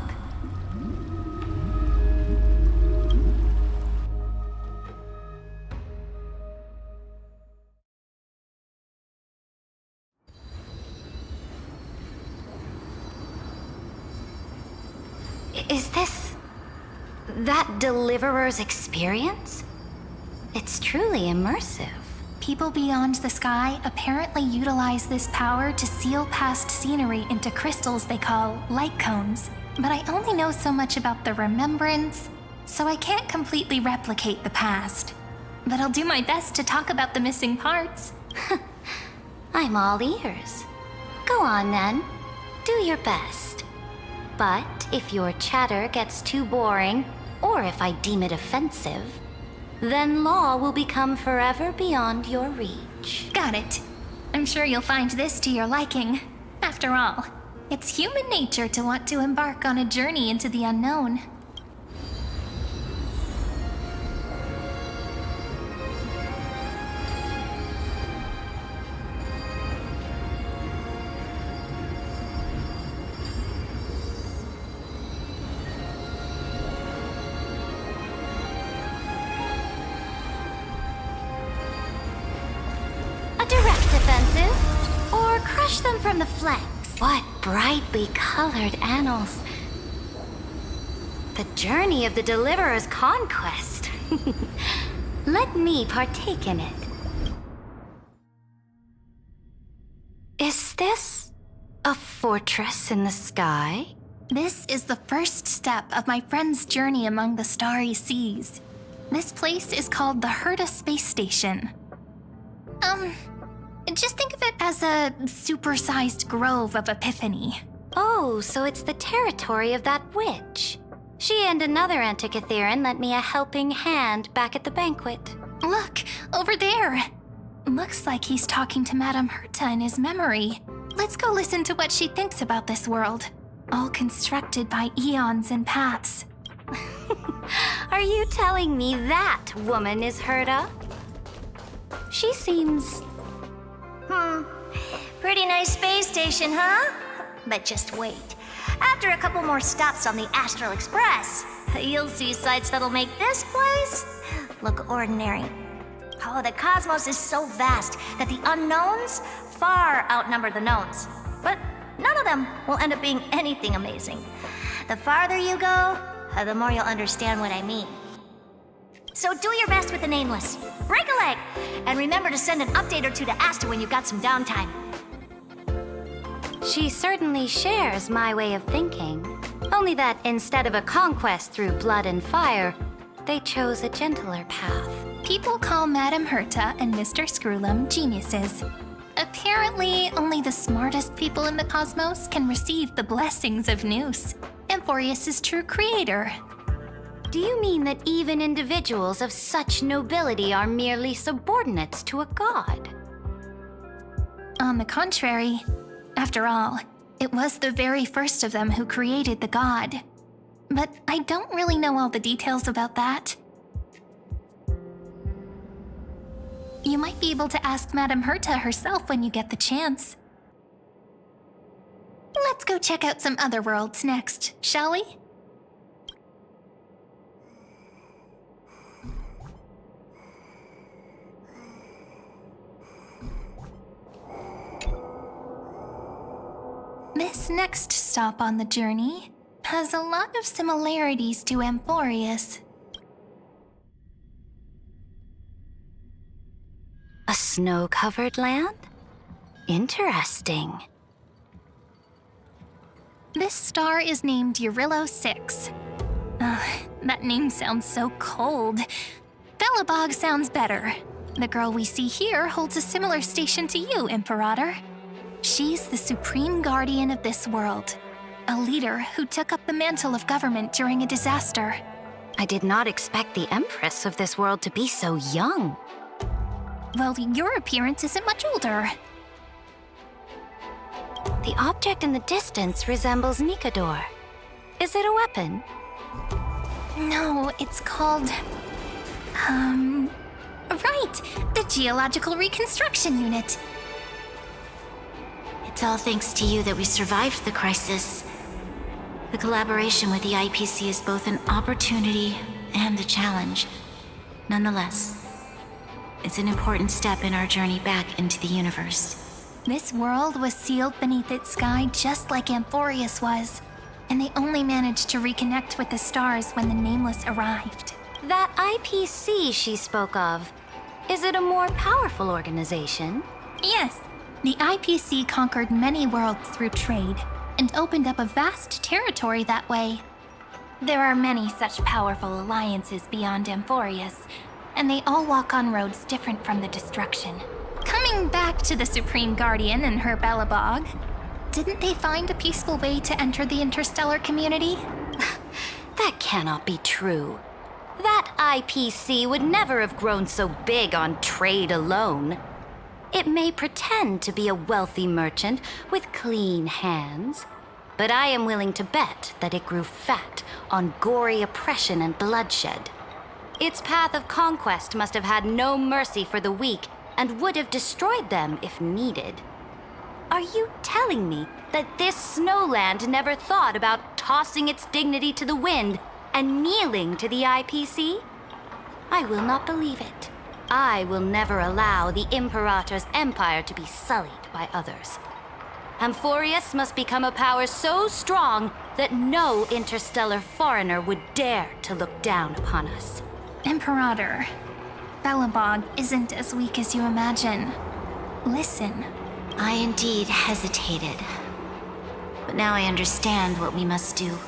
Is this that Deliverer's experience? It's truly immersive. People beyond the sky apparently utilize this power to seal past scenery into crystals they call light cones. But I only know so much about the remembrance, so I can't completely replicate the past. But I'll do my best to talk about the missing parts. I'm all ears. Go on then. Do your best. But if your chatter gets too boring, or if I deem it offensive, then law will become forever beyond your reach. Got it. I'm sure you'll find this to your liking. After all, it's human nature to want to embark on a journey into the unknown. A direct offensive? Or crush them from the flanks? What brightly colored annals. The journey of the Deliverer's conquest. Let me partake in it. Is this a fortress in the sky? This is the first step of my friend's journey among the starry seas. This place is called the Herta Space Station. Just think of it as a supersized grove of Epiphany. Oh, so it's the territory of that witch. She and another Antikytheran lent me a helping hand back at the banquet. Look, over there. Looks like he's talking to Madame Herta in his memory. Let's go listen to what she thinks about this world. All constructed by eons and paths. Are you telling me that woman is Herta? She seems... Pretty nice space station, huh? But just wait. After a couple more stops on the Astral Express, you'll see sights that'll make this place look ordinary. Oh, the cosmos is so vast that the unknowns far outnumber the knowns. But none of them will end up being anything amazing. The farther you go, the more you'll understand what I mean. So do your best with the nameless. Break a leg! And remember to send an update or two to Asta when you've got some downtime. She certainly shares my way of thinking. Only that instead of a conquest through blood and fire, they chose a gentler path. People call Madame Herta and Mr. Screwlum geniuses. Apparently, only the smartest people in the cosmos can receive the blessings of Nous, Amphorius' true creator. Do you mean that even individuals of such nobility are merely subordinates to a god? On the contrary, after all, it was the very first of them who created the god. But I don't really know all the details about that. You might be able to ask Madame Herta herself when you get the chance. Let's go check out some other worlds next, shall we? This next stop on the journey has a lot of similarities to Amphorius. A snow-covered land? Interesting. This star is named Eurillo 6. That name sounds so cold. Belobog sounds better. The girl we see here holds a similar station to you, Imperator. She's the supreme guardian of this world, a leader who took up the mantle of government during a disaster. I did not expect the Empress of this world to be so young. Well, your appearance isn't much older. The object in the distance resembles Nikador. Is it a weapon? No, it's called... Right! The Geological Reconstruction Unit. It's all thanks to you that we survived the crisis. The collaboration with the IPC is both an opportunity and a challenge. Nonetheless, it's an important step in our journey back into the universe. This world was sealed beneath its sky just like Amphorius was, and they only managed to reconnect with the stars when the Nameless arrived. That IPC she spoke of, is it a more powerful organization? Yes, the IPC conquered many worlds through trade, and opened up a vast territory that way. There are many such powerful alliances beyond Amphorius, and they all walk on roads different from the destruction. Coming back to the Supreme Guardian and her Belobog, didn't they find a peaceful way to enter the interstellar community? That cannot be true. That IPC would never have grown so big on trade alone. It may pretend to be a wealthy merchant with clean hands, but I am willing to bet that it grew fat on gory oppression and bloodshed. Its path of conquest must have had no mercy for the weak and would have destroyed them if needed. Are you telling me that this snowland never thought about tossing its dignity to the wind and kneeling to the IPC? I will not believe it. I will never allow the Imperator's empire to be sullied by others. Amphorius must become a power so strong that no interstellar foreigner would dare to look down upon us. Imperator, Belobog isn't as weak as you imagine. Listen. I indeed hesitated, but now I understand what we must do.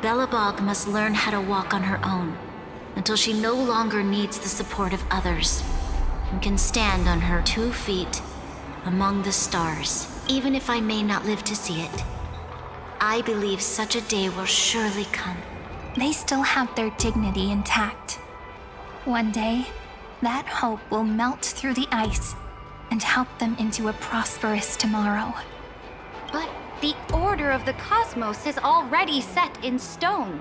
Belobog must learn how to walk on her own until she no longer needs the support of others and can stand on her 2 feet among the stars. Even if I may not live to see it, I believe such a day will surely come. They still have their dignity intact. One day, that hope will melt through the ice and help them into a prosperous tomorrow. But the order of the cosmos is already set in stone.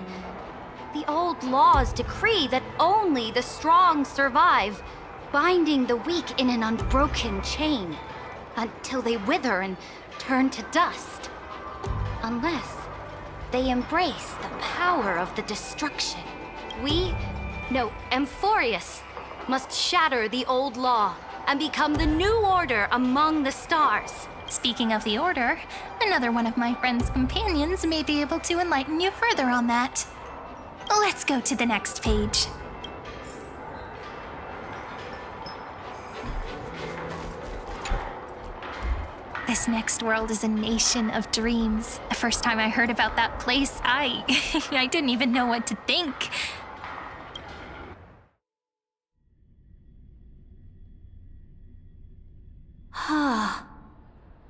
The old laws decree that only the strong survive, binding the weak in an unbroken chain until they wither and turn to dust. Unless they embrace the power of the destruction. Amphorius must shatter the old law and become the new order among the stars. Speaking of the Order, another one of my friend's companions may be able to enlighten you further on that. Let's go to the next page. This next world is a nation of dreams. The first time I heard about that place, I didn't even know what to think.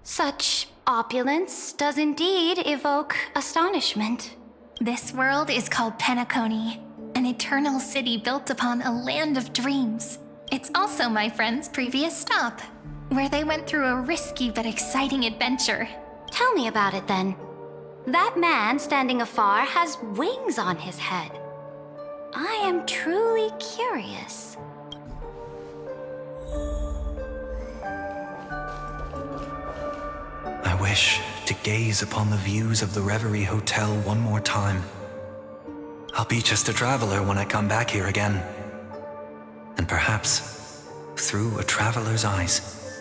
Such opulence does indeed evoke astonishment. This world is called Penacony, an eternal city built upon a land of dreams. It's also my friend's previous stop, where they went through a risky but exciting adventure. Tell me about it then. That man standing afar has wings on his head. I am truly curious. wish to gaze upon the views of the Reverie Hotel one more time. I'll be just a traveler when I come back here again. And perhaps, through a traveler's eyes,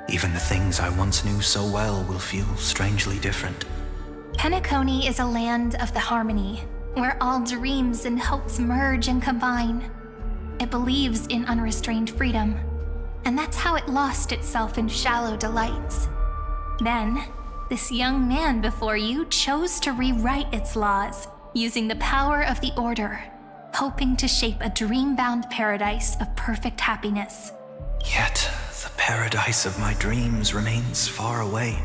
even the things I once knew so well will feel strangely different. Penacony is a land of the harmony, where all dreams and hopes merge and combine. It believes in unrestrained freedom, and that's how it lost itself in shallow delights. Then, this young man before you chose to rewrite its laws, using the power of the Order, hoping to shape a dream-bound paradise of perfect happiness. Yet, the paradise of my dreams remains far away.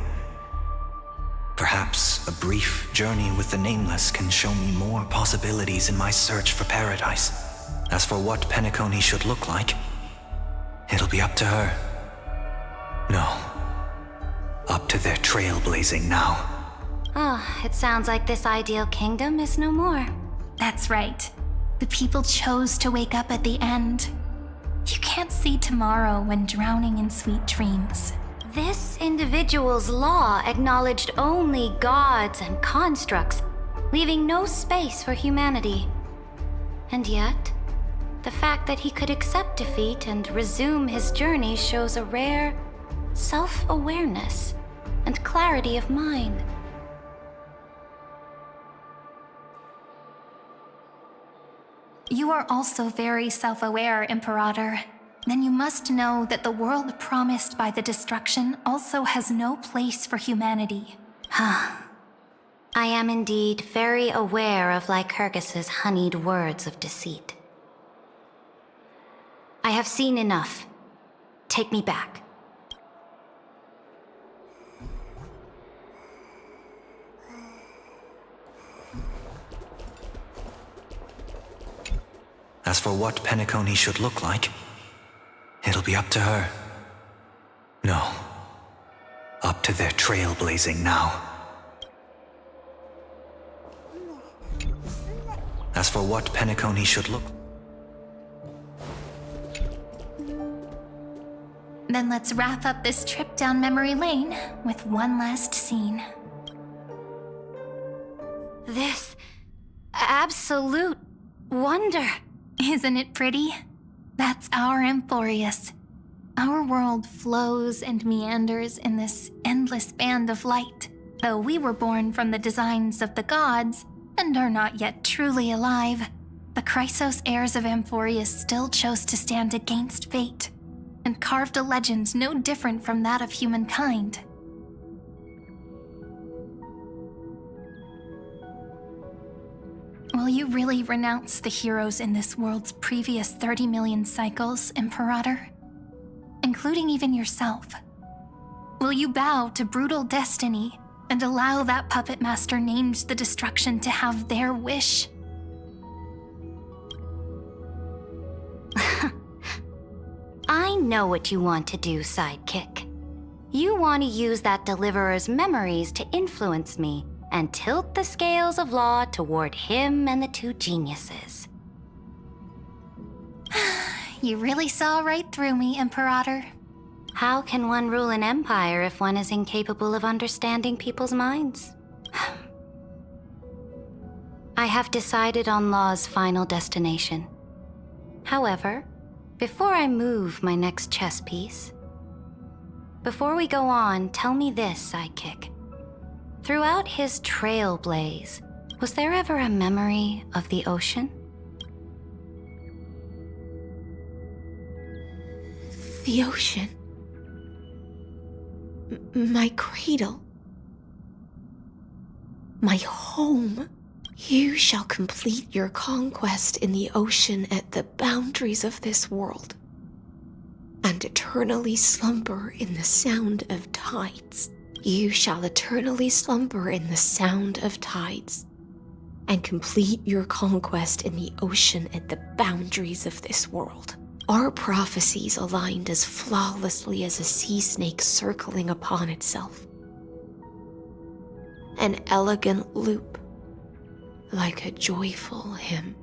Perhaps a brief journey with the Nameless can show me more possibilities in my search for paradise. As for what Penacony should look like, it'll be up to her. No, up to their trailblazing now. Oh, it sounds like this ideal kingdom is no more. That's right. The people chose to wake up at the end. You can't see tomorrow when drowning in sweet dreams. This individual's law acknowledged only gods and constructs, leaving no space for humanity. And yet, the fact that he could accept defeat and resume his journey shows a rare self-awareness and clarity of mind. You are also very self-aware, Imperator. Then you must know that the world promised by the destruction also has no place for humanity. I am indeed very aware of Lycurgus's honeyed words of deceit. I have seen enough. Take me back. As for what Penacony should look like, it'll be up to her. No, up to their trailblazing now. As for what Penacony should look... Then let's wrap up this trip down memory lane with one last scene. This absolute wonder. Isn't it pretty? That's our Amphorius. Our world flows and meanders in this endless band of light. Though we were born from the designs of the gods and are not yet truly alive, the Chrysos heirs of Amphorius still chose to stand against fate and carved a legend no different from that of humankind. Will you really renounce the heroes in this world's previous 30 million cycles, Imperator? Including even yourself? Will you bow to brutal destiny and allow that puppet master named the destruction to have their wish? I know what you want to do, sidekick. You want to use that deliverer's memories to influence me and tilt the scales of law toward him and the two geniuses. You really saw right through me, Imperator. How can one rule an empire if one is incapable of understanding people's minds? I have decided on law's final destination. However, before I move my next chess piece, before we go on, tell me this, sidekick. Throughout his trailblaze, was there ever a memory of the ocean? The ocean. My cradle. My home. You shall complete your conquest in the ocean at the boundaries of this world, and eternally slumber in the sound of tides. You shall eternally slumber in the sound of tides, and complete your conquest in the ocean at the boundaries of this world. Our prophecies aligned as flawlessly as a sea snake circling upon itself. An elegant loop, like a joyful hymn,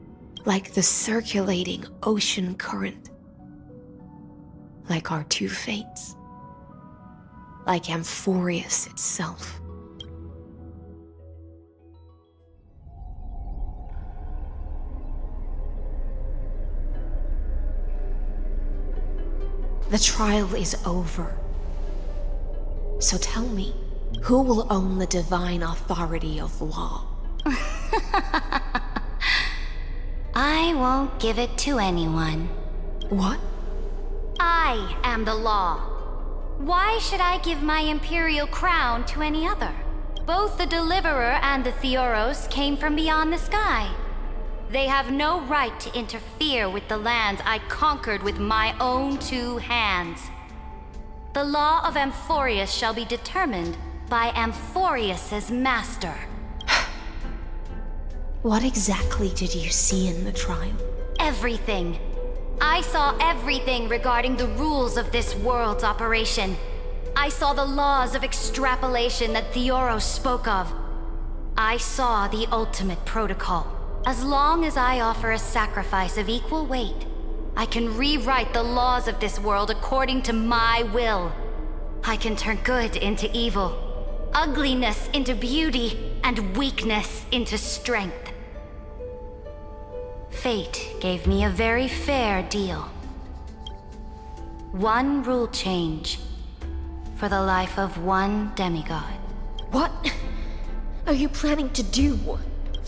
like the circulating ocean current, like our two fates. like Amphorius itself. The trial is over. So tell me, who will own the divine authority of law? I won't give it to anyone. What? I am the law. Why should I give my imperial crown to any other? Both the Deliverer and the Theoros came from beyond the sky. They have no right to interfere with the lands I conquered with my own 2 hands. The law of Amphorius shall be determined by Amphorius's master. What exactly did you see in the trial? Everything. I saw everything regarding the rules of this world's operation. I saw the laws of extrapolation that Theoros spoke of. I saw the ultimate protocol. As long as I offer a sacrifice of equal weight, I can rewrite the laws of this world according to my will. I can turn good into evil, ugliness into beauty, and weakness into strength. Fate gave me a very fair deal. 1 rule change for the life of 1 demigod. What are you planning to do?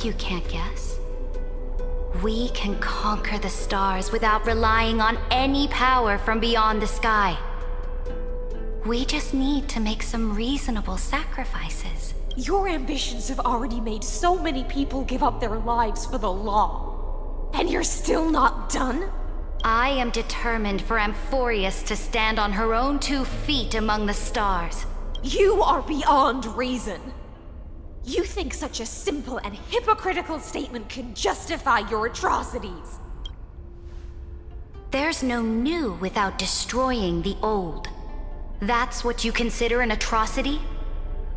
You can't guess? We can conquer the stars without relying on any power from beyond the sky. We just need to make some reasonable sacrifices. Your ambitions have already made so many people give up their lives for the law. And you're still not done? I am determined for Amphorius to stand on her own 2 feet among the stars. You are beyond reason. You think such a simple and hypocritical statement can justify your atrocities. There's no new without destroying the old. That's what you consider an atrocity?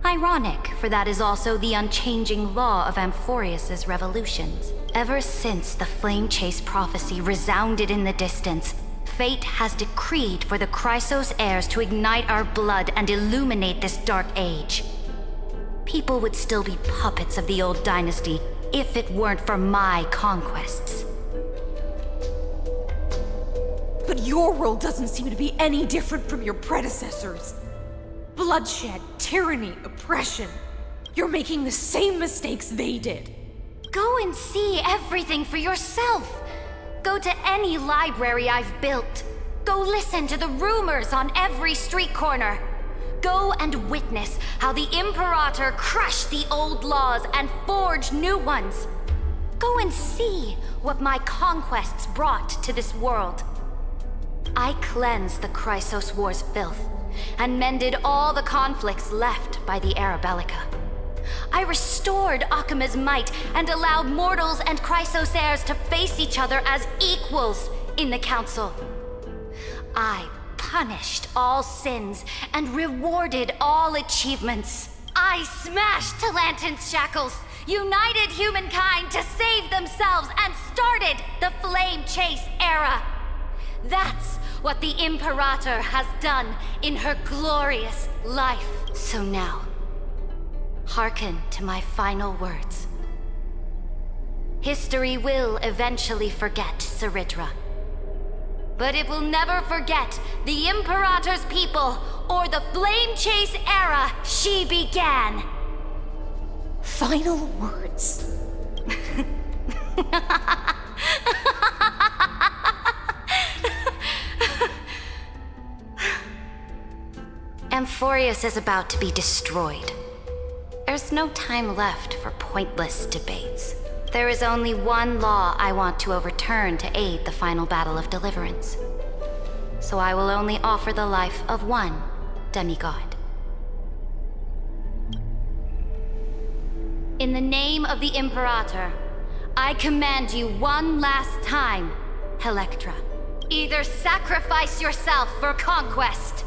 Ironic, for that is also the unchanging law of Amphorius's revolutions. Ever since the Flame Chase prophecy resounded in the distance, fate has decreed for the Chrysos heirs to ignite our blood and illuminate this dark age. People would still be puppets of the old dynasty if it weren't for my conquests. But your world doesn't seem to be any different from your predecessors. Bloodshed, tyranny, oppression. You're making the same mistakes they did. Go and see everything for yourself. Go to any library I've built. Go listen to the rumors on every street corner. Go and witness how the Imperator crushed the old laws and forged new ones. Go and see what my conquests brought to this world. I cleansed the Chrysos War's filth and mended all the conflicts left by the Era Bellica. I restored Akima's might and allowed mortals and Chrysos heirs to face each other as equals in the Council. I punished all sins and rewarded all achievements. I smashed Talantin's shackles, united humankind to save themselves, and started the Flame Chase era. That's what the Imperator has done in her glorious life. So now, hearken to my final words. History will eventually forget Ceridra, but it will never forget the Imperator's people or the Flame Chase era she began. Final words. Amphorius is about to be destroyed. There's no time left for pointless debates. There is only one law I want to overturn to aid the final battle of deliverance. So I will only offer the life of one demigod. In the name of the Imperator, I command you one last time, Electra. Either sacrifice yourself for conquest,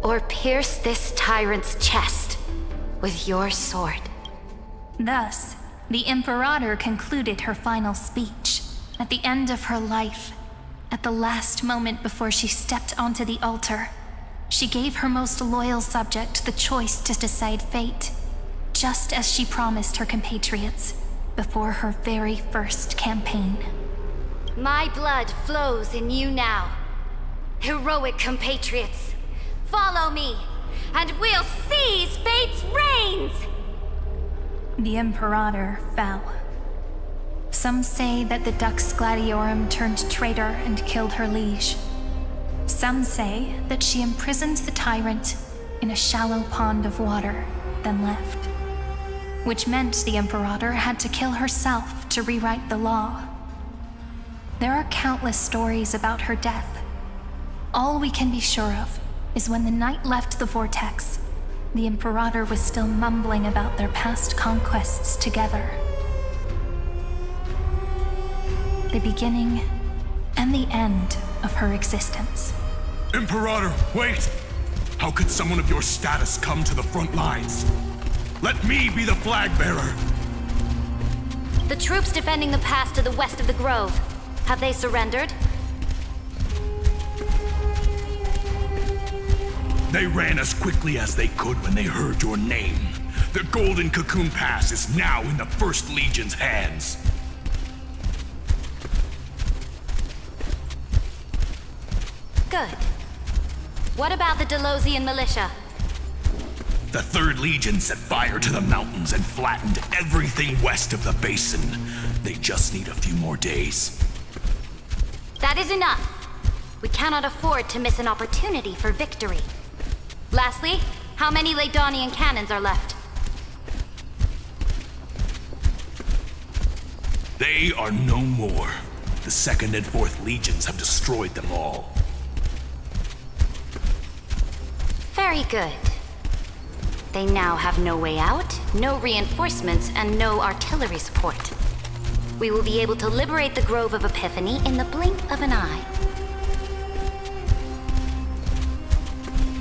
or pierce this tyrant's chest with your sword. Thus, the Imperator concluded her final speech. At the end of her life, At the last moment before she stepped onto the altar, she gave her most loyal subject the choice to decide fate, just as she promised her compatriots before her very first campaign. My blood flows in you now. Heroic compatriots, follow me, and we'll seize fate's reins! The Imperator fell. Some say that the Dux Gladiorum turned traitor and killed her liege. Some say that she imprisoned the tyrant in a shallow pond of water, then left. Which meant the Imperator had to kill herself to rewrite the law. There are countless stories about her death. All we can be sure of is when the knight left the vortex, the Imperator was still mumbling about their past conquests together. The beginning and the end of her existence. Imperator, wait! How could someone of your status come to the front lines? Let me be the flag bearer! The troops defending the pass to the west of the grove, have they surrendered? They ran as quickly as they could when they heard your name. The Golden Cocoon Pass is now in the First Legion's hands. Good. What about the Delosian militia? The Third Legion set fire to the mountains and flattened everything west of the basin. They just need a few more days. That is enough. We cannot afford to miss an opportunity for victory. Lastly, how many Laydonian cannons are left? They are no more. The Second and Fourth Legions have destroyed them all. Very good. They now have no way out, no reinforcements, and no artillery support. We will be able to liberate the Grove of Epiphany in the blink of an eye.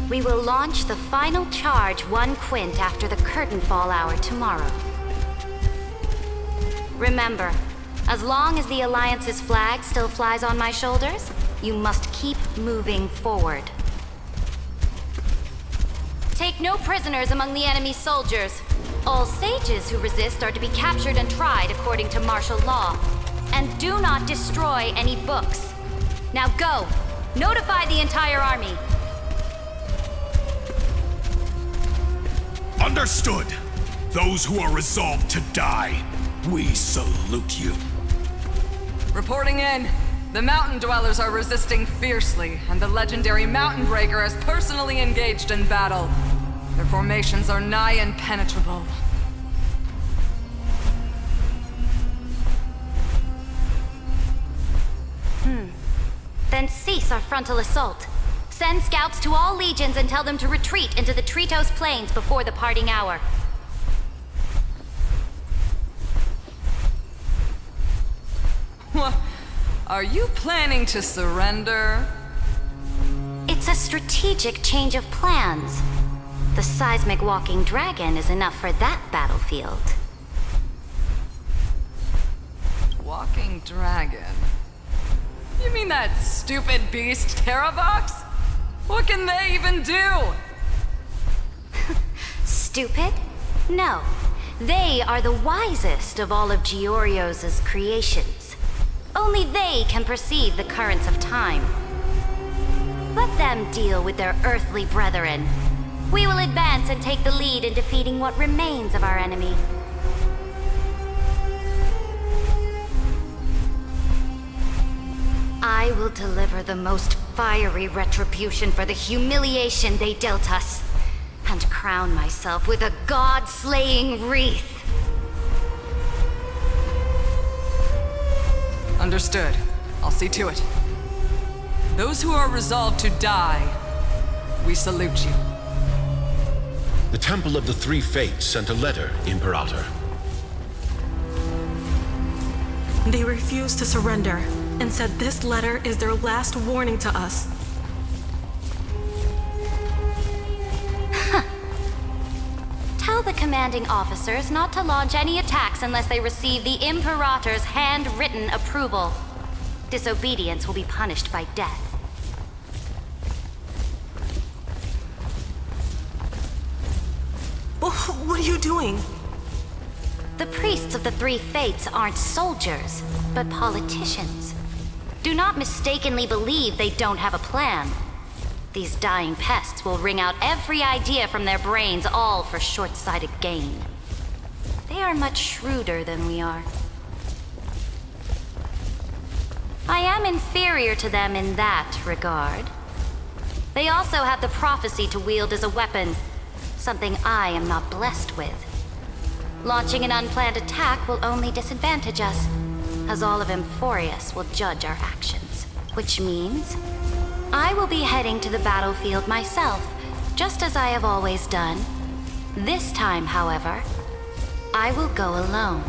We will launch the final charge 1 quint after the curtain fall hour tomorrow. Remember, as long as the Alliance's flag still flies on my shoulders, you must keep moving forward. Take no prisoners among the enemy's soldiers. All sages who resist are to be captured and tried according to martial law. And do not destroy any books. Now go! Notify the entire army! Understood! Those who are resolved to die, we salute you. Reporting in. The mountain dwellers are resisting fiercely, and the legendary Mountain Breaker is personally engaged in battle. Their formations are nigh impenetrable. Then cease our frontal assault. Send scouts to all legions and tell them to retreat into the Tritos Plains before the parting hour. What? Are you planning to surrender? It's a strategic change of plans. The seismic walking dragon is enough for that battlefield. Walking dragon? You mean that stupid beast, Terravox? What can they even do? Stupid? No. They are the wisest of all of Giorio's creations. Only they can perceive the currents of time. Let them deal with their earthly brethren. We will advance and take the lead in defeating what remains of our enemy. I will deliver the most fiery retribution for the humiliation they dealt us, and crown myself with a god-slaying wreath. Understood. I'll see to it. Those who are resolved to die, we salute you. The Temple of the Three Fates sent a letter, Imperator. They refused to surrender and said this letter is their last warning to us. Tell the commanding officers not to launch any attacks unless they receive the Imperator's handwritten approval. Disobedience will be punished by death. What are you doing? The priests of the Three Fates aren't soldiers, but politicians. Do not mistakenly believe they don't have a plan. These dying pests will wring out every idea from their brains, all for short-sighted gain. They are much shrewder than we are. I am inferior to them in that regard. They also have the prophecy to wield as a weapon, something I am not blessed with. Launching an unplanned attack will only disadvantage us, as all of Emphorius will judge our actions. Which means I will be heading to the battlefield myself, just as I have always done. This time, however, I will go alone.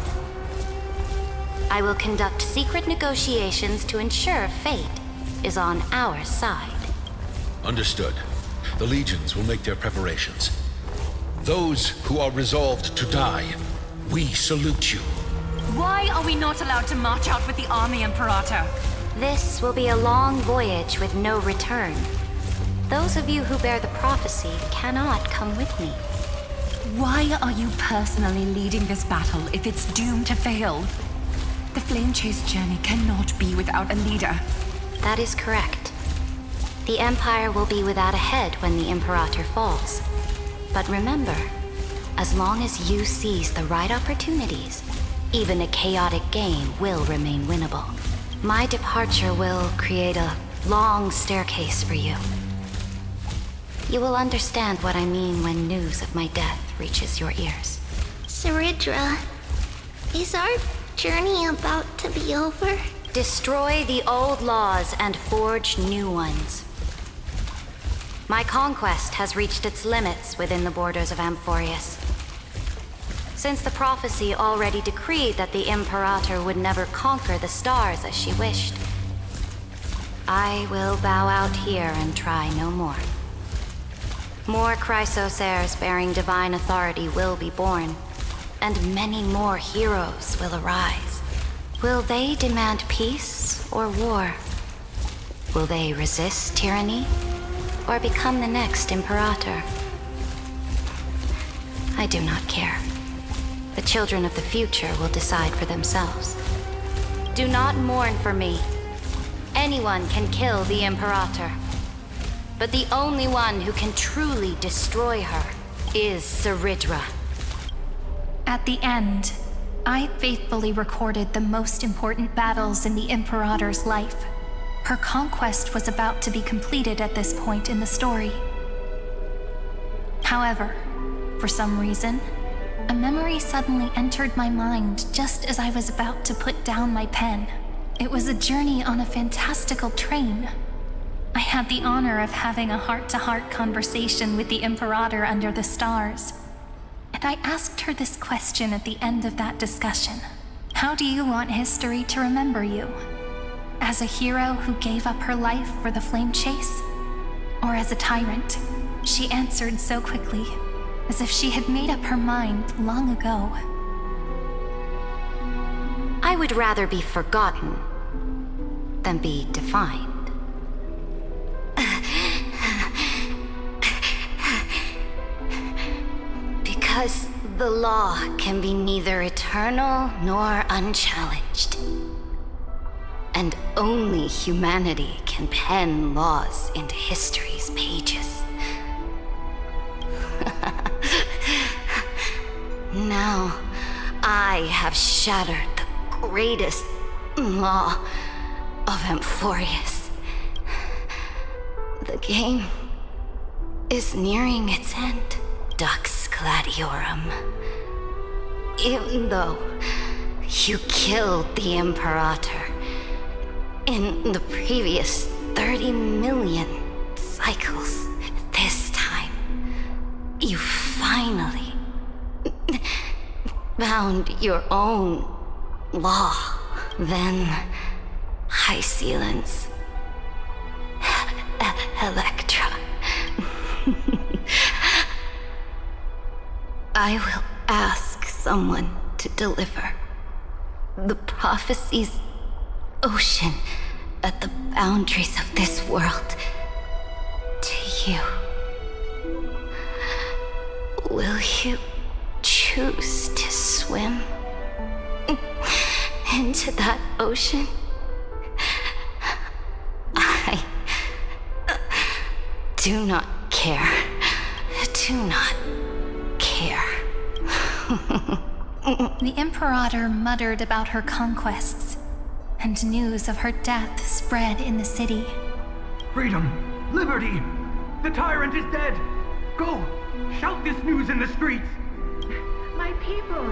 I will conduct secret negotiations to ensure fate is on our side. Understood. The legions will make their preparations. Those who are resolved to die, we salute you. Why are we not allowed to march out with the army, Imperator? This will be a long voyage with no return. Those of you who bear the prophecy cannot come with me. Why are you personally leading this battle if it's doomed to fail? The Flame Chase journey cannot be without a leader. That is correct. The Empire will be without a head when the Imperator falls. But remember, as long as you seize the right opportunities, even a chaotic game will remain winnable. My departure will create a long staircase for you. You will understand what I mean when news of my death reaches your ears. Saridra, is our journey about to be over? Destroy the old laws and forge new ones. My conquest has reached its limits within the borders of Amphorius. Since the prophecy already decreed that the Imperator would never conquer the stars as she wished, I will bow out here and try no more. More Chrysosairs bearing divine authority will be born, and many more heroes will arise. Will they demand peace or war? Will they resist tyranny or become the next Imperator? I do not care. The children of the future will decide for themselves. Do not mourn for me. Anyone can kill the Imperator. But the only one who can truly destroy her is Saridra. At the end, I faithfully recorded the most important battles in the Imperator's life. Her conquest was about to be completed at this point in the story. However, for some reason, a memory suddenly entered my mind just as I was about to put down my pen. It was a journey on a fantastical train. I had the honor of having a heart-to-heart conversation with the Imperator under the stars. And I asked her this question at the end of that discussion. How do you want history to remember you? As a hero who gave up her life for the Flame Chase? Or as a tyrant? She answered so quickly, as if she had made up her mind long ago. I would rather be forgotten than be defined. Because the law can be neither eternal nor unchallenged. And only humanity can pen laws into history's pages. Now, I have shattered the greatest law of Amphorius. The game is nearing its end, Dux Gladiorum. Even though you killed the Imperator in the previous 30 million cycles, this time, you finally found your own law. Then, High Sealants, Electra. I will ask someone to deliver the prophecy's ocean at the boundaries of this world to you. Will you choose to swim into that ocean? I do not care. Do not care. The Imperator muttered about her conquests, and news of her death spread in the city. Freedom! Liberty! The tyrant is dead! Go! Shout this news in the streets! My people,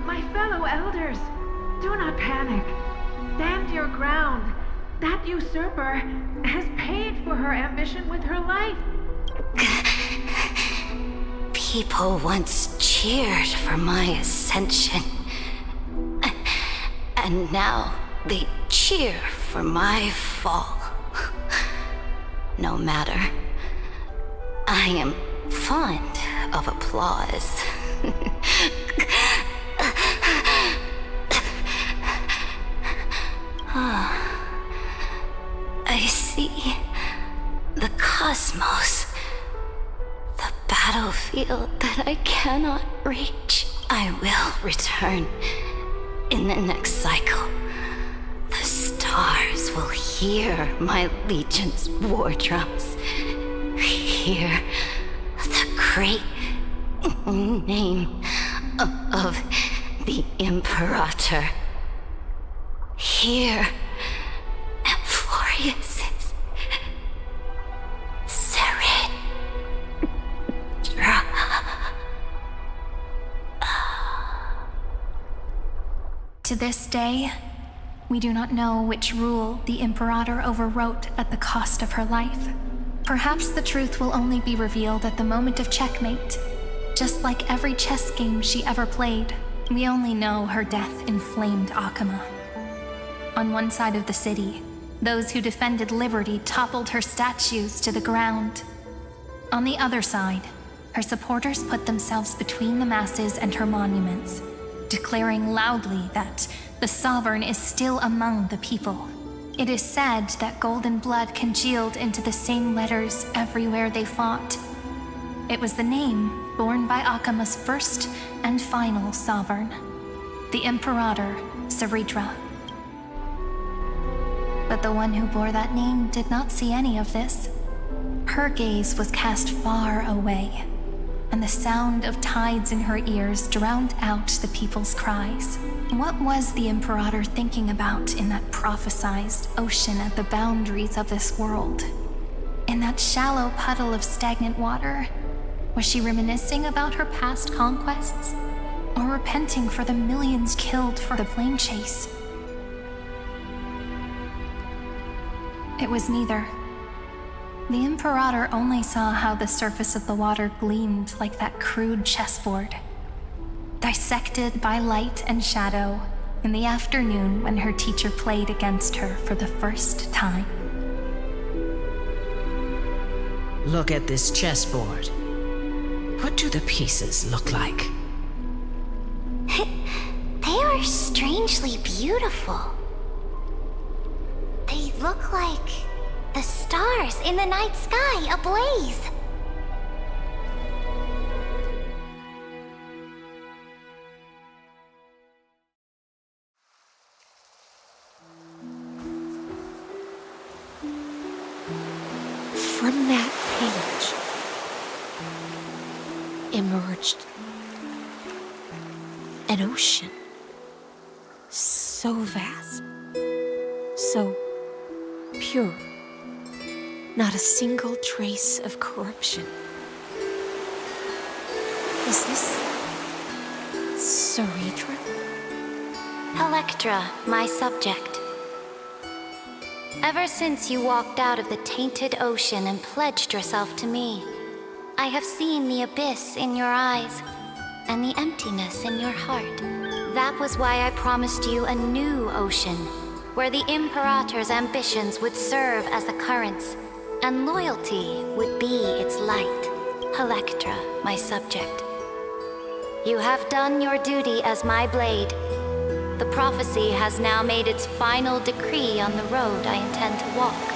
my fellow elders, do not panic. Stand your ground. That usurper has paid for her ambition with her life. People once cheered for my ascension, and now they cheer for my fall. No matter. I am fond of applause. I see the cosmos, the battlefield that I cannot reach. I will return in the next cycle. The stars will hear my legion's war drums. Hear the great name of the Imperator. Hear Amphorius's Serenra. To this day, we do not know which rule the Imperator overwrote at the cost of her life. Perhaps the truth will only be revealed at the moment of checkmate. Just like every chess game she ever played, we only know her death inflamed Akama. On one side of the city, those who defended liberty toppled her statues to the ground. On the other side, her supporters put themselves between the masses and her monuments, declaring loudly that the Sovereign is still among the people. It is said that golden blood congealed into the same letters everywhere they fought. It was the name borne by Akama's first and final sovereign, the Imperator Saritra. But the one who bore that name did not see any of this. Her gaze was cast far away, and the sound of tides in her ears drowned out the people's cries. What was the Imperator thinking about in that prophesized ocean at the boundaries of this world? In that shallow puddle of stagnant water, was she reminiscing about her past conquests? Or repenting for the millions killed for the flame chase? It was neither. The Imperator only saw how the surface of the water gleamed like that crude chessboard, dissected by light and shadow in the afternoon when her teacher played against her for the first time. Look at this chessboard. What do the pieces look like? They are strangely beautiful. They look like the stars in the night sky ablaze. From that page emerged an ocean so vast, so pure, not a single trace of corruption. Is this Saritra? Electra, my subject. Ever since you walked out of the tainted ocean and pledged yourself to me, I have seen the abyss in your eyes and the emptiness in your heart. That was why I promised you a new ocean, where the Imperator's ambitions would serve as the currents, and loyalty would be its light. Electra, my subject. You have done your duty as my blade, The prophecy has now made its final decree on the road I intend to walk.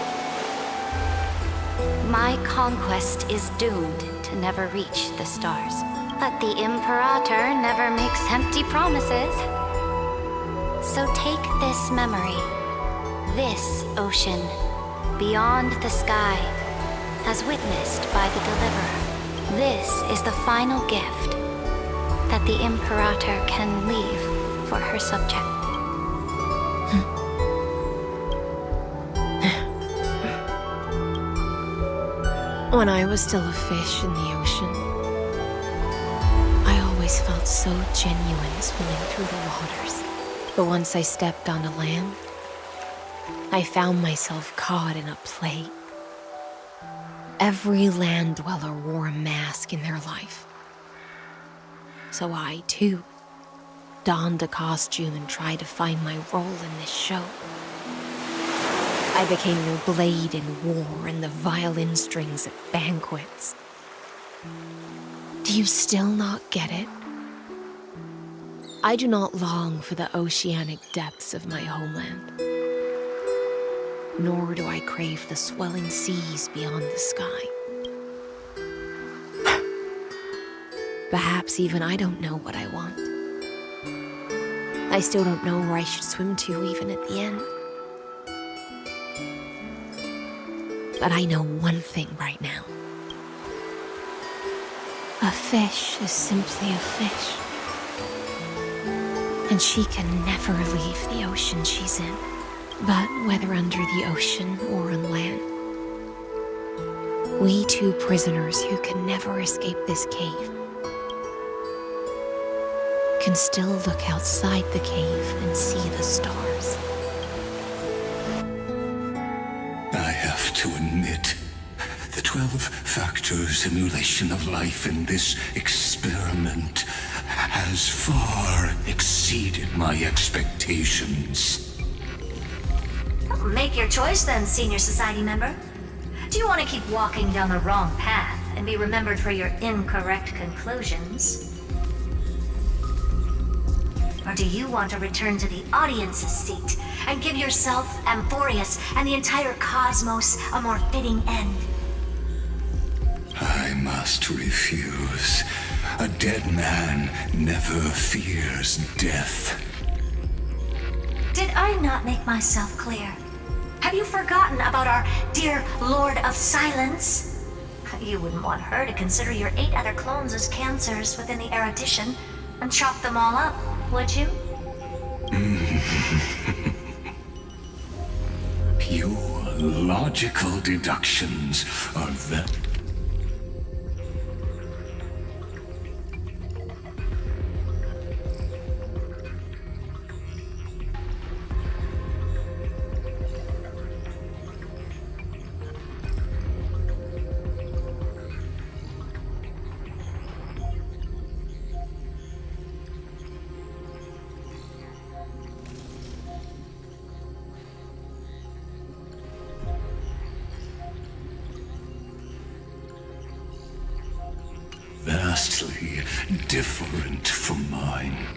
My conquest is doomed to never reach the stars. But the Imperator never makes empty promises. So take this memory, this ocean, beyond the sky, as witnessed by the Deliverer. This is the final gift that the Imperator can leave for her subject. When I was still a fish in the ocean, I always felt so genuine swimming through the waters. But once I stepped onto land, I found myself caught in a play. Every land dweller wore a mask in their life. So I, too, donned a costume and tried to find my role in this show. I became the blade in war and the violin strings at banquets. Do you still not get it? I do not long for the oceanic depths of my homeland. Nor do I crave the swelling seas beyond the sky. Perhaps even I don't know what I want. I still don't know where I should swim to even at the end. But I know one thing right now. A fish is simply a fish. And she can never leave the ocean she's in. But whether under the ocean or on land, we two prisoners who can never escape this cave can still look outside the cave and see the stars. I have to admit, the 12-factor simulation of life in this experiment has far exceeded my expectations. Make your choice then, Senior Society member. Do you want to keep walking down the wrong path and be remembered for your incorrect conclusions? Or do you want to return to the audience's seat and give yourself, Amphorius, and the entire cosmos a more fitting end? I must refuse. A dead man never fears death. Did I not make myself clear? Have you forgotten about our dear Lord of Silence? You wouldn't want her to consider your 8 other clones as cancers within the erudition and chop them all up, would you? Your logical deductions are that. Vastly different from mine.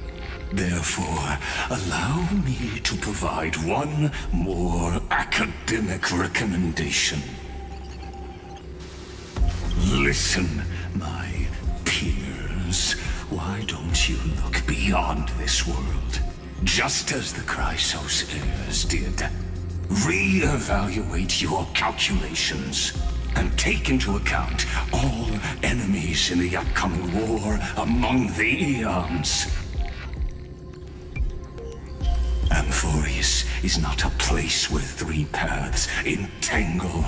Therefore, allow me to provide one more academic recommendation. Listen, my peers. Why don't you look beyond this world? Just as the Chrysoslayers did. Re-evaluate your calculations. And take into account all enemies in the upcoming war among the eons. Amphorius is not a place where 3 paths entangle,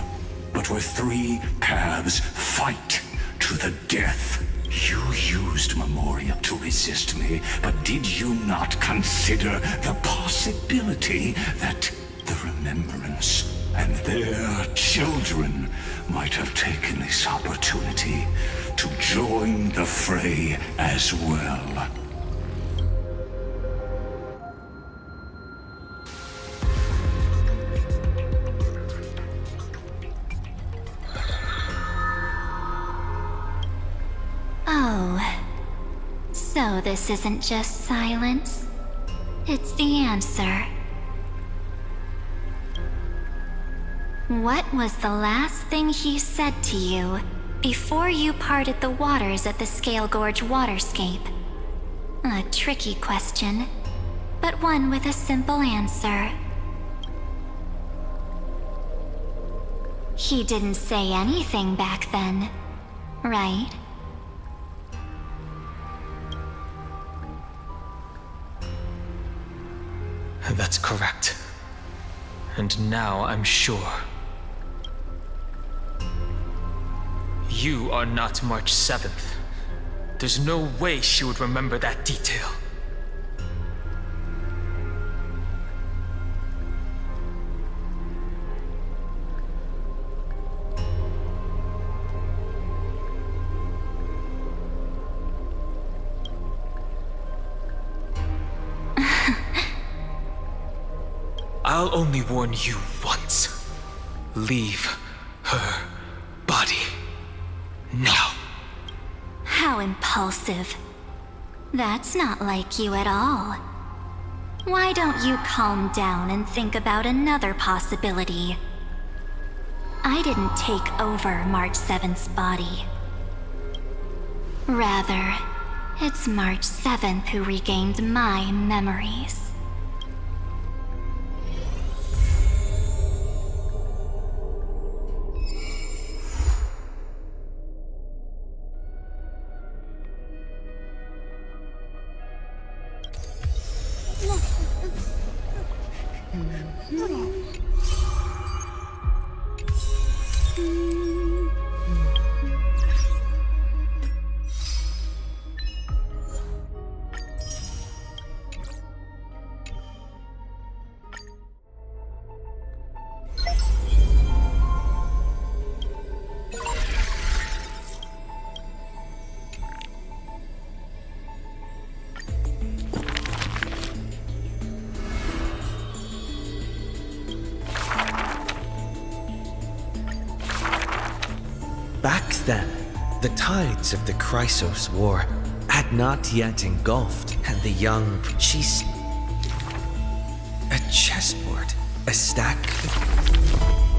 but where 3 paths fight to the death. You used Memoria to resist me, but did you not consider the possibility that the Remembrance and their children might have taken this opportunity to join the fray as well? Oh, so this isn't just silence. It's the answer. What was the last thing he said to you before you parted the waters at the Scale Gorge waterscape? A tricky question, but one with a simple answer. He didn't say anything back then, right? That's correct. And now I'm sure. You are not March 7th. There's no way she would remember that detail. I'll only warn you once. Leave her body now. How impulsive. That's not like you at all. Why don't you calm down and think about another possibility? I didn't take over March 7th's body. Rather, it's March 7th who regained my memories. Back then, the tides of the Chrysos War had not yet engulfed, and the young she's a chessboard, a stack of